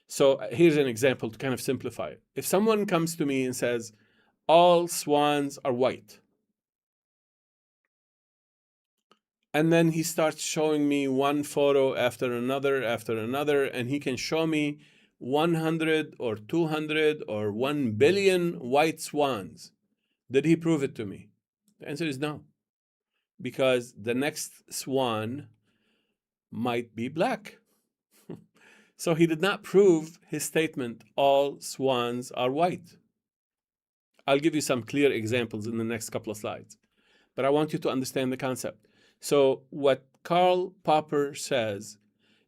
So here's an example to kind of simplify it. If someone comes to me and says, all swans are white, and then he starts showing me one photo after another, and he can show me 100 or 200 or 1 billion white swans. Did he prove it to me? The answer is no. Because the next swan might be black. So he did not prove his statement, all swans are white. I'll give you some clear examples in the next couple of slides. But I want you to understand the concept. So what Karl Popper says,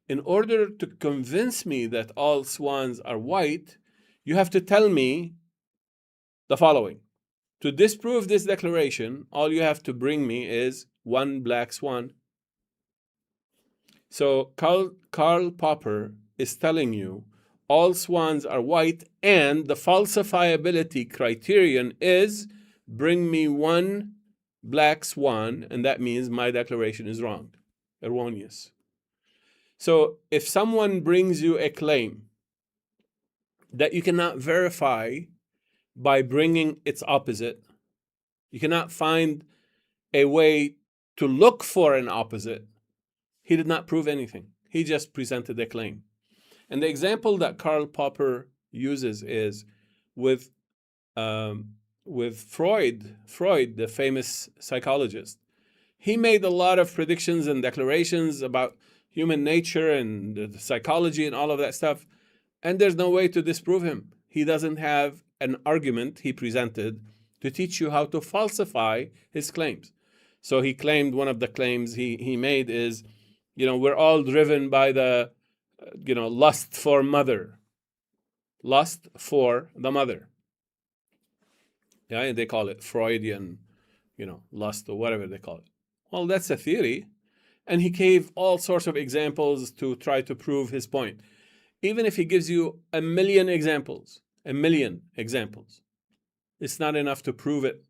in order to convince me that all swans are white, you have to tell me the following. To disprove this declaration, all you have to bring me is one black swan. So Karl Popper is telling you all swans are white, and the falsifiability criterion is bring me one black swan, and that means my declaration is wrong, erroneous. So if someone brings you a claim that you cannot verify by bringing its opposite, you cannot find a way to look for an opposite, he did not prove anything. He just presented a claim. And the example that Karl Popper uses is with Freud, the famous psychologist. He made a lot of predictions and declarations about human nature and the psychology and all of that stuff, and there's no way to disprove him. He doesn't have an argument he presented to teach you how to falsify his claims. So he claimed, one of the claims he made is, we're all driven by the, lust for mother. Lust for the mother. Yeah, and they call it Freudian, lust or whatever they call it. Well, that's a theory. And he gave all sorts of examples to try to prove his point. Even if he gives you 1,000,000 examples, it's not enough to prove it.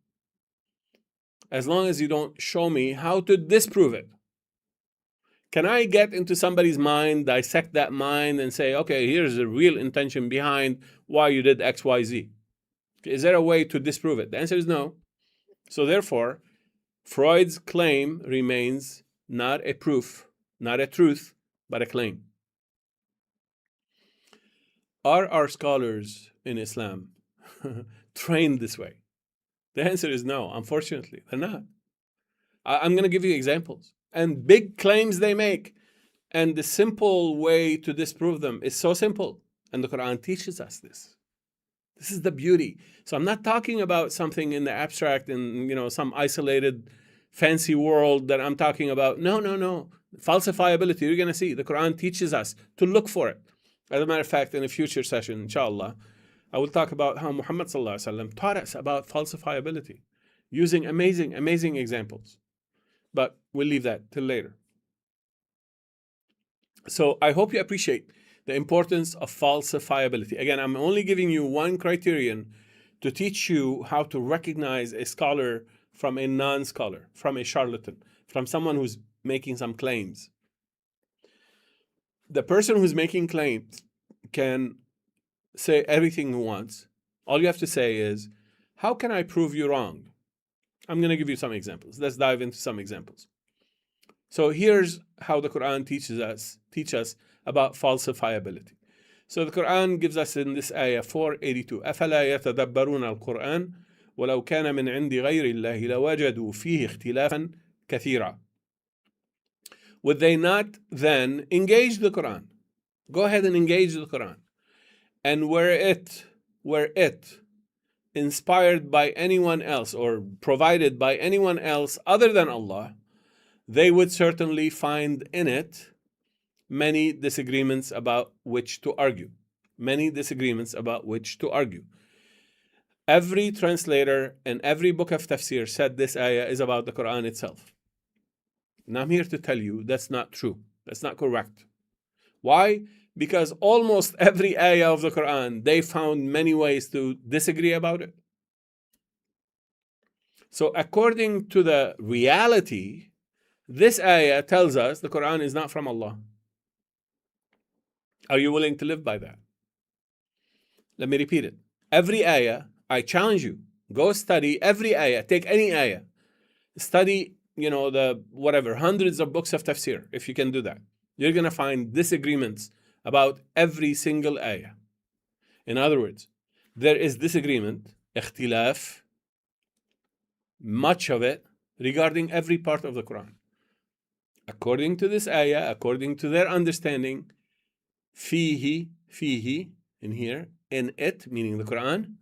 As long as you don't show me how to disprove it. Can I get into somebody's mind, dissect that mind, and say, okay, here's the real intention behind why you did X, Y, Z? Is there a way to disprove it? The answer is no. So therefore, Freud's claim remains not a proof, not a truth, but a claim. Are our scholars in Islam trained this way? The answer is no, unfortunately, they're not. I'm going to give you examples and big claims they make. And the simple way to disprove them is so simple. And the Qur'an teaches us this. This is the beauty. So I'm not talking about something in the abstract in some isolated fancy world that I'm talking about. No. Falsifiability, you're going to see. The Qur'an teaches us to look for it. As a matter of fact, in a future session, inshallah, I will talk about how Muhammad taught us about falsifiability using amazing examples. But we'll leave that till later. So I hope you appreciate the importance of falsifiability. Again, I'm only giving you one criterion to teach you how to recognize a scholar from a non-scholar, from a charlatan, from someone who's making some claims. The person who's making claims can say everything he wants. All you have to say is, how can I prove you wrong? I'm going to give you some examples. Let's dive into some examples. So here's how the Qur'an teach us about falsifiability. So the Qur'an gives us in this ayah 482, أَفَلَا يَتَدَبَّرُونَ الْقُرْآنَ وَلَوْ كَانَ مِنْ عِنْدِ غَيْرِ اللَّهِ لَوَجَدُوا فِيهِ اخْتِلَافًا كَثِيرًا. Would they not then engage the Qur'an? Go ahead and engage the Qur'an. And were it inspired by anyone else or provided by anyone else other than Allah, they would certainly find in it many disagreements about which to argue. Many disagreements about which to argue. Every translator and every book of tafsir said this ayah is about the Qur'an itself. And I'm here to tell you that's not true. That's not correct. Why? Because almost every ayah of the Qur'an, they found many ways to disagree about it. So according to the reality, this ayah tells us the Qur'an is not from Allah. Are you willing to live by that? Let me repeat it. Every ayah, I challenge you, go study every ayah, take any ayah. Study, the hundreds of books of tafsir, if you can do that. You're going to find disagreements about every single ayah. In other words, there is disagreement, ikhtilaf, much of it, regarding every part of the Quran. According to this ayah, according to their understanding, fihi, in here, in it, meaning the Quran,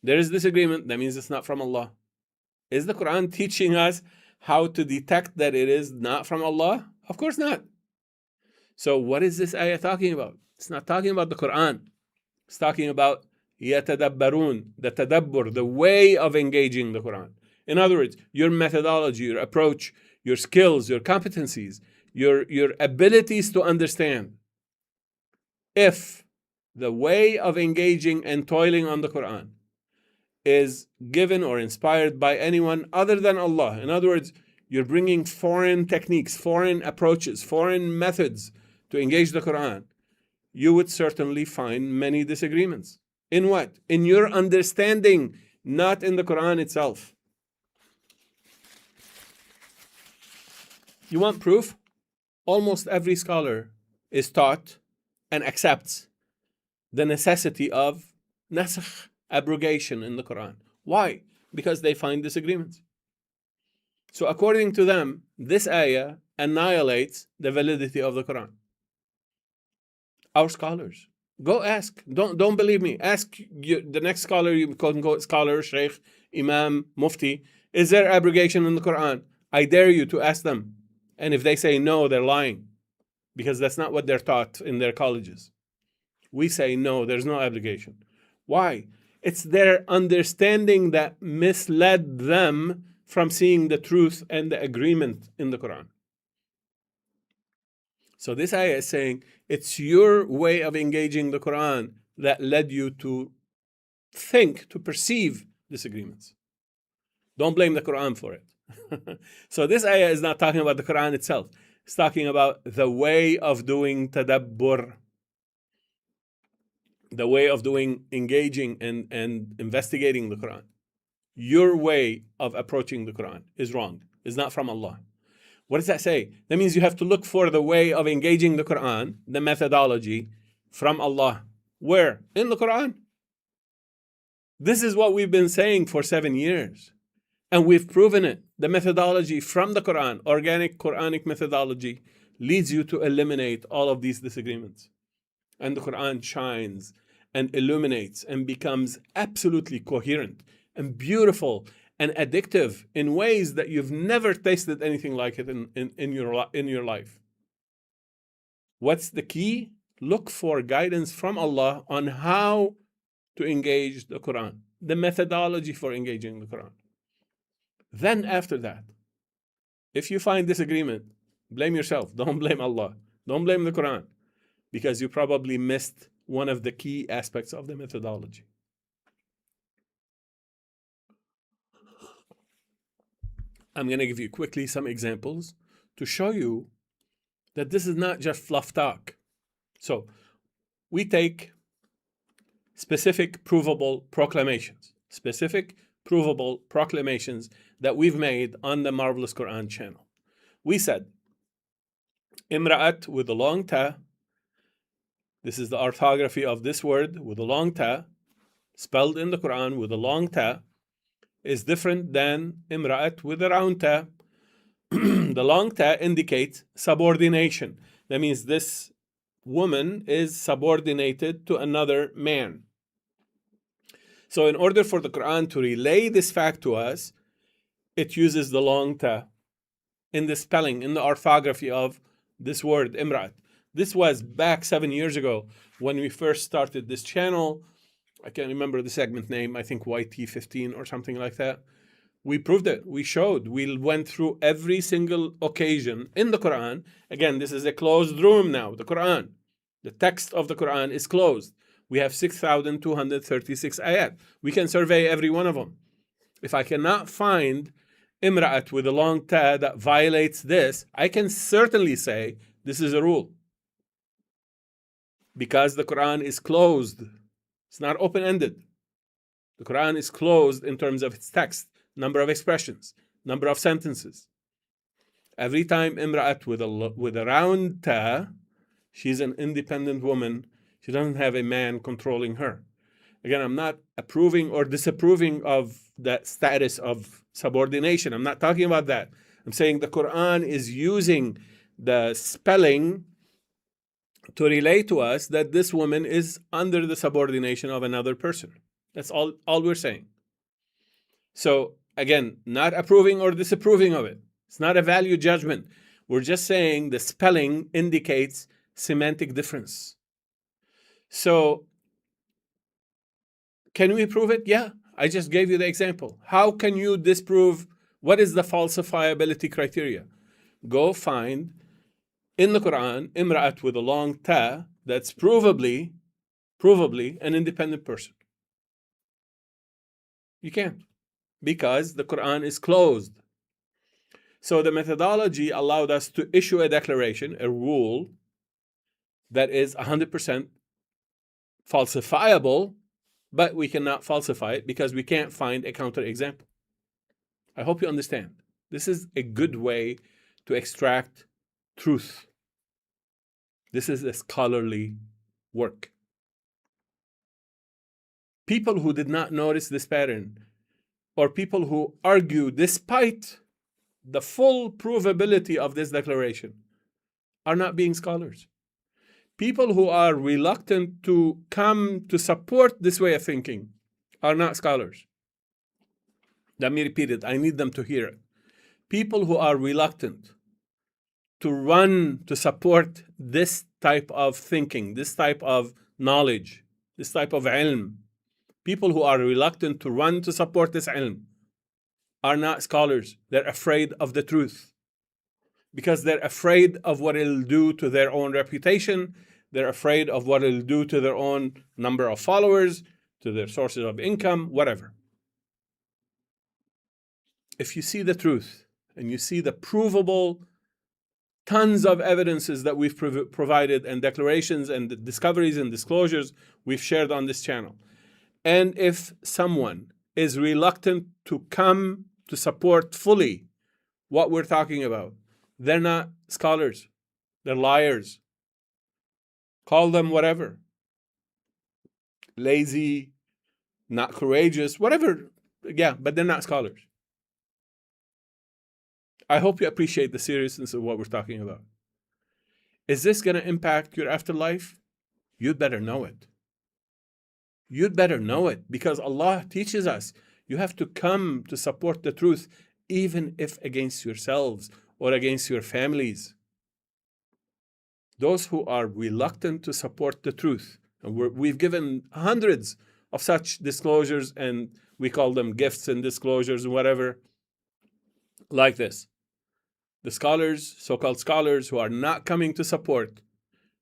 there is disagreement. That means it's not from Allah. Is the Quran teaching us how to detect that it is not from Allah? Of course not. So what is this ayah talking about? It's not talking about the Quran. It's talking about yatadabbarun, the tadabbur, the way of engaging the Quran. In other words, your methodology, your approach, your skills, your competencies, your abilities to understand. If the way of engaging and toiling on the Quran is given or inspired by anyone other than Allah, in other words, you're bringing foreign techniques, foreign approaches, foreign methods to engage the Quran, you would certainly find many disagreements. In what? In your understanding, not in the Quran itself. You want proof? Almost every scholar is taught and accepts the necessity of nasakh, abrogation in the Quran. Why? Because they find disagreements. So according to them, this ayah annihilates the validity of the Quran. Our scholars, go ask. Don't believe me. Ask the next scholar, you quote-unquote scholar, sheikh, imam, mufti. Is there abrogation in the Quran? I dare you to ask them. And if they say no, they're lying, because that's not what they're taught in their colleges. We say no, there's no abrogation. Why? It's their understanding that misled them from seeing the truth and the agreement in the Quran. So this ayah is saying it's your way of engaging the Quran that led you to think, to perceive disagreements. Don't blame the Quran for it. So this ayah is not talking about the Quran itself. It's talking about the way of doing tadabbur, the way of doing engaging and investigating the Quran. Your way of approaching the Quran is wrong. It's not from Allah. What does that say? That means you have to look for the way of engaging the Quran, the methodology, from Allah. Where? In the Quran. This is what we've been saying for 7 years. And we've proven it. The methodology from the Quran, organic Quranic methodology, leads you to eliminate all of these disagreements. And the Quran shines and illuminates and becomes absolutely coherent and beautiful and addictive in ways that you've never tasted anything like it in your life. What's the key? Look for guidance from Allah on how to engage the Quran, the methodology for engaging the Quran. Then after that, if you find disagreement, blame yourself. Don't blame Allah. Don't blame the Quran, because you probably missed one of the key aspects of the methodology. I'm going to give you quickly some examples to show you that this is not just fluff talk. So we take specific provable proclamations that we've made on the Marvelous Quran channel. We said, Imra'at with a long ta, this is the orthography of this word with a long ta, spelled in the Quran with a long ta, is different than Imra'at with a round ta. The long ta indicates subordination. That means this woman is subordinated to another man. So in order for the Quran to relay this fact to us, it uses the long ta in the spelling, in the orthography of this word, Imra'at. This was back 7 years ago when we first started this channel. I can't remember the segment name, I think YT15 or something like that. We proved it, we showed, we went through every single occasion in the Qur'an. Again, this is a closed room now, the Qur'an. The text of the Qur'an is closed. We have 6,236 ayat. We can survey every one of them. If I cannot find imra'at with a long ta that violates this, I can certainly say this is a rule. Because the Qur'an is closed. It's not open-ended. The Qur'an is closed in terms of its text, number of expressions, number of sentences. Every time imra'at with a round ta, she's an independent woman. She doesn't have a man controlling her. Again, I'm not approving or disapproving of that status of subordination. I'm not talking about that. I'm saying the Qur'an is using the spelling to relate to us that this woman is under the subordination of another person. That's all we're saying. So again, not approving or disapproving of it. It's not a value judgment. We're just saying the spelling indicates semantic difference. So can we prove it? Yeah, I just gave you the example. How can you disprove? What is the falsifiability criteria? Go find in the Quran imra'at with a long ta that's provably an independent person. You can't, because the Quran is closed. So the methodology allowed us to issue a declaration, a rule that is 100% falsifiable, but we cannot falsify it because we can't find a counterexample. I hope you understand. This is a good way to extract truth. This is a scholarly work. People who did not notice this pattern, or people who argue despite the full provability of this declaration, are not being scholars. People who are reluctant to come to support this way of thinking are not scholars. Let me repeat it. I need them to hear it. People who are reluctant to run to support this type of thinking, this type of knowledge, this type of ilm, people who are reluctant to run to support this ilm are not scholars. They're afraid of the truth because they're afraid of what it'll do to their own reputation. They're afraid of what it'll do to their own number of followers, to their sources of income, whatever. If you see the truth and you see the provable tons of evidences that we've provided and declarations and discoveries and disclosures we've shared on this channel, and if someone is reluctant to come to support fully what we're talking about, they're not scholars. They're liars. Call them whatever. Lazy, not courageous, whatever. Yeah, but they're not scholars. I hope you appreciate the seriousness of what we're talking about. Is this going to impact your afterlife? You'd better know it. You'd better know it, because Allah teaches us you have to come to support the truth, even if against yourselves or against your families. Those who are reluctant to support the truth, and we've given hundreds of such disclosures, and we call them gifts and disclosures and whatever, like this. The scholars, so-called scholars, who are not coming to support,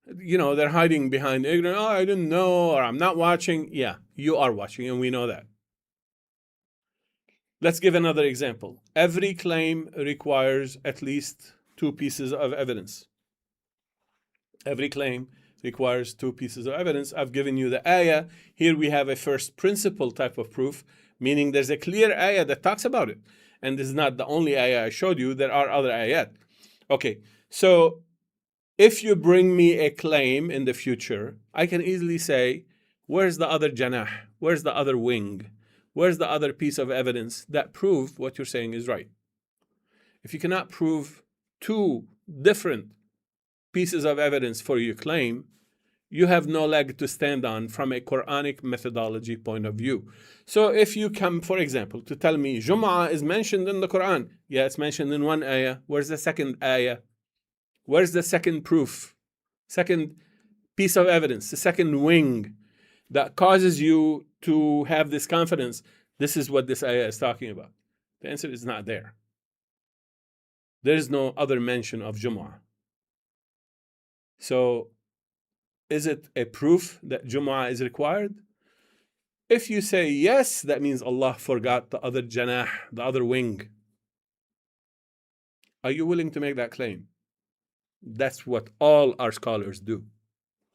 they're hiding behind ignorance. Oh, I didn't know, or I'm not watching. Yeah, you are watching, and we know that. Let's give another example. Every claim requires at least 2 pieces of evidence. Every claim requires 2 pieces of evidence. I've given you the ayah. Here we have a first principle type of proof, meaning there's a clear ayah that talks about it. And this is not the only ayah I showed you. There are other ayat. Okay, so if you bring me a claim in the future, I can easily say, where's the other janah? Where's the other wing? Where's the other piece of evidence that prove what you're saying is right? If you cannot prove 2 different pieces of evidence for your claim, you have no leg to stand on from a Quranic methodology point of view. So if you come, for example, to tell me Jum'ah is mentioned in the Quran, yeah, it's mentioned in one ayah. Where's the second ayah? Where's the second proof Second piece of evidence, the second wing that causes you to have this confidence. This is what this ayah is talking about. The answer is not there. There is no other mention of Jumu'ah. So, is it a proof that Jumu'ah is required? If you say yes, that means Allah forgot the other janah, the other wing. Are you willing to make that claim? That's what all our scholars do.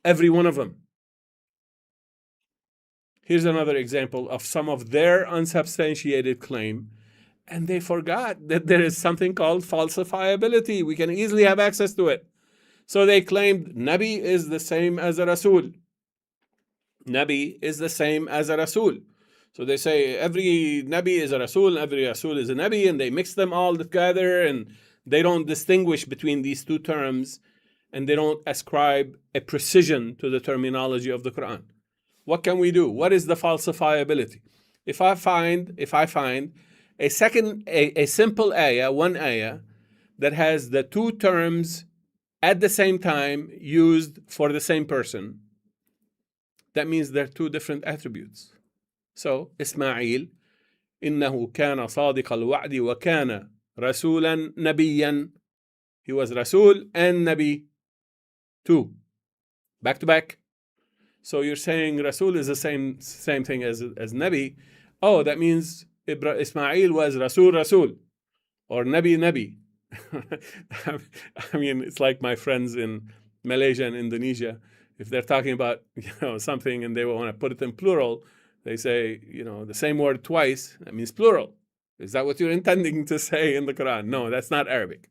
Every one of them. Here's another example of some of their unsubstantiated claim, and they forgot that there is something called falsifiability. We can easily have access to it. So they claimed Nabi is the same as a Rasul. Nabi is the same as a Rasul. So they say every Nabi is a Rasul, every Rasul is a Nabi, and they mix them all together, and they don't distinguish between these two terms, and they don't ascribe a precision to the terminology of the Qur'an. What can we do? What is the falsifiability? If I find a simple ayah, one ayah, that has the two terms at the same time used for the same person, that means they're two different attributes. So, Ismail, إنه كان صادق الوعد وكان رسولا نبيا. He was Rasul and Nabi. Two. Back to back. So you're saying Rasul is the same thing as Nabi. Oh, that means Ismail was Rasul, or Nabi. I mean, it's like my friends in Malaysia and Indonesia. If they're talking about something and they want to put it in plural, they say the same word twice. That means plural. Is that what you're intending to say in the Quran? No, that's not Arabic.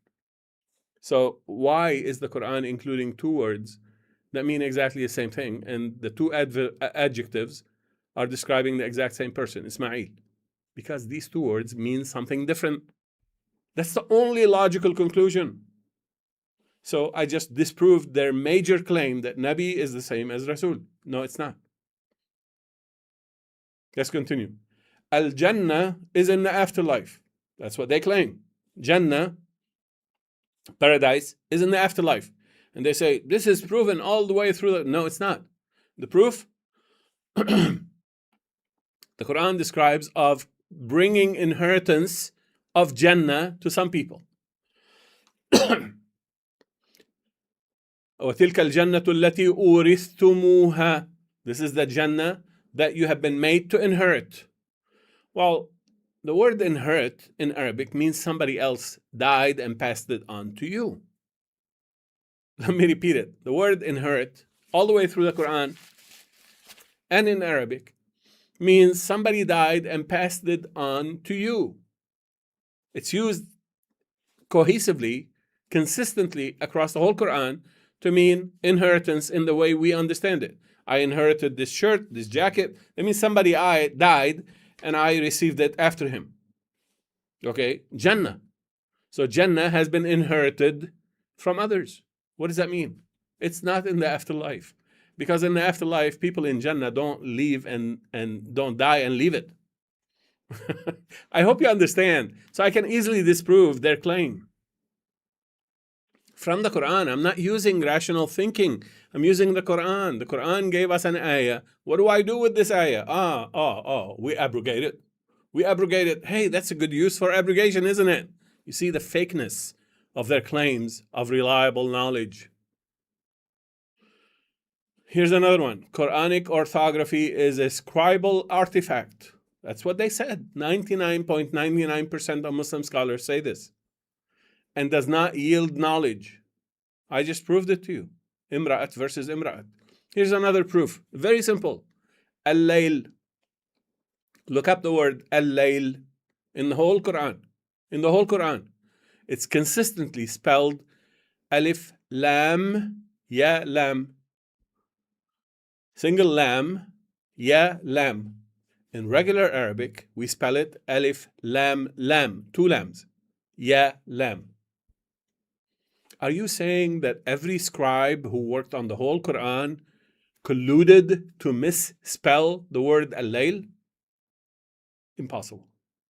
So why is the Quran including two words that mean exactly the same thing, and the two adjectives are describing the exact same person, Ismail? Because these two words mean something different. That's the only logical conclusion. So I just disproved their major claim that Nabi is the same as Rasul. No, it's not. Let's continue. Al-Jannah is in the afterlife. That's what they claim. Jannah, paradise, is in the afterlife. And they say, this is proven all the way through. No, it's not. The proof, the Quran describes of bringing inheritance of Jannah to some people. وَتِلْكَ الْجَنَّةُ الَّتِي أُورِثْتُمُوهَا. This is the Jannah that you have been made to inherit. Well, the word inherit in Arabic means somebody else died and passed it on to you. Let me repeat it. The word inherit, all the way through the Quran and in Arabic, means somebody died and passed it on to you. It's used cohesively, consistently across the whole Quran to mean inheritance in the way we understand it. I inherited this shirt, this jacket. That means somebody died and I received it after him. Okay, Jannah. So Jannah has been inherited from others. What does that mean? It's not in the afterlife. Because in the afterlife, people in Jannah don't leave and don't die and leave it. I hope you understand. So I can easily disprove their claim. From the Quran, I'm not using rational thinking. I'm using the Quran. The Quran gave us an ayah. What do I do with this ayah? We abrogate it. We abrogate it. Hey, that's a good use for abrogation, isn't it? You see the fakeness of their claims of reliable knowledge. Here's another one. Quranic orthography is a scribal artifact. That's what they said. 99.99% of Muslim scholars say this. And does not yield knowledge. I just proved it to you. Imra'at versus Imra'at. Here's another proof. Very simple. Al-Layl. Look up the word Al-Layl in the whole Quran. In the whole Quran. It's consistently spelled Alif, Lam, Ya, Lam. Single Lam, Ya, Lam. In regular Arabic, we spell it Alif, Lam, Lam. Two lams. Ya, Lam. Are you saying that every scribe who worked on the whole Quran colluded to misspell the word Al-Layl? Impossible.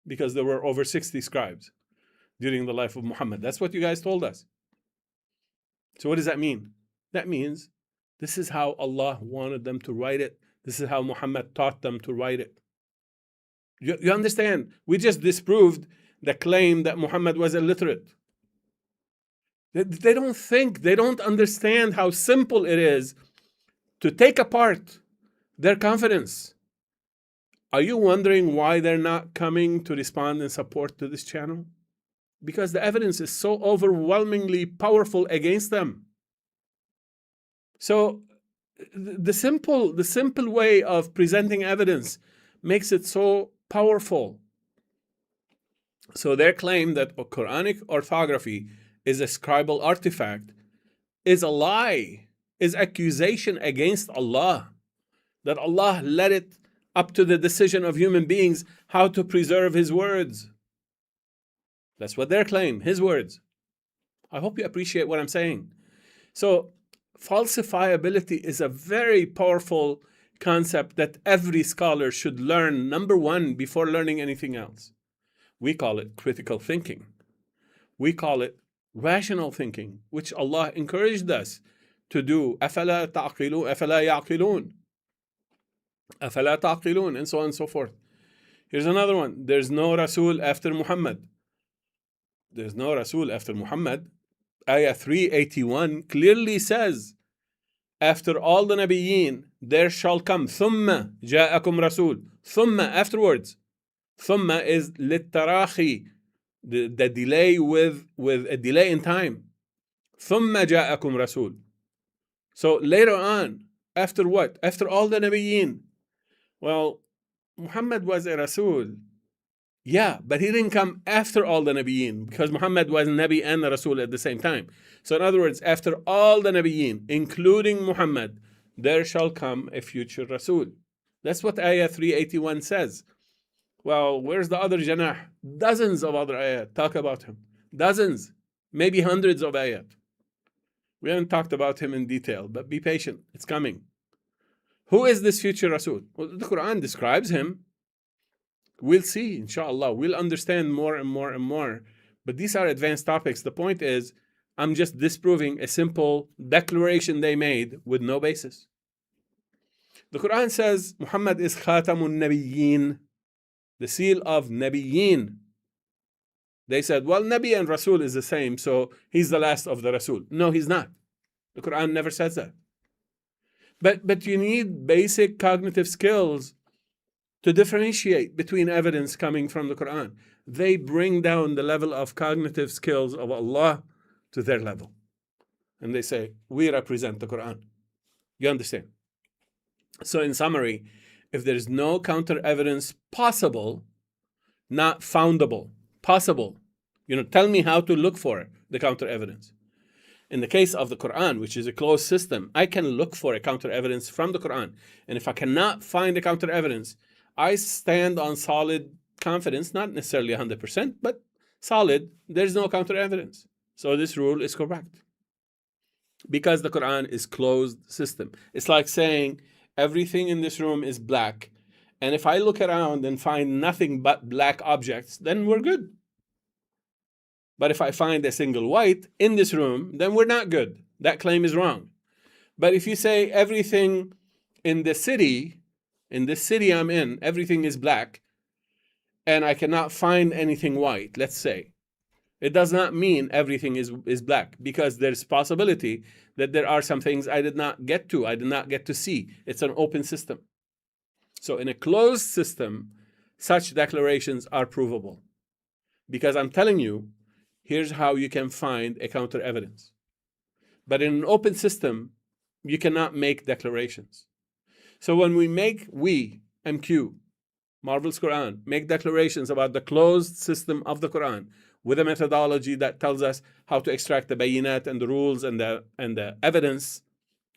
Because there were over 60 scribes during the life of Muhammad. That's what you guys told us. So what does that mean? That means this is how Allah wanted them to write it. This is how Muhammad taught them to write it. You understand? We just disproved the claim that Muhammad was illiterate. They don't think, they don't understand how simple it is to take apart their confidence. Are you wondering why they're not coming to respond and support to this channel? Because the evidence is so overwhelmingly powerful against them. So the simple way of presenting evidence makes it so powerful. So their claim that Quranic orthography is a scribal artifact is a lie, is accusation against Allah, that Allah let it up to the decision of human beings how to preserve His words. That's what their claim, His words. I hope you appreciate what I'm saying. So falsifiability is a very powerful concept that every scholar should learn, number one, before learning anything else. We call it critical thinking. We call it rational thinking, which Allah encouraged us to do. أَفَلَا تَعْقِلُونَ أَفَلَا يَعْقِلُونَ أَفَلَا تَعْقِلُونَ, and so on and so forth. Here's another one. There's no Rasul after Muhammad. There's no Rasul after Muhammad. Ayah 381 clearly says, after all the Nabiyyin, there shall come ثُمَّ جَاءَكُمْ رَسُولٌ. ثُمَّ, afterwards. ثُمَّ is لِلتَّرَاخِي, the delay with a delay in time. ثُمَّ جَاءَكُمْ رَسُولٌ. So later on, after what? After all the Nabiyyin. Well, Muhammad was a Rasul. Yeah, but he didn't come after all the Nabiyyin, because Muhammad was Nabi and a Rasul at the same time. So in other words, after all the Nabiyyin, including Muhammad, there shall come a future Rasul. That's what Ayah 381 says. Well, where's the other Janah? Dozens of other ayat talk about him. Dozens, maybe hundreds of ayat. We haven't talked about him in detail, but be patient, it's coming. Who is this future Rasul? Well, the Qur'an describes him. We'll see, inshallah. We'll understand more and more and more. But these are advanced topics. The point is, I'm just disproving a simple declaration they made with no basis. The Qur'an says Muhammad is Khatamun Nabiyyin, the seal of Nabiyyin. They said, well, Nabi and Rasul is the same, so he's the last of the Rasul. No, he's not. The Qur'an never says that. But you need basic cognitive skills to differentiate between evidence coming from the Qur'an. They bring down the level of cognitive skills of Allah to their level. And they say, we represent the Qur'an. You understand? So in summary, if there's no counter evidence possible, not foundable, possible, tell me how to look for the counter evidence. In the case of the Qur'an, which is a closed system, I can look for a counter evidence from the Qur'an. And if I cannot find a counter evidence, I stand on solid confidence, not necessarily 100%, but solid. There's no counter evidence. So this rule is correct. Because the Qur'an is closed system. It's like saying everything in this room is black. And if I look around and find nothing but black objects, then we're good. But if I find a single white in this room, then we're not good. That claim is wrong. But if you say everything in this city I'm in, everything is black, and I cannot find anything white, let's say, it does not mean everything is black, because there's possibility that there are some things I did not get to see. It's an open system. So in a closed system, such declarations are provable. Because I'm telling you, here's how you can find a counter evidence. But in an open system, you cannot make declarations. So when we MQ, Marvel's Qur'an, make declarations about the closed system of the Qur'an with a methodology that tells us how to extract the bayinat and the rules and the evidence,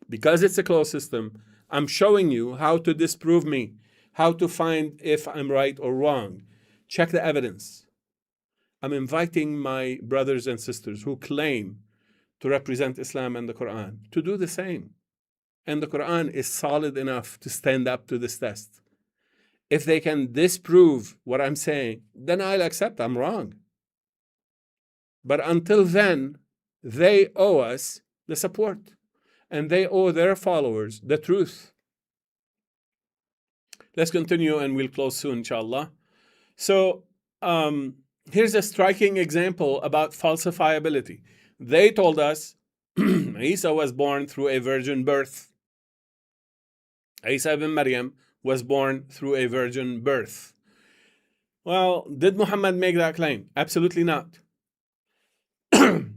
because it's a closed system, I'm showing you how to disprove me, how to find if I'm right or wrong. Check the evidence. I'm inviting my brothers and sisters who claim to represent Islam and the Qur'an to do the same. And the Qur'an is solid enough to stand up to this test. If they can disprove what I'm saying, then I'll accept I'm wrong. But until then, they owe us the support. and they owe their followers the truth. Let's continue and we'll close soon, inshallah. So here's a striking example about falsifiability. They told us Isa was born through a virgin birth. Isa ibn Maryam was born through a virgin birth. Well, did Muhammad make that claim? Absolutely not.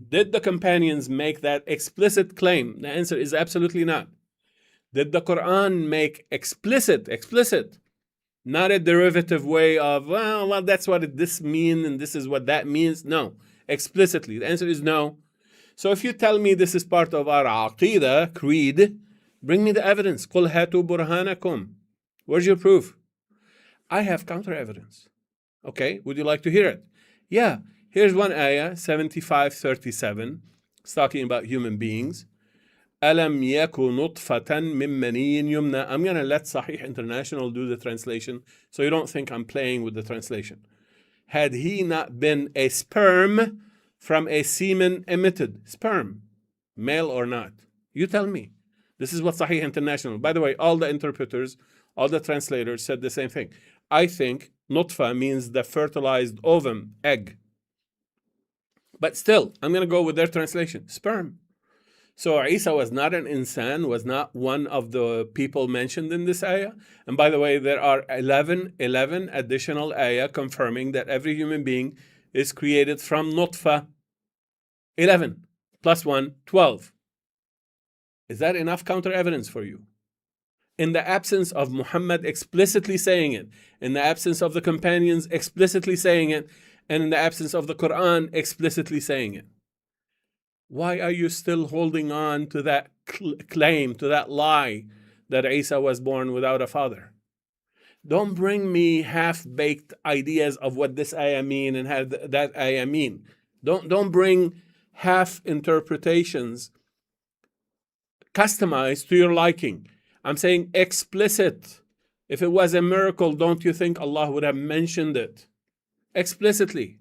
Did the companions make that explicit claim? The answer is absolutely not. Did the Qur'an make explicit, not a derivative way of, well, that's what this means and this is what that means? No, explicitly. The answer is no. So if you tell me this is part of our aqidah, creed, bring me the evidence. قُلْ هَاتُوا بُرْهَانَكُمْ. Where's your proof? I have counter evidence. Okay, would you like to hear it? Yeah, here's one ayah, 75:37. It's talking about human beings. أَلَمْ يَكُ نُطْفَةً مِّن مَّنِيٍّ يُمْنَى. I'm going to let Sahih International do the translation so you don't think I'm playing with the translation. Had he not been a sperm from a semen emitted? Sperm, male or not? You tell me. This is what Sahih International. By the way, all the interpreters, all the translators said the same thing. I think nutfa means the fertilized ovum, egg. But still, I'm going to go with their translation, sperm. So Isa was not an insan, was not one of the people mentioned in this ayah. And by the way, there are 11 additional ayah confirming that every human being is created from nutfa. 11 plus 1, 12. Is that enough counter evidence for you? In the absence of Muhammad explicitly saying it, in the absence of the companions explicitly saying it, and in the absence of the Qur'an explicitly saying it. Why are you still holding on to that claim, to that lie that Isa was born without a father? Don't bring me half-baked ideas of what this ayah mean and how that ayah mean. Don't bring half interpretations customized to your liking. I'm saying explicit. If it was a miracle, don't you think Allah would have mentioned it explicitly?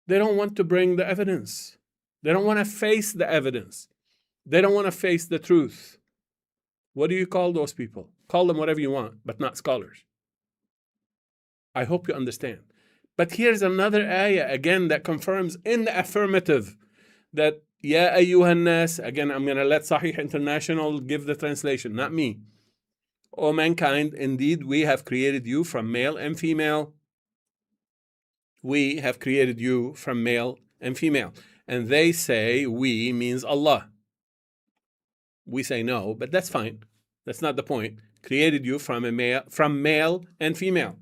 They don't want to bring the evidence. They don't want to face the evidence. They don't want to face the truth. What do you call those people? Call them whatever you want, but not scholars. I hope you understand. But here's another ayah, again, that confirms in the affirmative that Ya ayyuhan nas, again, I'm going to let Sahih International give the translation, not me. O mankind, indeed, we have created you from male and female. We have created you from male and female. And they say we means Allah. We say no, but that's fine. That's not the point. Created you from male and female.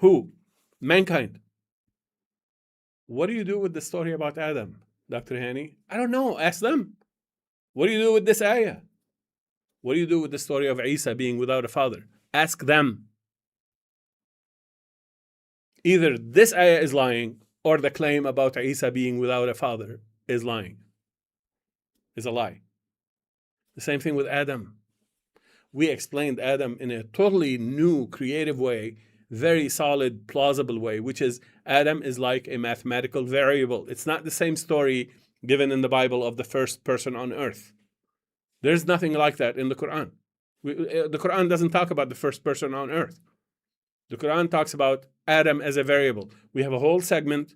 Who? Mankind. What do you do with the story about Adam, Dr. Hany? I don't know. Ask them. What do you do with this ayah? What do you do with the story of Isa being without a father? Ask them. Either this ayah is lying or the claim about Isa being without a father is lying. Is a lie. The same thing with Adam. We explained Adam in a totally new, creative way, very solid, plausible way, which is Adam is like a mathematical variable. It's not the same story given in the Bible of the first person on earth. There's nothing like that in the Qur'an. The Qur'an doesn't talk about the first person on earth. The Qur'an talks about Adam as a variable. We have a whole segment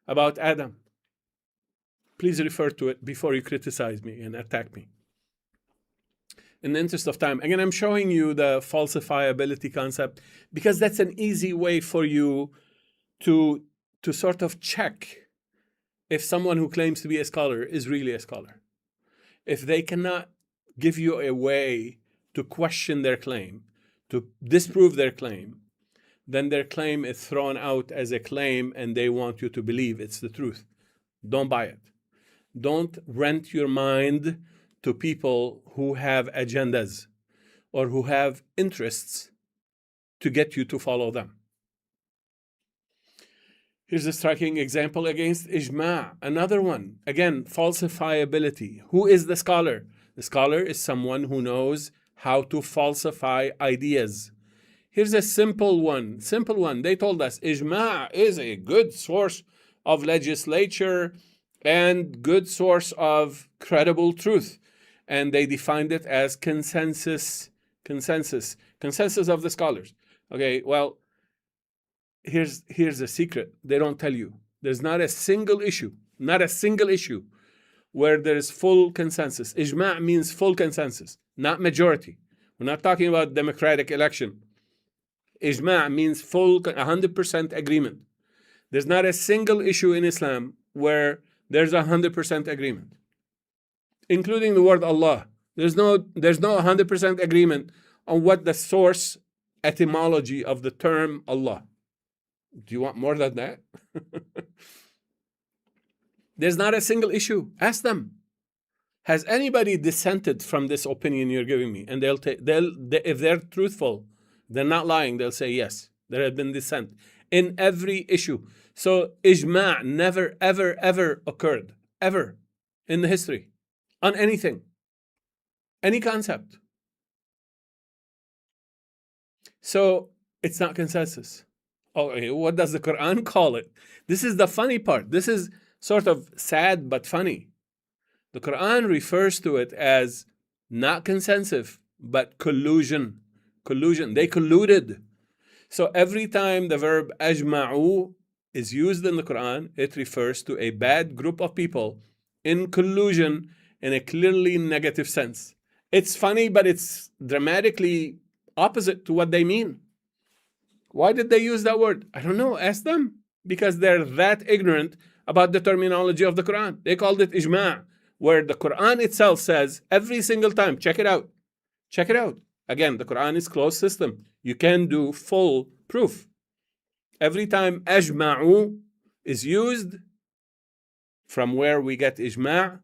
about Adam. Please refer to it before you criticize me and attack me. In the interest of time, again, I'm showing you the falsifiability concept because that's an easy way for you to sort of check if someone who claims to be a scholar is really a scholar. If they cannot give you a way to question their claim, to disprove their claim, then their claim is thrown out as a claim and they want you to believe it's the truth. Don't buy it. Don't rent your mind to people who have agendas or who have interests to get you to follow them. Here's a striking example against ijma'. Another one, again, falsifiability. Who is the scholar? The scholar is someone who knows how to falsify ideas. Here's a simple one. They told us ijma' is a good source of legislature and good source of credible truth. And they defined it as consensus of the scholars. Okay, well, here's a secret. They don't tell you. There's not a single issue where there is full consensus. Ijma' means full consensus, not majority. We're not talking about democratic election. Ijma' means full 100% agreement. There's not a single issue in Islam where there's 100% agreement, including the word Allah. There's no 100% agreement on what the source etymology of the term Allah. Do you want more than that? There's not a single issue. Ask them. Has anybody dissented from this opinion you're giving me? And if they're truthful, they're not lying, they'll say yes. There has been dissent in every issue. So ijma' never, ever, ever occurred, ever, in the history, on anything, any concept. So it's not consensus. Okay, what does the Qur'an call it? This is the funny part. This is sort of sad but funny. The Qur'an refers to it as not consensus, but collusion. They colluded. So every time the verb ajma'u is used in the Qur'an, it refers to a bad group of people in collusion in a clearly negative sense. It's funny, but it's dramatically opposite to what they mean. Why did they use that word? I don't know. Ask them. Because they're that ignorant about the terminology of the Qur'an. They called it ijma', where the Qur'an itself says every single time, check it out. Again, the Qur'an is closed system. You can do full proof. Every time ajma'u is used, from where we get ijma',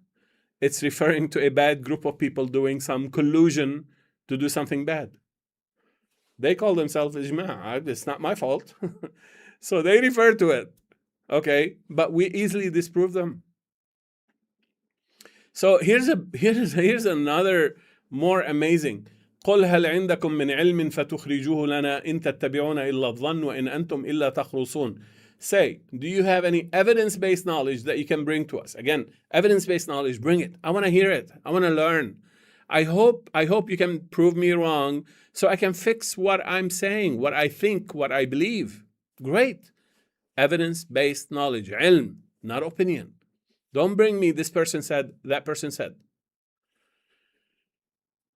it's referring to a bad group of people doing some collusion to do something bad. They call themselves ijma'. It's not my fault. So they refer to it. Okay, but we easily disprove them. So here's another more amazing. قل هل عندكم من علم فتخرجوه لنا إن تتبعون إلا الظن وإن أنتم إلا تخرصون. Say, do you have any evidence-based knowledge that you can bring to us? Again, evidence-based knowledge, bring it. I want to hear it. I want to learn. I hope you can prove me wrong so I can fix what I'm saying, what I think, what I believe. Great. Evidence-based knowledge, ilm, not opinion. Don't bring me this person said, that person said.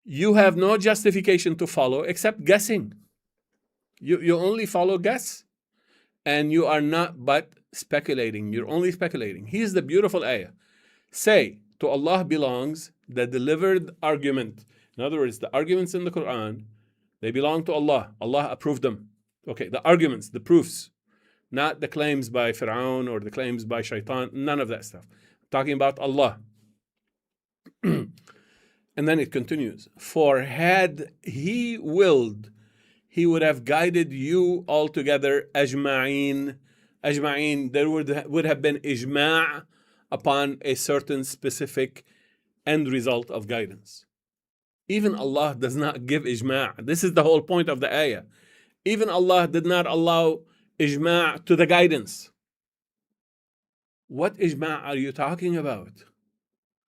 You have no justification to follow except guessing. You only follow guess. And you are not but speculating. You're only speculating. Here's the beautiful ayah. Say, to Allah belongs the delivered argument. In other words, the arguments in the Qur'an, they belong to Allah. Allah approved them. Okay, the arguments, the proofs. Not the claims by Fir'aun or the claims by Shaitan. None of that stuff. Talking about Allah. And then it continues. For had He willed, He would have guided you altogether, ajma'in. Ajma'in, there would have been ijma' upon a certain specific end result of guidance. Even Allah does not give ijma'. This is the whole point of the ayah. Even Allah did not allow ijma' to the guidance. What ijma' are you talking about?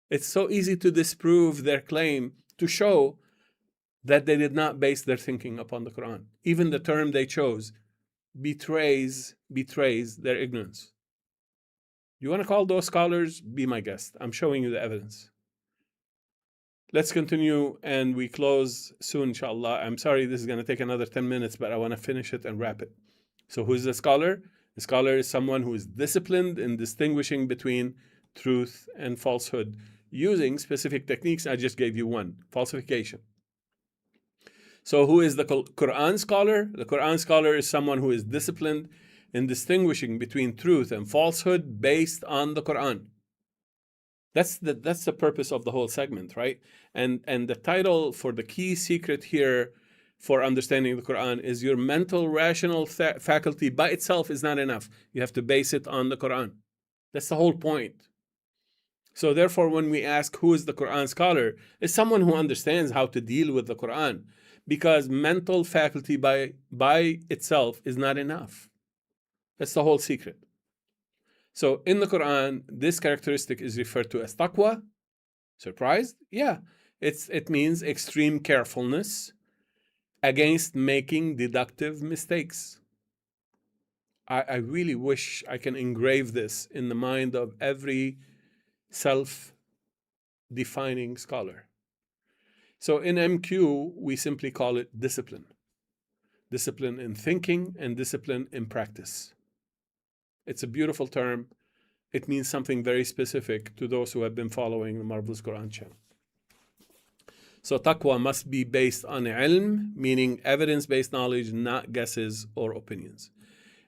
It's so easy to disprove their claim, to show that they did not base their thinking upon the Qur'an. Even the term they chose betrays their ignorance. You want to call those scholars? Be my guest. I'm showing you the evidence. Let's continue and we close soon, inshallah. I'm sorry this is going to take another 10 minutes, but I want to finish it and wrap it. So who's the scholar? The scholar is someone who is disciplined in distinguishing between truth and falsehood, using specific techniques. I just gave you one, falsification. So who is the Qur'an scholar? The Qur'an scholar is someone who is disciplined in distinguishing between truth and falsehood based on the Qur'an. That's the purpose of the whole segment, right? And the title for the key secret here for understanding the Qur'an is your mental rational faculty by itself is not enough. You have to base it on the Qur'an. That's the whole point. So therefore, when we ask who is the Qur'an scholar, it's someone who understands how to deal with the Qur'an, because mental faculty by itself is not enough. That's the whole secret. So in the Quran, this characteristic is referred to as taqwa. Surprised? Yeah. It means extreme carefulness against making deductive mistakes. I really wish I can engrave this in the mind of every self-defining scholar. So in MQ, we simply call it discipline. Discipline in thinking and discipline in practice. It's a beautiful term. It means something very specific to those who have been following the Marvelous Quran channel. So taqwa must be based on ilm, meaning evidence-based knowledge, not guesses or opinions.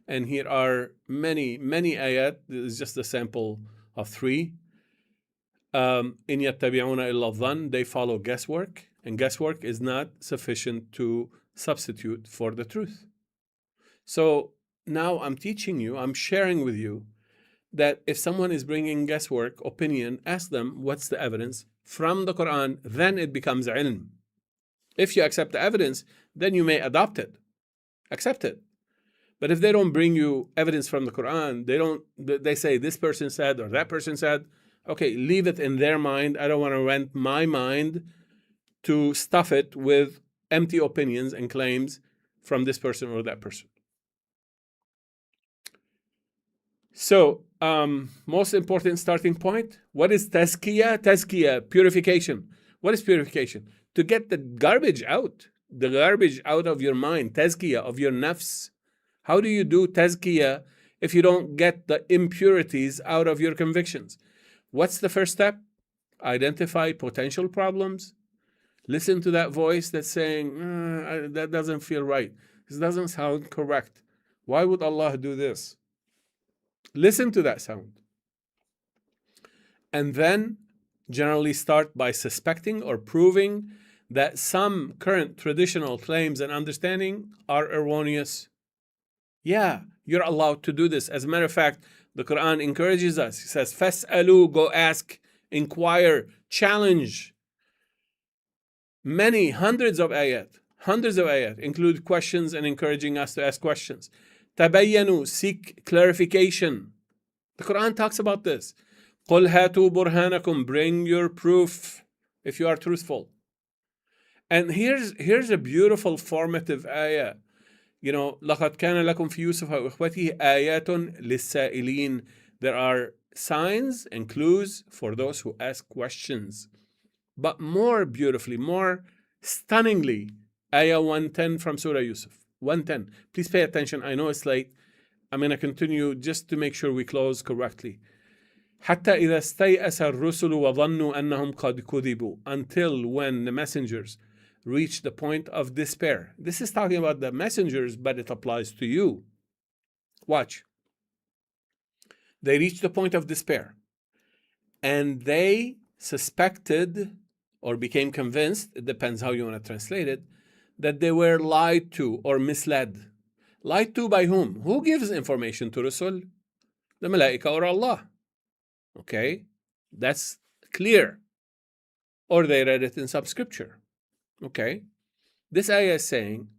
And here are many, many ayat. This is just a sample of 3. In yattabi'una illa dhann, they follow guesswork, and guesswork is not sufficient to substitute for the truth. So now I'm teaching you, I'm sharing with you that if someone is bringing guesswork, opinion, ask them what's the evidence from the Quran, then it becomes ilm. If you accept the evidence, then you may adopt it, accept it. But if they don't bring you evidence from the Quran, they say this person said or that person said, okay, leave it in their mind. I don't want to rent my mind to stuff it with empty opinions and claims from this person or that person. So, most important starting point, what is tazkiyah? Tazkiyah, purification. What is purification? To get the garbage out of your mind, tazkiyah of your nafs. How do you do tazkiyah if you don't get the impurities out of your convictions? What's the first step? Identify potential problems. Listen to that voice that's saying, that doesn't feel right. This doesn't sound correct. Why would Allah do this? Listen to that sound. And then generally start by suspecting or proving that some current traditional claims and understanding are erroneous. Yeah, you're allowed to do this. As a matter of fact, the Quran encourages us. It says, "Fas'alu," go ask, inquire, challenge. Many, hundreds of ayat include questions and encouraging us to ask questions. Tabayyanu, seek clarification. The Quran talks about this. قُلْ هَاتُوا بُرْهَانَكُمْ, bring your proof if you are truthful. And here's a beautiful formative ayah. You know, لَقَدْ كَانَ لَكُمْ فِي يُوسُفَ وَإِخْوَتِهِ آيَاتٌ لِلسَّائِلِينَ. There are signs and clues for those who ask questions. But more beautifully, more stunningly, ayah 110 from Surah Yusuf. 110. Please pay attention. I know it's late. I'm going to continue just to make sure we close correctly. حَتَّى إِذَا اسْتَيْأَسَ الرُّسُلُ وَظَنُّوا أَنَّهُمْ قَدْ كُذِبُوا, until when the messengers reach the point of despair. This is talking about the messengers, but it applies to you. Watch. They reached the point of despair, and they suspected or became convinced, it depends how you want to translate it, that they were lied to or misled. Lied to by whom? Who gives information to Rasul? The Malaika or Allah. Okay, that's clear. Or they read it in some scripture. Okay, this ayah is saying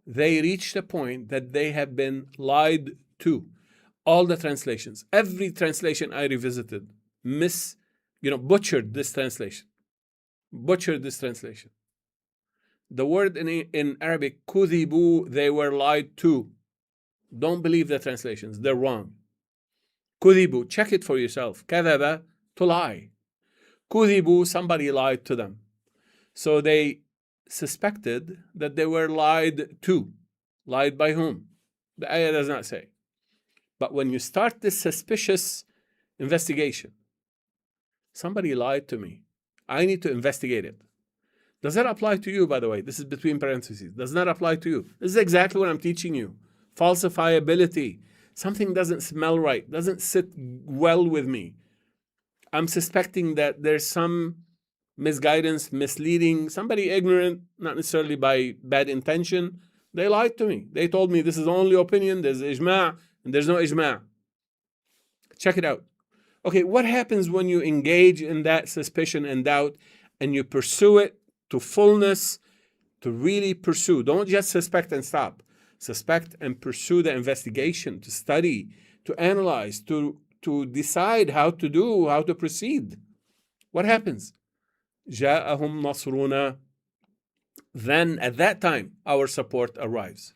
they reached a point that they have been lied to. All the translations, every translation I revisited, butchered this translation. Butchered this translation. The word in Arabic, kudibu, they were lied to. Don't believe the translations, they're wrong. Kudibu, check it for yourself. Kadaba, to lie. Kudibu, somebody lied to them. So they suspected that they were lied to. Lied by whom? The ayah does not say. But when you start this suspicious investigation, somebody lied to me, I need to investigate it. Does that apply to you, by the way? This is between parentheses. Does not apply to you. This is exactly what I'm teaching you. Falsifiability. Something doesn't smell right, doesn't sit well with me. I'm suspecting that there's some misguidance, misleading, somebody ignorant, not necessarily by bad intention. They lied to me. They told me this is the only opinion, there's ijma', and there's no ijma'. Check it out. Okay, what happens when you engage in that suspicion and doubt and you pursue it to fullness, to really pursue? Don't just suspect and stop. Suspect and pursue the investigation, to study, to analyze, to to decide how to proceed, what happens? جاءهم نصرنا. Then at that time, our support arrives.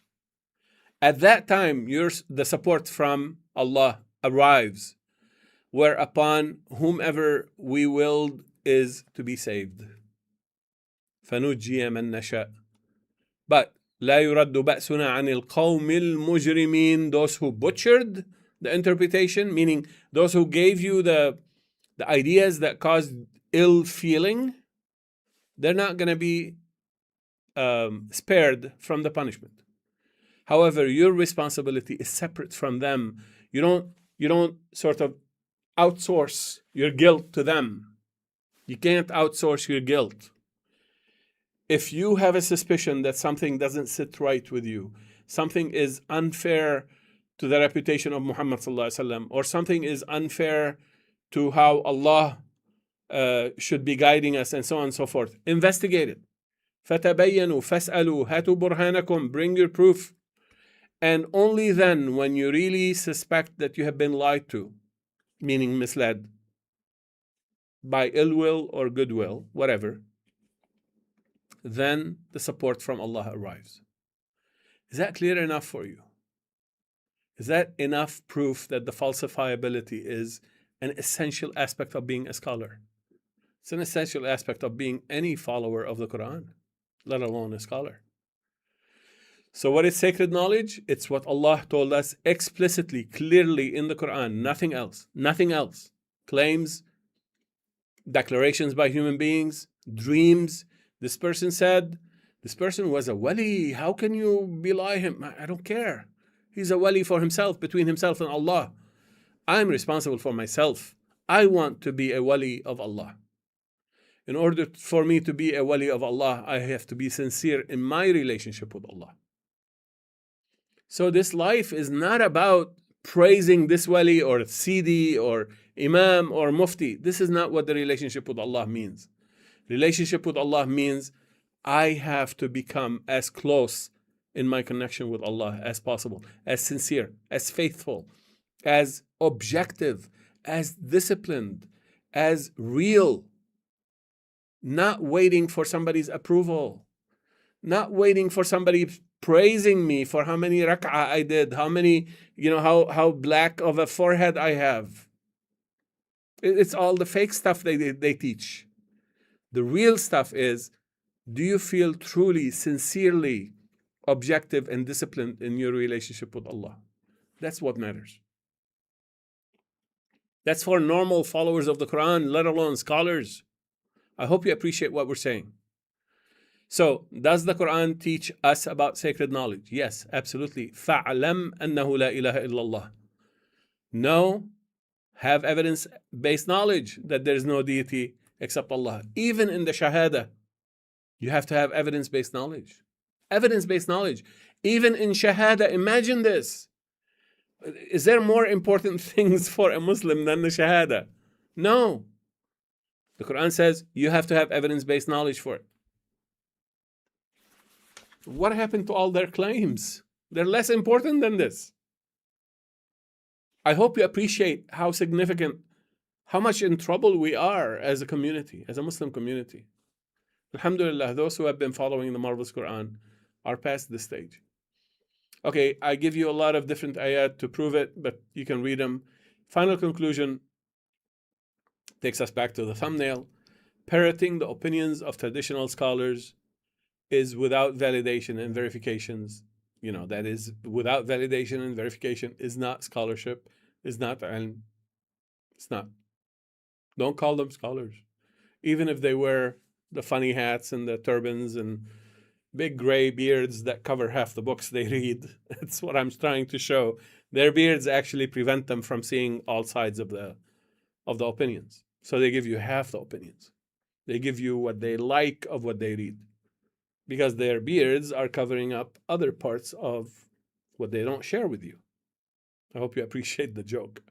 At that time, the support from Allah arrives, whereupon whomever we willed is to be saved. فنجي من نشاء. But لا يرد بأسنا عن القوم المجرمين, those who butchered the interpretation, meaning those who gave you the ideas that caused ill feeling, they're not going to be spared from the punishment. However, your responsibility is separate from them. You don't sort of outsource your guilt to them. You can't outsource your guilt. If you have a suspicion that something doesn't sit right with you, something is unfair to the reputation of Muhammad sallallahu alaihi wasallam, or something is unfair to how Allah should be guiding us, and so on and so forth, investigate it. فَتَبَيَّنُوا فَاسْأَلُوا هَاتُوا بُرْهَانَكُمْ, bring your proof. And only then, when you really suspect that you have been lied to, meaning misled, by ill will or goodwill, whatever, then the support from Allah arrives. Is that clear enough for you? Is that enough proof that the falsifiability is an essential aspect of being a scholar? It's an essential aspect of being any follower of the Qur'an, let alone a scholar. So what is sacred knowledge? It's what Allah told us explicitly, clearly in the Qur'an, nothing else. Nothing else. Claims, declarations by human beings, dreams. This person said, this person was a wali. How can you belie him? I don't care. He's a wali for himself, between himself and Allah. I'm responsible for myself. I want to be a wali of Allah. In order for me to be a wali of Allah, I have to be sincere in my relationship with Allah. So this life is not about praising this wali or Sidi or Imam or Mufti. This is not what the relationship with Allah means. Relationship with Allah means I have to become as close in my connection with Allah as possible, as sincere, as faithful, as objective, as disciplined, as real, not waiting for somebody's approval, not waiting for somebody praising me for how many rak'ah I did, how many, how black of a forehead I have. It's all the fake stuff they teach. The real stuff is, do you feel truly, sincerely objective and disciplined in your relationship with Allah? That's what matters. That's for normal followers of the Quran, let alone scholars. I hope you appreciate what we're saying. So, does the Quran teach us about sacred knowledge? Yes, absolutely. فَعْلَمْ أَنَّهُ لَا إِلَهَ إِلَّا اللَّهِ. No, have evidence-based knowledge that there is no deity except Allah. Even in the Shahada, you have to have evidence-based knowledge. Evidence-based knowledge. Even in Shahada, imagine this. Is there more important things for a Muslim than the Shahada? No. The Quran says you have to have evidence-based knowledge for it. What happened to all their claims? They're less important than this. I hope you appreciate how significant, how much in trouble we are as a community, as a Muslim community. Alhamdulillah, those who have been following the marvelous Quran are past this stage. Okay, I give you a lot of different ayat to prove it, but you can read them. Final conclusion takes us back to the thumbnail. Parroting the opinions of traditional scholars is without validation and verifications. That is, without validation and verification is not scholarship, is not ilm. It's not. Don't call them scholars. Even if they wear the funny hats and the turbans and big gray beards that cover half the books they read. That's what I'm trying to show. Their beards actually prevent them from seeing all sides of the opinions. So they give you half the opinions. They give you what they like of what they read, because their beards are covering up other parts of what they don't share with you. I hope you appreciate the joke.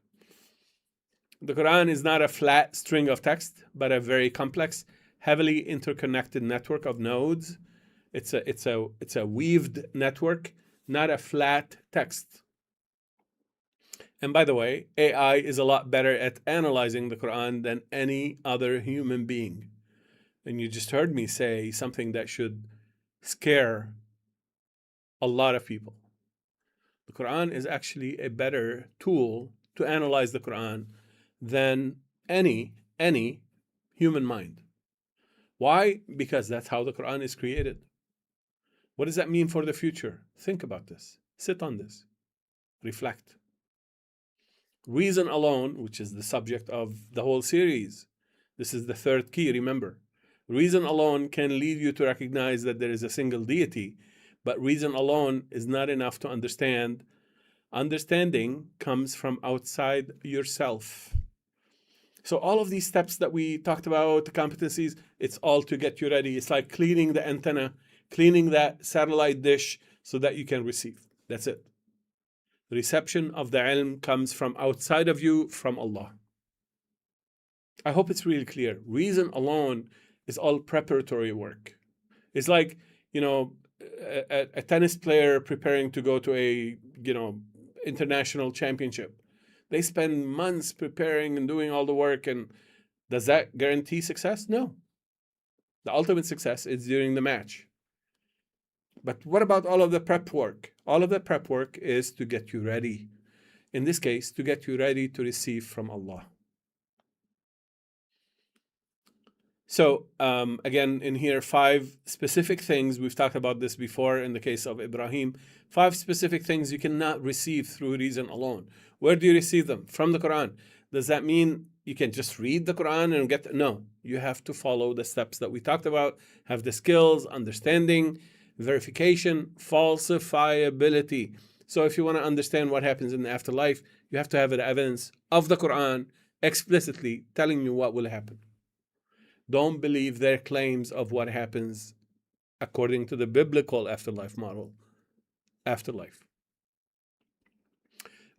The Quran is not a flat string of text, but a very complex, heavily interconnected network of nodes. It's a weaved network, not a flat text. And by the way, AI is a lot better at analyzing the Quran than any other human being. And you just heard me say something that should scare a lot of people. The Quran is actually a better tool to analyze the Quran than any human mind. Why? Because that's how the Quran is created. What does that mean for the future? Think about this. Sit on this. Reflect. Reason alone, which is the subject of the whole series, this is the third key, remember. Reason alone can lead you to recognize that there is a single deity, but reason alone is not enough to understand. Understanding comes from outside yourself. So all of these steps that we talked about, the competencies, it's all to get you ready. It's like cleaning the antenna, cleaning that satellite dish so that you can receive. That's it. The reception of the ilm comes from outside of you, from Allah. I hope it's really clear. Reason alone is all preparatory work. It's like, a tennis player preparing to go to a, international championship. They spend months preparing and doing all the work. And does that guarantee success? No. The ultimate success is during the match. But what about all of the prep work? All of the prep work is to get you ready. In this case, to get you ready to receive from Allah. So again, in here, 5 specific things. We've talked about this before in the case of Ibrahim. 5 specific things you cannot receive through reason alone. Where do you receive them? From the Quran. Does that mean you can just read the Quran and get... No, you have to follow the steps that we talked about, have the skills, understanding, verification, falsifiability. So if you want to understand what happens in the afterlife, you have to have the evidence of the Quran explicitly telling you what will happen. Don't believe their claims of what happens according to the biblical afterlife model. Afterlife.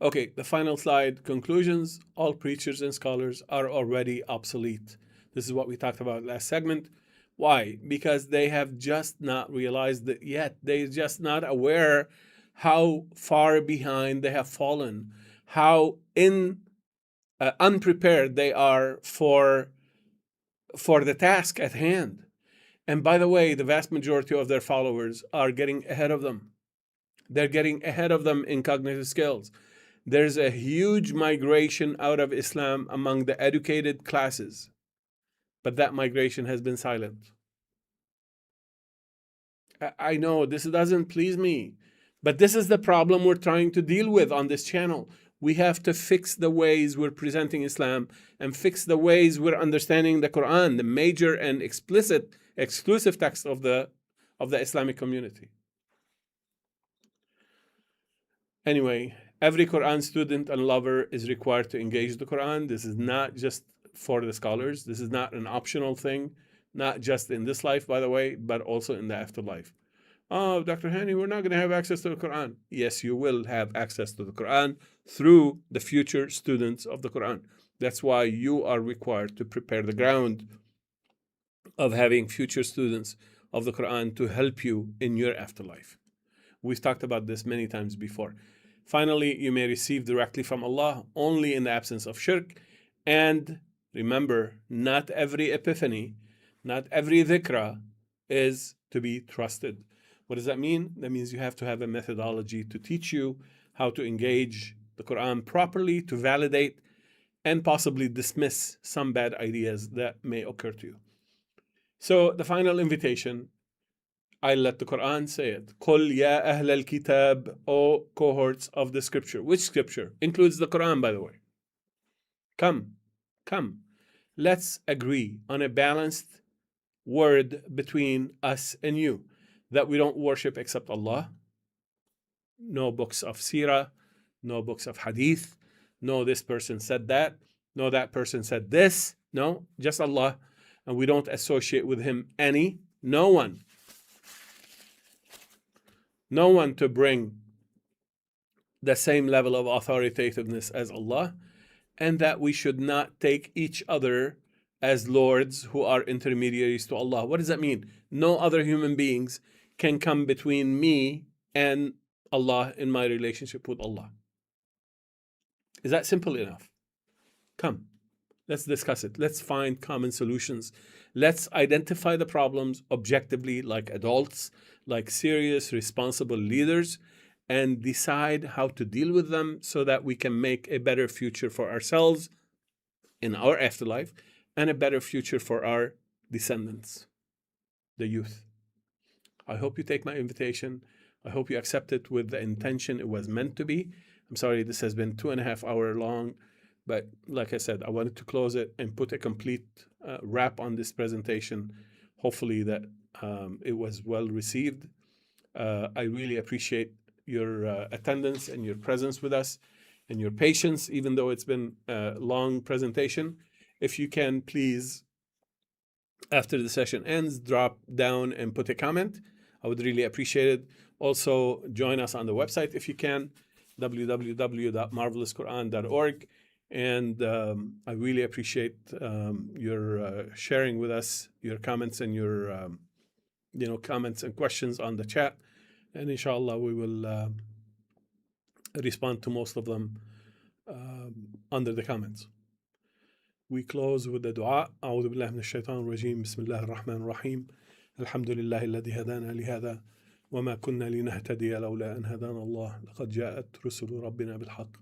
Okay, the final slide, conclusions. All preachers and scholars are already obsolete. This is what we talked about last segment. Why? Because they have just not realized it yet. They're just not aware how far behind they have fallen, how unprepared they are for the task at hand. And by the way, the vast majority of their followers are getting ahead of them. They're getting ahead of them in cognitive skills. There's a huge migration out of Islam among the educated classes, but that migration has been silent. I know this doesn't please me, but this is the problem we're trying to deal with on this channel. We have to fix the ways we're presenting Islam and fix the ways we're understanding the Quran, the major and explicit, exclusive text of the Islamic community. Anyway, every Quran student and lover is required to engage the Quran. This is not just for the scholars. This is not an optional thing, not just in this life, by the way, but also in the afterlife. Oh, Dr. Hany, we're not going to have access to the Quran. Yes, you will have access to the Quran through the future students of the Quran. That's why you are required to prepare the ground of having future students of the Quran to help you in your afterlife. We've talked about this many times before. Finally, you may receive directly from Allah only in the absence of shirk. And remember, not every epiphany, not every dhikra is to be trusted. What does that mean? That means you have to have a methodology to teach you how to engage the Quran properly, to validate and possibly dismiss some bad ideas that may occur to you. So the final invitation, I let the Quran say it. قُلْ يَا أَهْلَ الْكِتَابِ, O cohorts of the scripture. Which scripture? Includes the Quran, by the way. Come. Let's agree on a balanced word between us and you, that we don't worship except Allah. No books of seerah, no books of hadith, no this person said that, no that person said this. No, just Allah. And we don't associate with him no one to bring the same level of authoritativeness as Allah, and that we should not take each other as lords who are intermediaries to Allah. What does that mean? No other human beings can come between me and Allah in my relationship with Allah. Is that simple enough? Come, let's discuss it. Let's find common solutions. Let's identify the problems objectively, like adults, like serious, responsible leaders, and decide how to deal with them so that we can make a better future for ourselves in our afterlife and a better future for our descendants, the youth. I hope you take my invitation. I hope you accept it with the intention it was meant to be. I'm sorry this has been 2.5 hours long, but like I said, I wanted to close it and put a complete wrap on this presentation. Hopefully that it was well received. I really appreciate your attendance and your presence with us and your patience, even though it's been a long presentation. If you can, please, after the session ends, drop down and put a comment. I would really appreciate it. Also, join us on the website if you can, www.marvelousquran.org. And I really appreciate your sharing with us your comments and your comments and questions on the chat. And inshallah, we will respond to most of them under the comments. We close with the dua. أعوذ بالله من الشيطان الرجيم. بسم الله الرحمن الرحيم. الحمد لله الذي هدانا لهذا وما كنا لنهتدي لولا أن هدانا الله لقد جاءت رسل ربنا بالحق